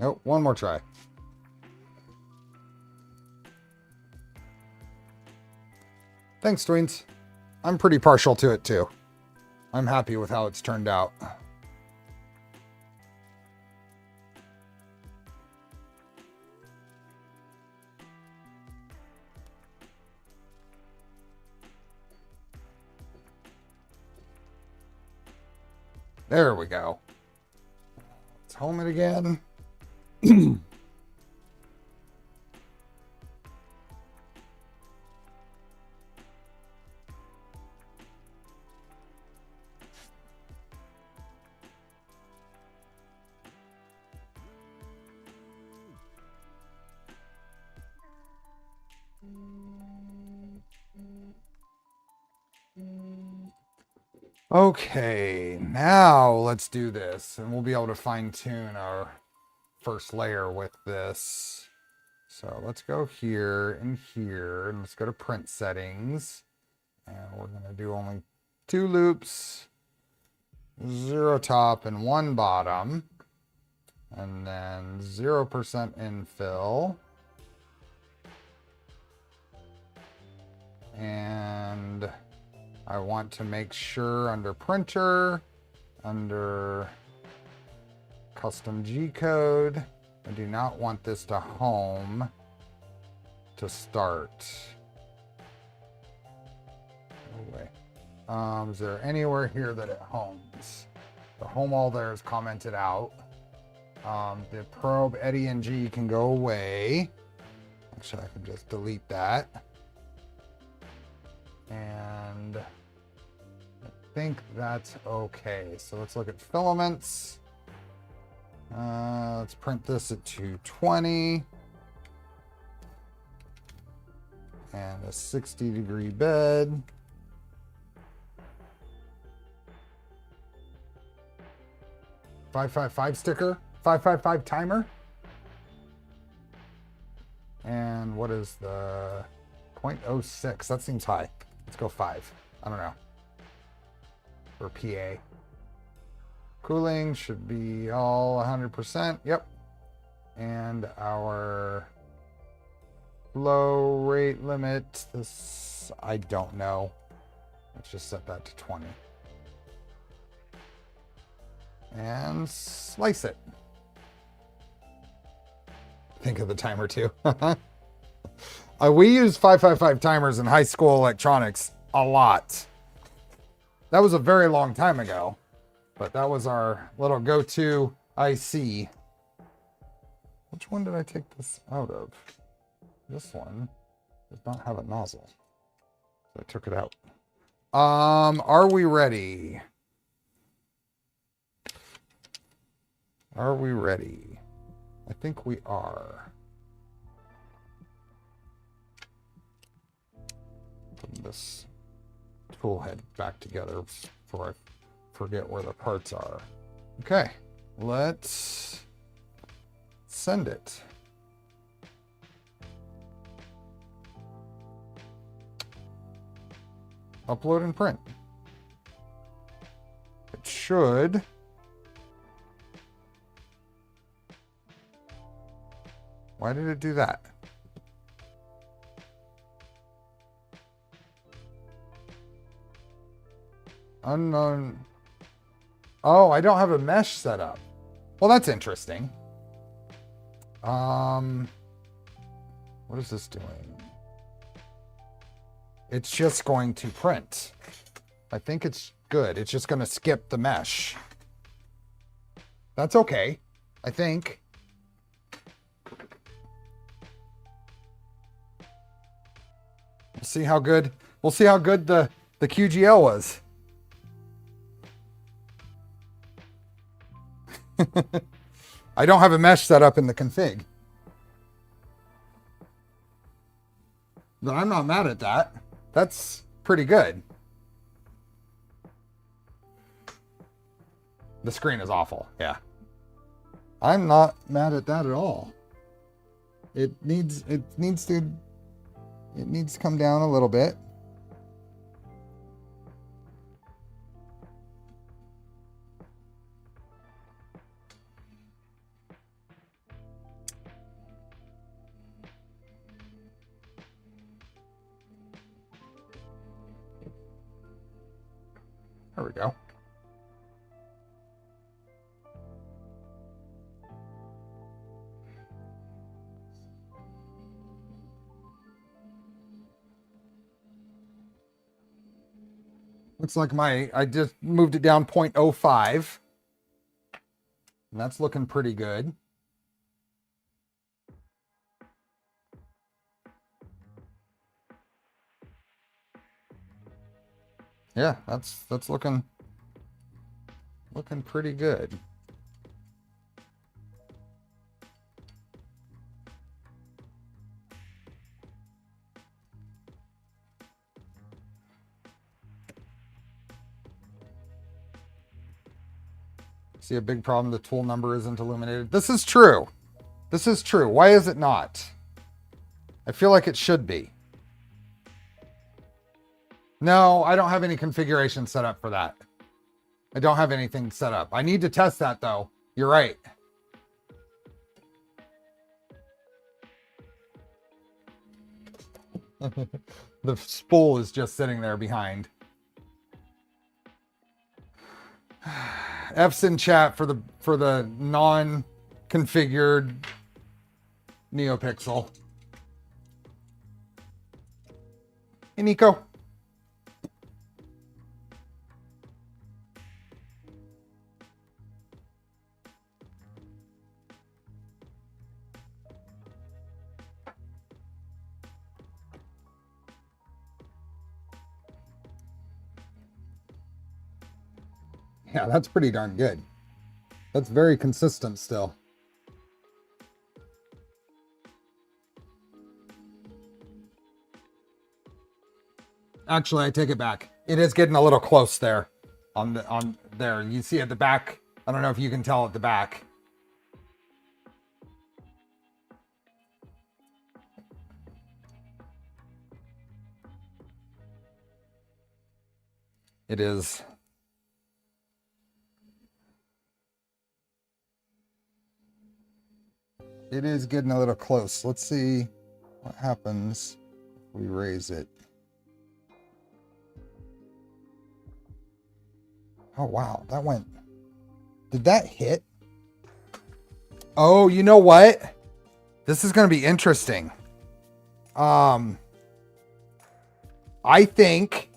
Speaker 1: Nope, one more try. Thanks, Tweens. I'm pretty partial to it too. I'm happy with how it's turned out. There we go. Let's home it again. Okay, now let's do this, and we'll be able to fine tune our first layer with this. So let's go here and here, and let's go to print settings. And we're going to do only 2 loops, 0 top and 1 bottom, and then 0% infill. And I want to make sure under printer, under custom G code, I do not want this to home to start. No way. Is there anywhere here that it homes? The home all there is commented out. The probe Eddie and G can go away. Actually, I can just delete that. And I think that's okay. So let's look at filaments. Let's print this at 220. And a 60-degree bed. .555 sticker. 555 timer. And what is the 0.06? That seems high. Let's go 5. I don't know. Or PA. Cooling should be all 100%. Yep. And our flow rate limit, this, I don't know. Let's just set that to 20. And slice it. Think of the timer too. We used 555 timers in high school electronics a lot. That was a very long time ago, but that was our little go-to IC. Which one did I take this out of? This one does not have a nozzle, so I took it out. Are we ready? Are we ready? I think we are. Put this tool head back together before I forget where the parts are. Okay, let's send it. Upload and print. It should. Why did it do that? Unknown. Oh, I don't have a mesh set up. Well, that's interesting. What is this doing? It's just going to print. I think it's good. It's just going to skip the mesh. That's okay, I think. We'll see how good the QGL was. I don't have a mesh set up in the config. But I'm not mad at that. That's pretty good. The screen is awful. Yeah. I'm not mad at that at all. It needs to come down a little bit. There we go. Looks like I just moved it down 0.05. And that's looking pretty good. Yeah, that's looking pretty good. See a big problem, the tool number isn't illuminated. This is true. This is true. Why is it not? I feel like it should be. No, I don't have any configuration set up for that. I don't have anything set up. I need to test that though. You're right. The spool is just sitting there behind. F's in chat for the non-configured NeoPixel. Hey, Nico. Yeah, that's pretty darn good. That's very consistent still. Actually, I take it back. It is getting a little close there. On there. You see at the back. I don't know if you can tell at the back. It is. It is getting a little close. Let's see what happens if we raise it. Oh, wow. That went... Did that hit? Oh, you know what? This is going to be interesting. I think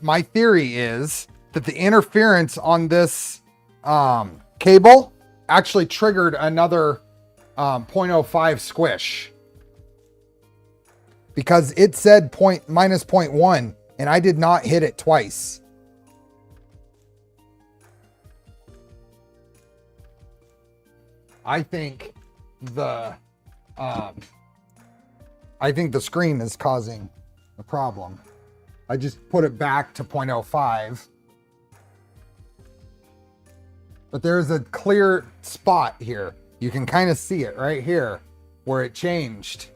Speaker 1: my theory is that the interference on this cable actually triggered another 0.05 squish, because it said minus 0.1 and I did not hit it twice. I think the screen is causing the problem. I just put it back to 0.05. But there's a clear spot here. You can kind of see it right here where it changed.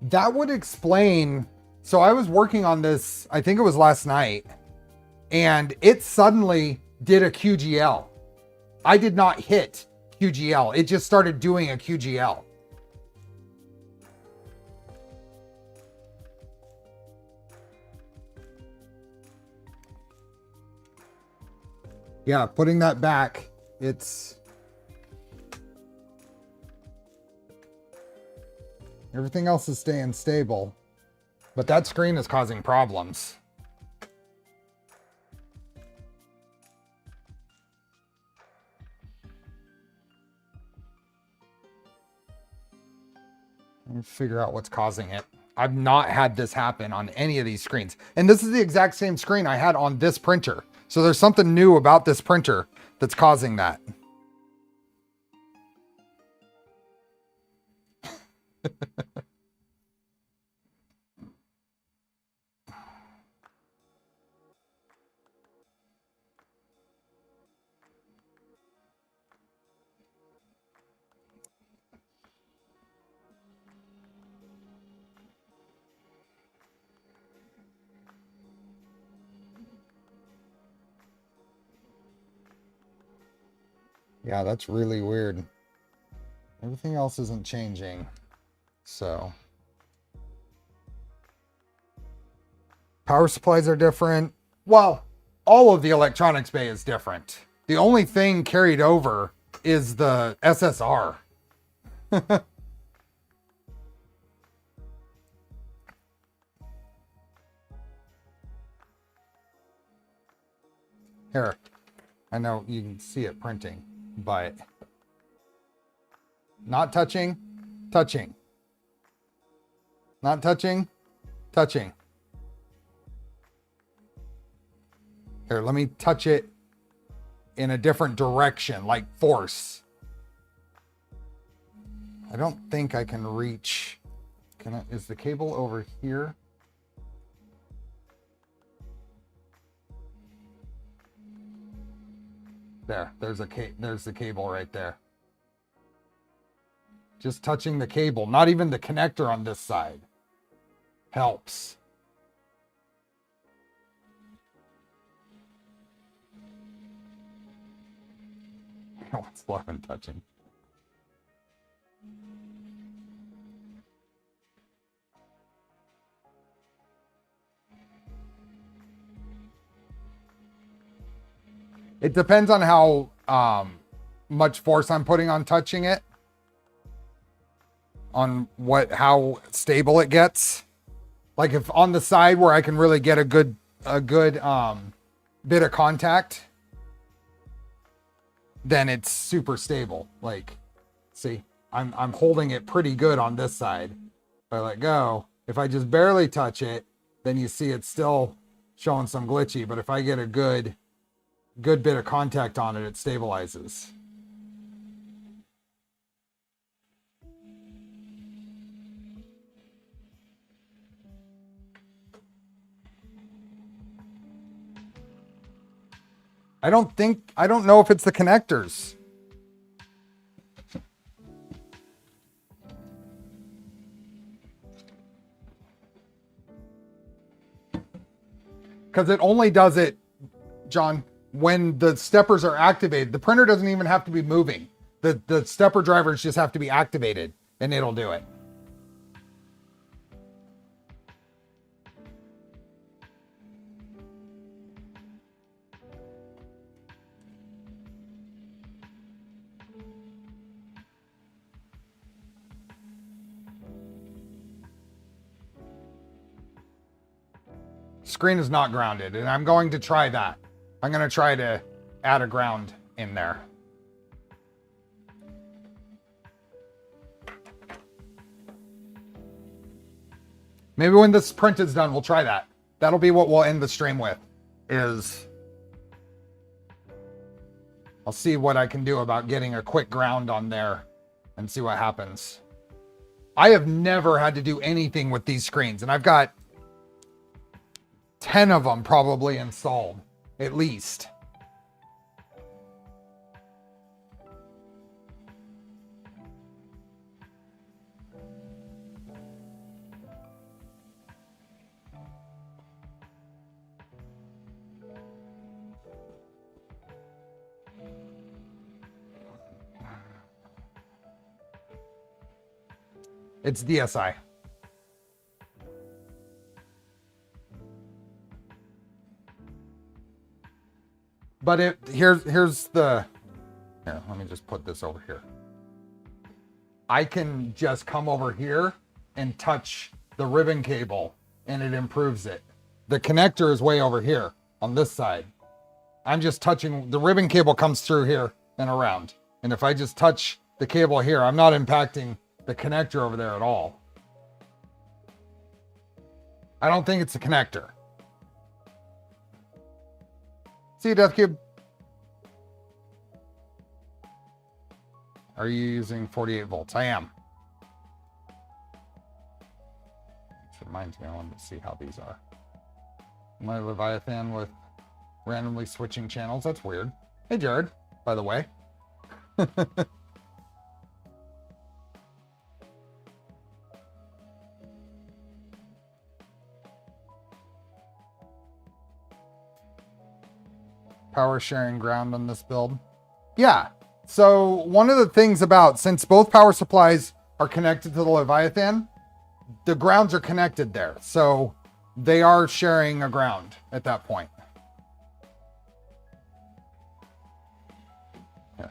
Speaker 1: That would explain. So I was working on this, I think it was last night, and it suddenly did a QGL. I did not hit QGL. It just started doing a QGL. Yeah, putting that back, it's... Everything else is staying stable, but that screen is causing problems. Let me figure out what's causing it. I've not had this happen on any of these screens. And this is the exact same screen I had on this printer. So there's something new about this printer that's causing that. Yeah, that's really weird. Everything else isn't changing. So Power supplies are different. Well, all of the electronics bay is different. The only thing carried over is the SSR. Here, I know you can see it printing, but not touching, touching. Not touching, touching. Here, let me touch it in a different direction, like force. I don't think I can reach. Is the cable over here? There's the cable right there. Just touching the cable, not even the connector on this side, helps. What's love and touching? It depends on how much force I'm putting on touching it, on how stable it gets. Like if on the side where I can really get a good bit of contact, then it's super stable. Like, see, I'm holding it pretty good on this side. If I let go, if I just barely touch it, then you see it's still showing some glitchy. But if I get a good bit of contact on it, it stabilizes. I don't know if it's the connectors. Because it only does it, John, when the steppers are activated. The printer doesn't even have to be moving. The stepper drivers just have to be activated and it'll do it. Screen is not grounded, and I'm going to try that. I'm going to try to add a ground in there. Maybe when this print is done, we'll try that. That'll be what we'll end the stream with. I'll see what I can do about getting a quick ground on there and see what happens. I have never had to do anything with these screens, and I've got 10 of them probably installed, at least. It's DSI. But here's the, here, let me just put this over here. I can just come over here and touch the ribbon cable and it improves it. The connector is way over here on this side. I'm just touching, the ribbon cable comes through here and around. And if I just touch the cable here, I'm not impacting the connector over there at all. I don't think it's a connector. See you, Death Cube. Are you using 48 volts? I am. Which reminds me, I wanted to see how these are. My Leviathan with randomly switching channels. That's weird. Hey, Jared, by the way. Power sharing ground on this build. Yeah. So one of the things about, since both power supplies are connected to the Leviathan, the grounds are connected there. So they are sharing a ground at that point. Yeah,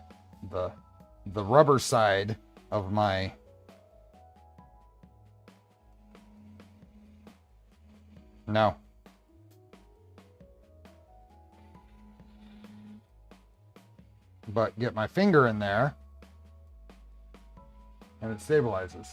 Speaker 1: the rubber side of my no. But get my finger in there and it stabilizes.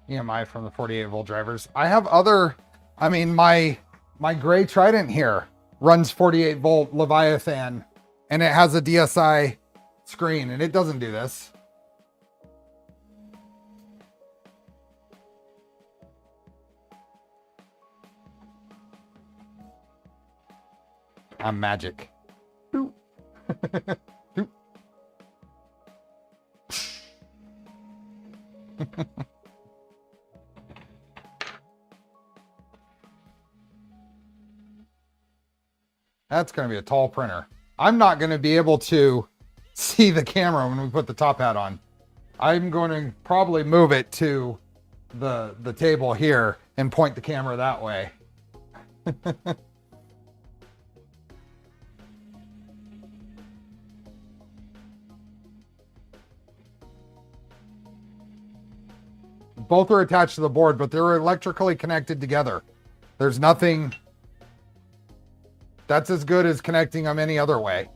Speaker 1: EMI from the 48 volt drivers. I have other, I mean, my gray Trident here runs 48 volt Leviathan and it has a DSI screen and it doesn't do this. I'm magic. Boop. Boop. That's going to be a tall printer. I'm not going to be able to see the camera when we put the top hat on. I'm going to probably move it to the table here and point the camera that way. Both are attached to the board, but they're electrically connected together. There's nothing that's as good as connecting them any other way.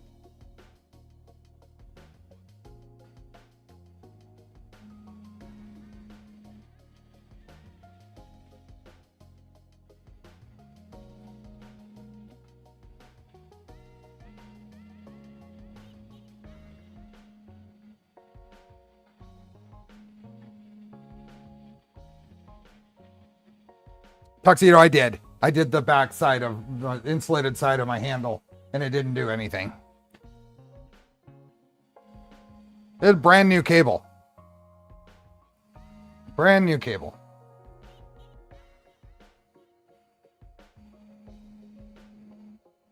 Speaker 1: Tuxedo, I did the back side of the insulated side of my handle and it didn't do anything. It's brand new cable. Brand new cable.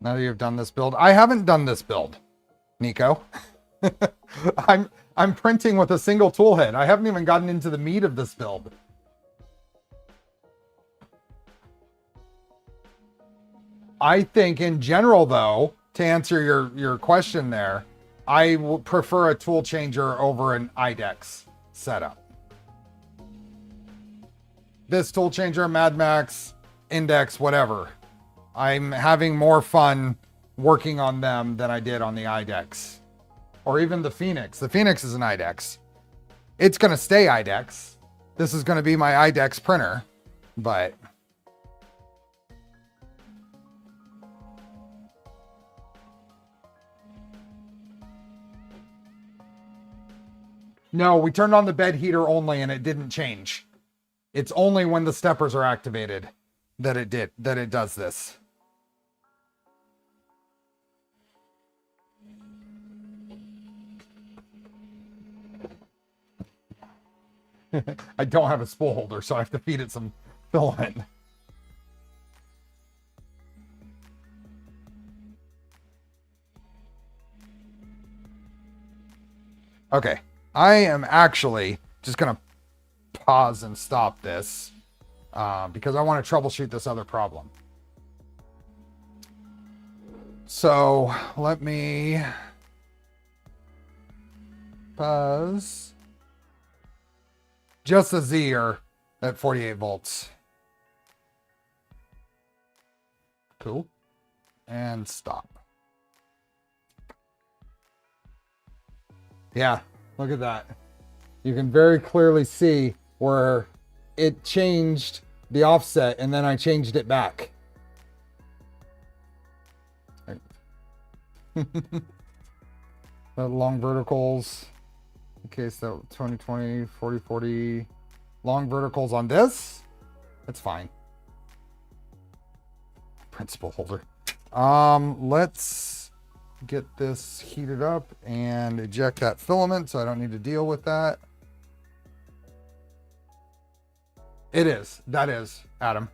Speaker 1: Now that you've done this build, I haven't done this build, Nico. I'm printing with a single tool head. I haven't even gotten into the meat of this build. I think in general, though, to answer your question there, I would prefer a tool changer over an IDEX setup. This tool changer, Mad Max, Index, whatever. I'm having more fun working on them than I did on the IDEX. Or even the Phoenix. The Phoenix is an IDEX. It's going to stay IDEX. This is going to be my IDEX printer, but... No, we turned on the bed heater only and it didn't change. It's only when the steppers are activated that it does this. I don't have a spool holder, so I have to feed it some filament. Okay. I am actually just going to pause and stop this because I want to troubleshoot this other problem. So let me pause. Just a Z at 48 volts. Cool. And stop. Yeah. Look at that. You can very clearly see where it changed the offset and then I changed it back. The long verticals. In case that 2020, 40, long verticals on this. That's fine. Principal holder. Let's get this heated up and eject that filament so I don't need to deal with that. It is. That is, Adam.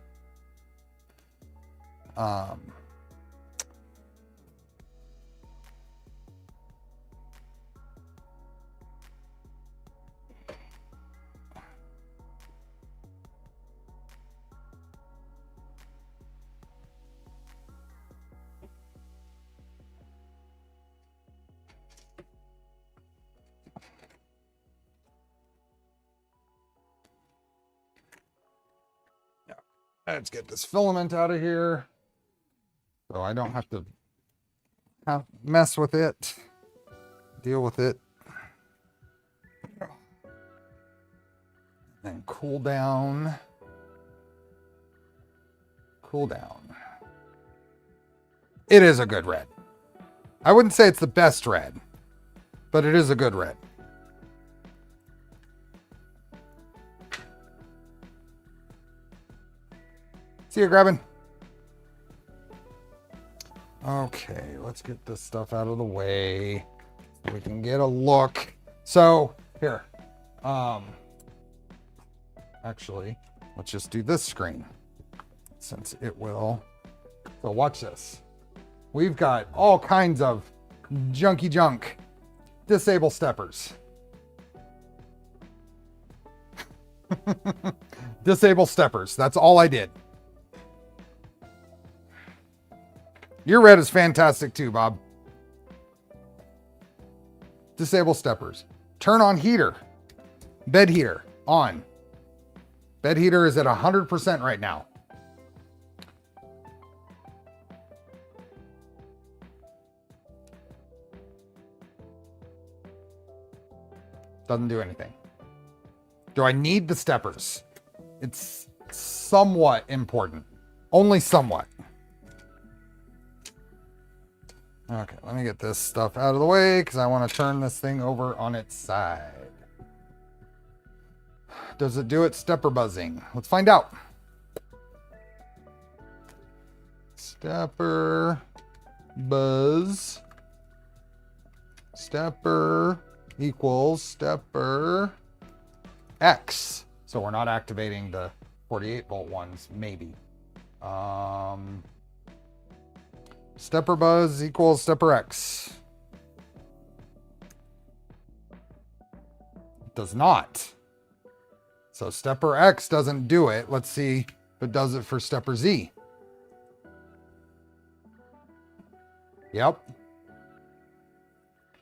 Speaker 1: Let's get this filament out of here so I don't have to mess with it, deal with it, and cool down. Cool down. It is a good red. I wouldn't say it's the best red, but it is a good red. See you, grabbing. Okay, let's get this stuff out of the way so we can get a look. So here, actually, let's just do this screen since it will. So watch this. We've got all kinds of junky junk. Disable steppers. Disable steppers. That's all I did. Your red is fantastic too, Bob. Disable steppers. Turn on heater. Bed heater on. Bed heater is at 100% right now. Doesn't do anything. Do I need the steppers? It's somewhat important. Only somewhat. Okay, let me get this stuff out of the way because I want to turn this thing over on its side. Does it do it stepper buzzing? Let's find out. Stepper buzz. Stepper equals stepper X. So we're not activating the 48 volt ones, maybe. Stepper buzz equals stepper X. It does not. So stepper X doesn't do it. Let's see if it does it for stepper Z. Yep.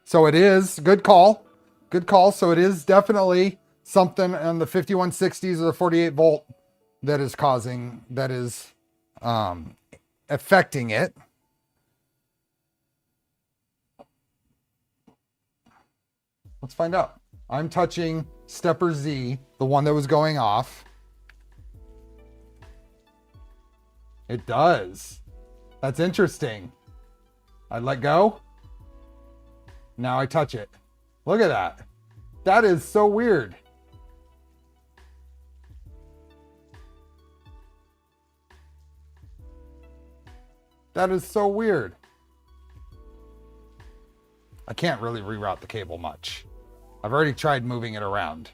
Speaker 1: So it is, good call. Good call. So it is definitely something on the 5160s or the 48 volt that is causing, that is affecting it. Let's find out. I'm touching stepper Z, the one that was going off. It does. That's interesting. I let go. Now I touch it. Look at that. That is so weird. That is so weird. I can't really reroute the cable much. I've already tried moving it around.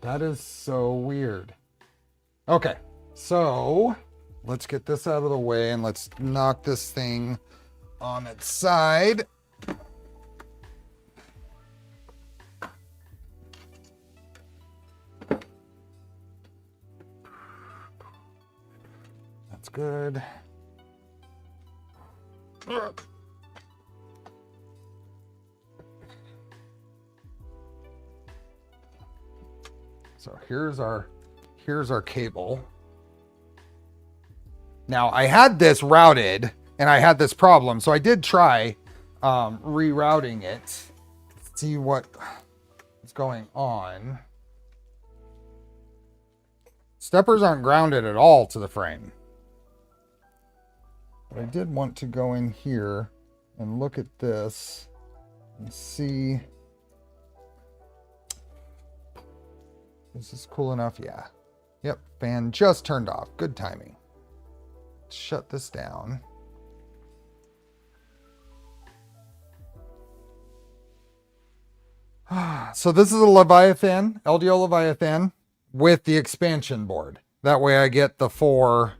Speaker 1: That is so weird. Okay, so let's get this out of the way and let's knock this thing on its side. That's good. So here's our cable. Now I had this routed and I had this problem, so I did try rerouting it. See what is going on. Steppers aren't grounded at all to the frame. But I did want to go in here and look at this and see. Is this cool enough? Yeah. Yep. Fan just turned off. Good timing. shut this down. So this is a Leviathan, LDO Leviathan with the expansion board. That way I get the 4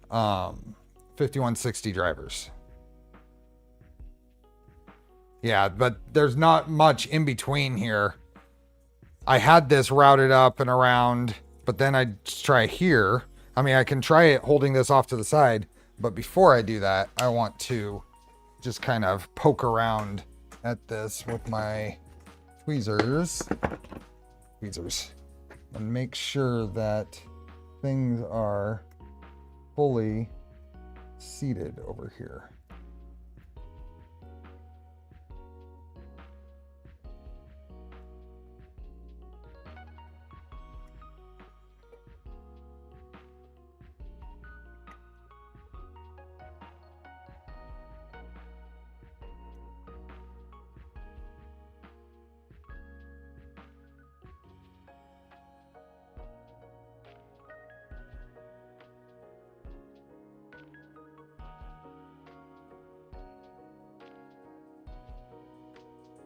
Speaker 1: 5160 drivers. Yeah, but there's not much in between here. I had this routed up and around, but then I try here. I mean, I can try it holding this off to the side, but before I do that, I want to just kind of poke around at this with my tweezers, and make sure that things are fully seated over here.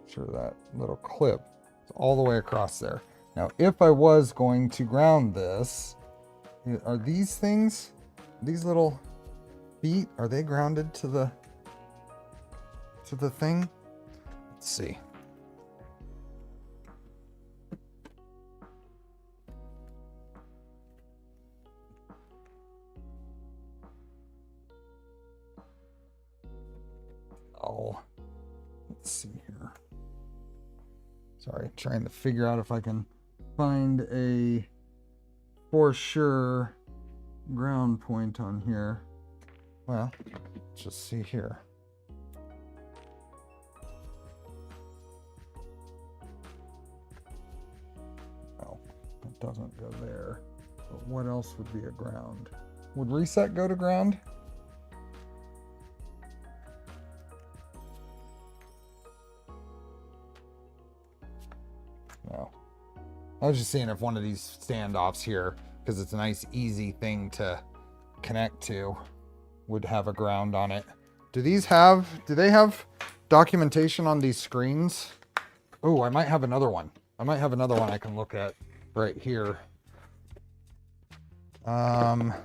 Speaker 1: Sure that little clip is all the way across there. Now, if I was going to ground this, are these things, these little feet, are they grounded to the thing? Let's see. Oh, let's see here. Sorry, trying to figure out if I can find a for sure ground point on here. Well, let's just see here. Oh, it doesn't go there. But what else would be a ground? Would reset go to ground? No. I was just seeing if one of these standoffs here, because it's a nice easy thing to connect to, would have a ground on it. Do they have documentation on these screens? Oh, I might have another one. I can look at right here. Unless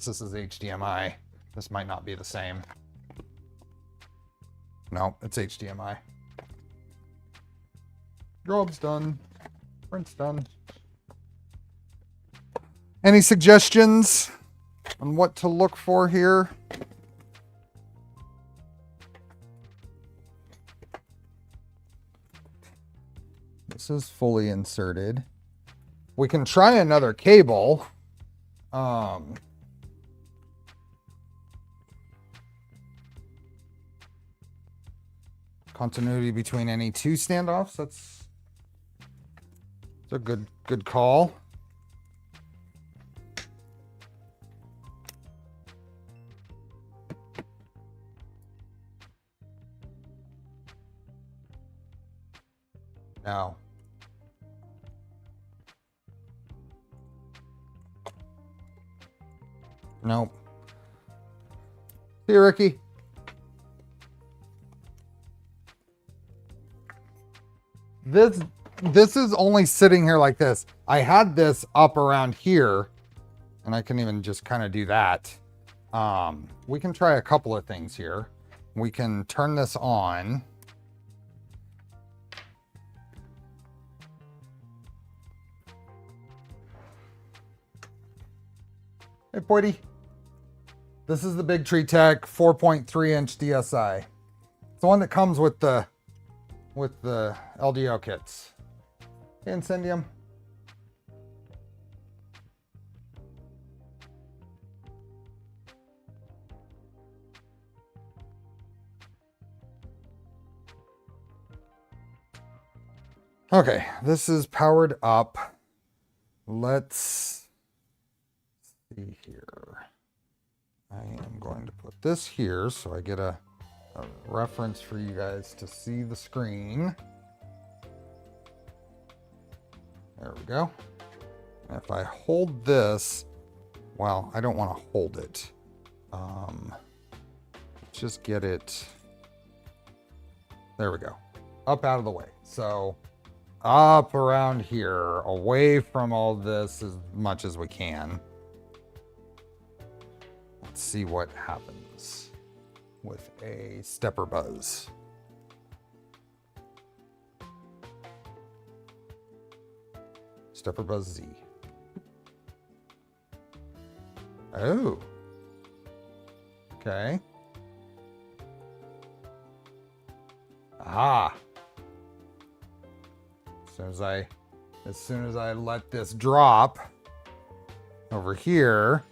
Speaker 1: this is HDMI. This might not be the same. No, it's HDMI. Job's done. Print's done. Any suggestions on what to look for here? This is fully inserted. We can try another cable. Continuity between any two standoffs. That's a good call. Now, nope. See you, Ricky. This is only sitting here like this. I had this up around here, and I can even just kind of do that. We can try a couple of things here. We can turn this on. Hey, Boydie. This is the Big Tree Tech 4.3 inch DSI. It's the one that comes with the LDO kits. Hey, Incendium. Okay, this is powered up. Let's see here. I am going to put this here so I get a reference for you guys to see the screen. There we go. And if I hold this well, I don't want to hold it. Just get it. There we go. Up out of the way. So up around here, away from all this as much as we can. Let's see what happens with a stepper buzz. Stepper buzz Z. Oh. Okay. Ah. As soon as I let this drop over here,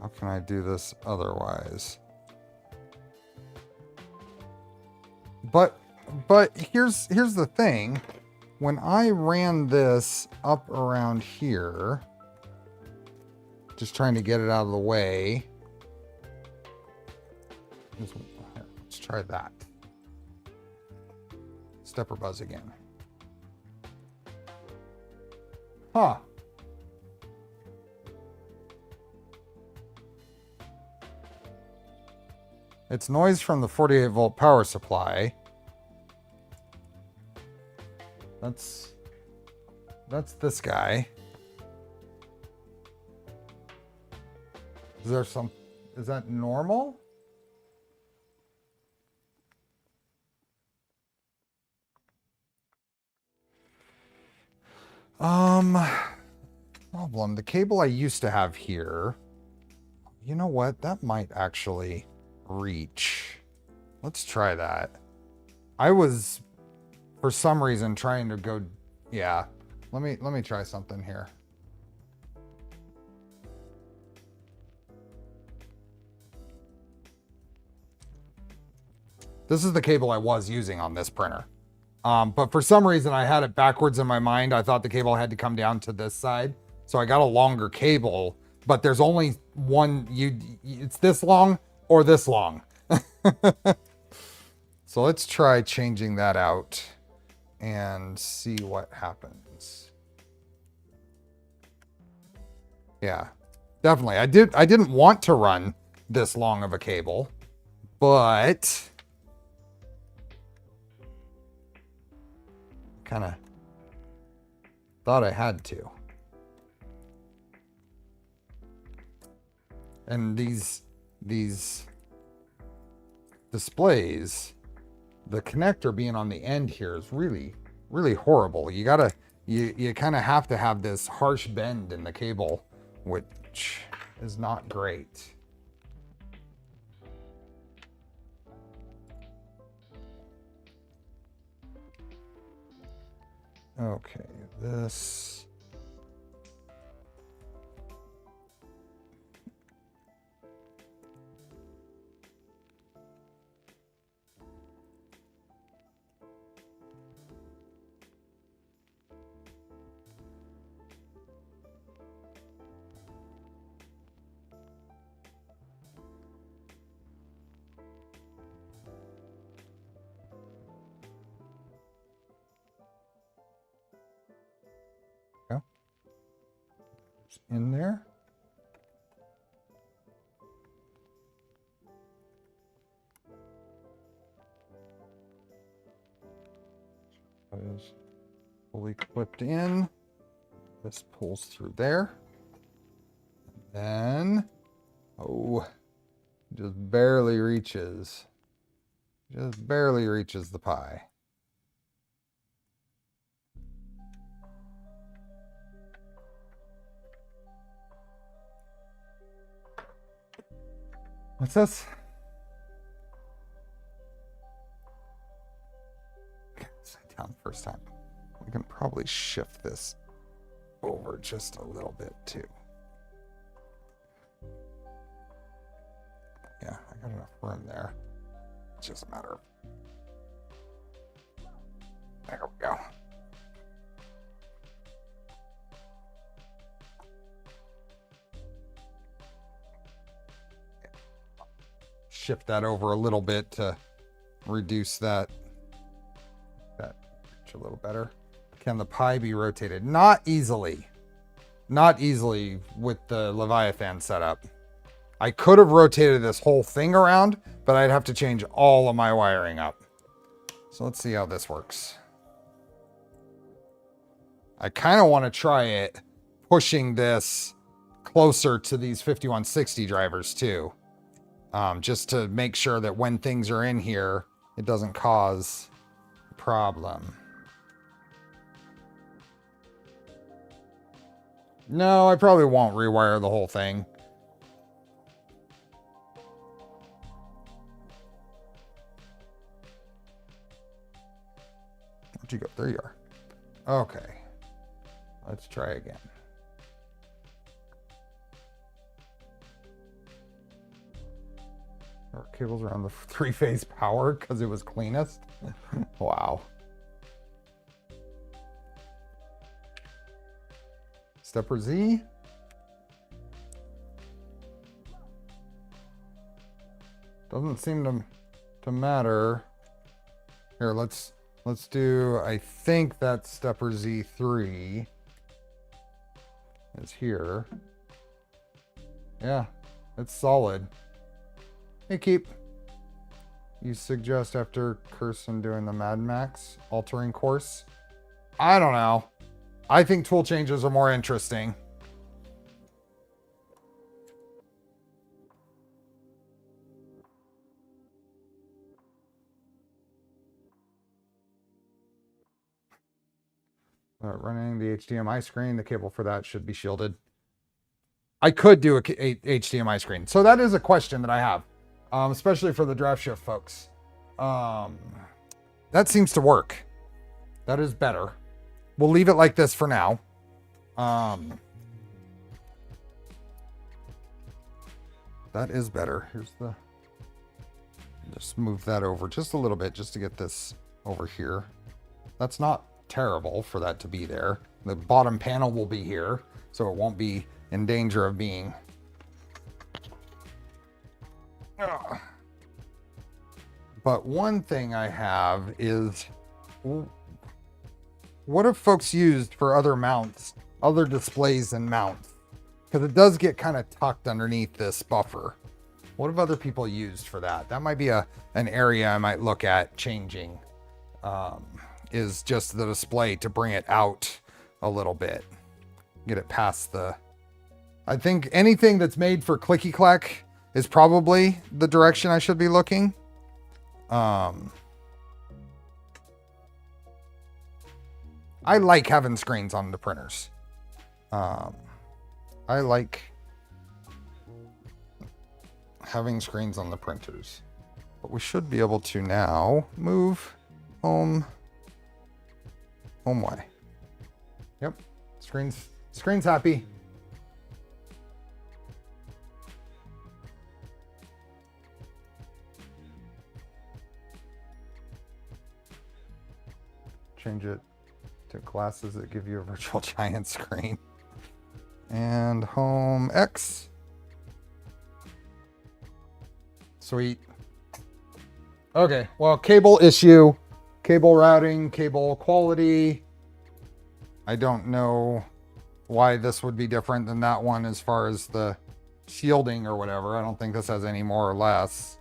Speaker 1: how can I do this otherwise? But here's the thing. When I ran this up around here, just trying to get it out of the way. Let's try that. Stepper buzz again. Huh. It's noise from the 48 volt power supply. That's this guy. Is that normal? Problem. The cable I used to have here, you know what? That might actually reach. Let's try that. I was, for some reason, trying to go, yeah. Let me try something here. This is the cable I was using on this printer. But for some reason I had it backwards in my mind. I thought the cable had to come down to this side. So I got a longer cable, but there's only one, it's this long or this long. So let's try changing that out and see what happens. Yeah, definitely. I didn't want to run this long of a cable, but kind of thought I had to. And these displays, the connector being on the end here is really, really horrible. You kind of have to have this harsh bend in the cable, which is not great. Okay, this. In there. Is fully clipped in. This pulls through there. And then, oh, just barely reaches. Just barely reaches the pie. What's this? Okay, sit down first time. We can probably shift this over just a little bit too. Yeah, I got enough room there. It's just a matter of... There we go. Shift that over a little bit to reduce that a little better. Can the pie be rotated? Not easily. Not easily with the Leviathan setup. I could have rotated this whole thing around, but I'd have to change all of my wiring up. So let's see how this works. I kind of want to try it pushing this closer to these 5160 drivers too. Just to make sure that when things are in here, it doesn't cause a problem. No, I probably won't rewire the whole thing. Where'd you go? There you are. Okay. Let's try again. Our cables are on the 3-phase power because it was cleanest. Wow. Stepper Z. Doesn't seem to matter. Here, let's do, I think that stepper Z3 is here. Yeah, it's solid. Hey, Keep. You suggest after Kirsten doing the Mad Max altering course? I don't know. I think tool changes are more interesting. Running the HDMI screen, the cable for that should be shielded. I could do a HDMI screen. So that is a question that I have, especially for the draft shift folks. That seems to work. That is better. We'll leave it like this for now. That is better. Here's the... Just move that over just a little bit just to get this over here. That's not terrible for that to be there. The bottom panel will be here, so it won't be in danger of being... Ugh. But one thing I have is... What have folks used for other mounts, other displays and mounts? Because it does get kind of tucked underneath this buffer. What have other people used for that? That might be an area I might look at changing. Is just the display to bring it out a little bit. Get it past the... I think anything that's made for clicky clack is probably the direction I should be looking. I like having screens on the printers. I like having screens on the printers. But we should be able to now move home way. Yep. Screen's happy. Change it to glasses that give you a virtual giant screen. And home X. Sweet. Okay, well, cable issue, cable routing, cable quality. I don't know why this would be different than that one as far as the shielding or whatever. I don't think this has any more or less.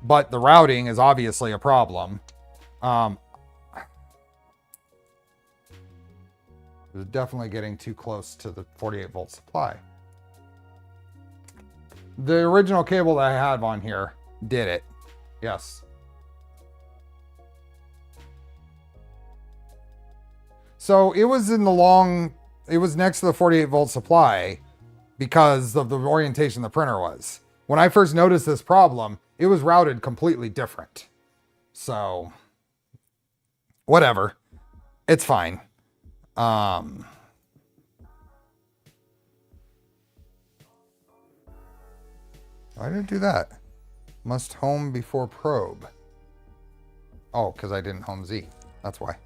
Speaker 1: But the routing is obviously a problem. It was definitely getting too close to the 48 volt supply. The original cable that I have on here did it. Yes. So it was in the long, it was next to the 48 volt supply because of the orientation the printer was. When I first noticed this problem, it was routed completely different. So, whatever. It's fine. Why did it do that? Must home before probe. Oh, because I didn't home Z. That's why.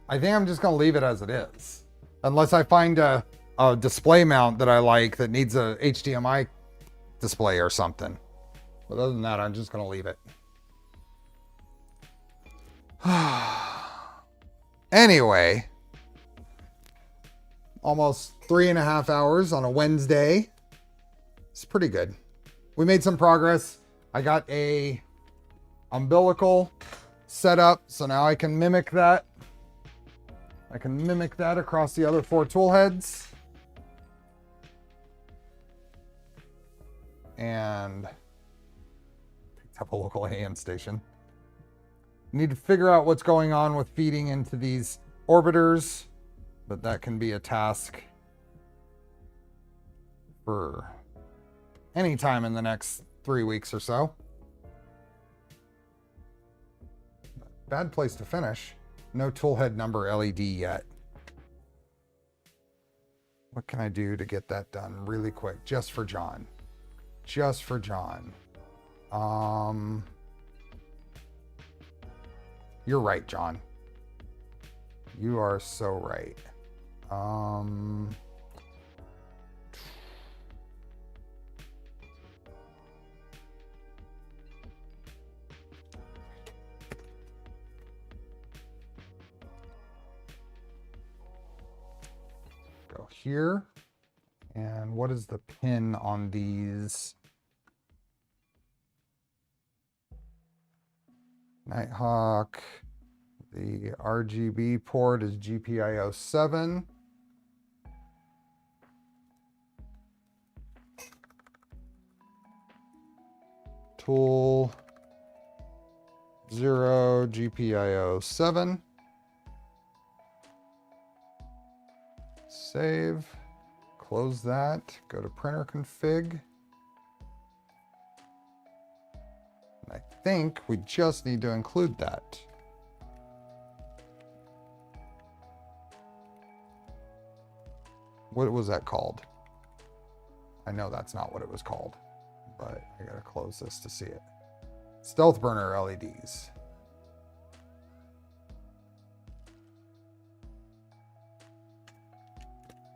Speaker 1: I think I'm just going to leave it as it is. Unless I find a display mount that I like that needs a HDMI display or something. But other than that, I'm just going to leave it. Anyway, almost 3.5 hours on a Wednesday. It's pretty good. We made some progress. I got a umbilical set up, so now I can mimic that. I can mimic that across the other 4 tool heads. And picked up a local AM station. Need to figure out what's going on with feeding into these orbiters, but that can be a task for any time in the next 3 weeks or so. Bad place to finish. No toolhead number LED yet. What can I do to get that done really quick? Just for John. Just for John. You're right, John. You are so right. Go here. And what is the pin on these? Nighthawk. The RGB port is GPIO 7. Tool 0 GPIO 7. Save. Close that. Go to printer config. I think we just need to include that. What was that called? I know that's not what it was called, but I gotta close this to see it. Stealth burner LEDs.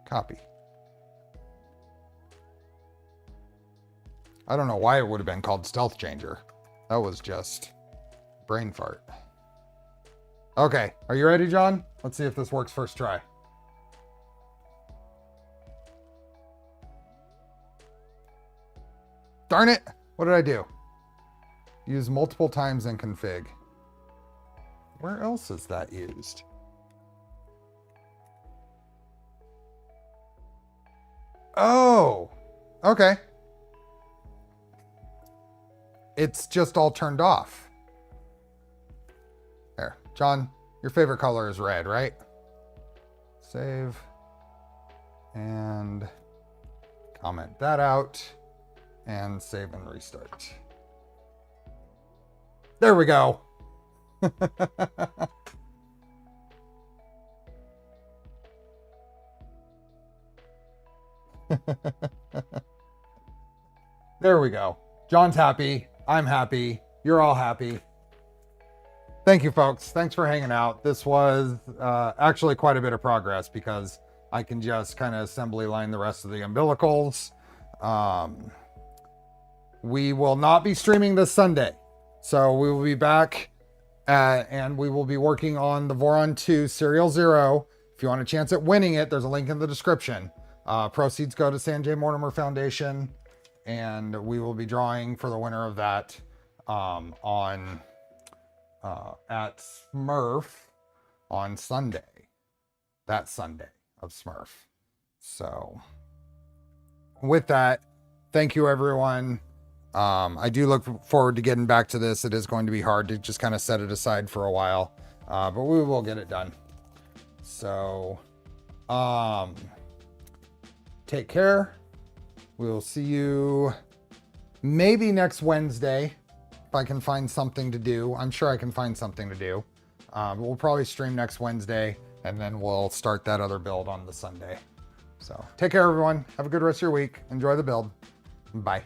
Speaker 1: Copy. I don't know why it would have been called StealthChanger. That was just brain fart. Okay, are you ready, John? Let's see if this works first try. Darn it! What did I do? Use multiple times in config. Where else is that used? Oh, okay. It's just all turned off. There, John, your favorite color is red, right? Save and comment that out and save and restart. There we go. There we go. John's happy. I'm happy. You're all happy. Thank you, folks. Thanks for hanging out. This was actually quite a bit of progress because I can just kind of assembly line the rest of the umbilicals. We will not be streaming this Sunday. So we will be back and we will be working on the Voron 2 Serial 0. If you want a chance at winning it, there's a link in the description. Proceeds go to Sanjay Mortimer Foundation. And we will be drawing for the winner of that at Smurf on Sunday. That Sunday of Smurf. So with that, thank you, everyone. I do look forward to getting back to this. It is going to be hard to just kind of set it aside for a while, but we will get it done. So take care. We will see you maybe next Wednesday if I can find something to do. I'm sure I can find something to do. But we'll probably stream next Wednesday and then we'll start that other build on the Sunday. So take care, everyone. Have a good rest of your week. Enjoy the build. Bye.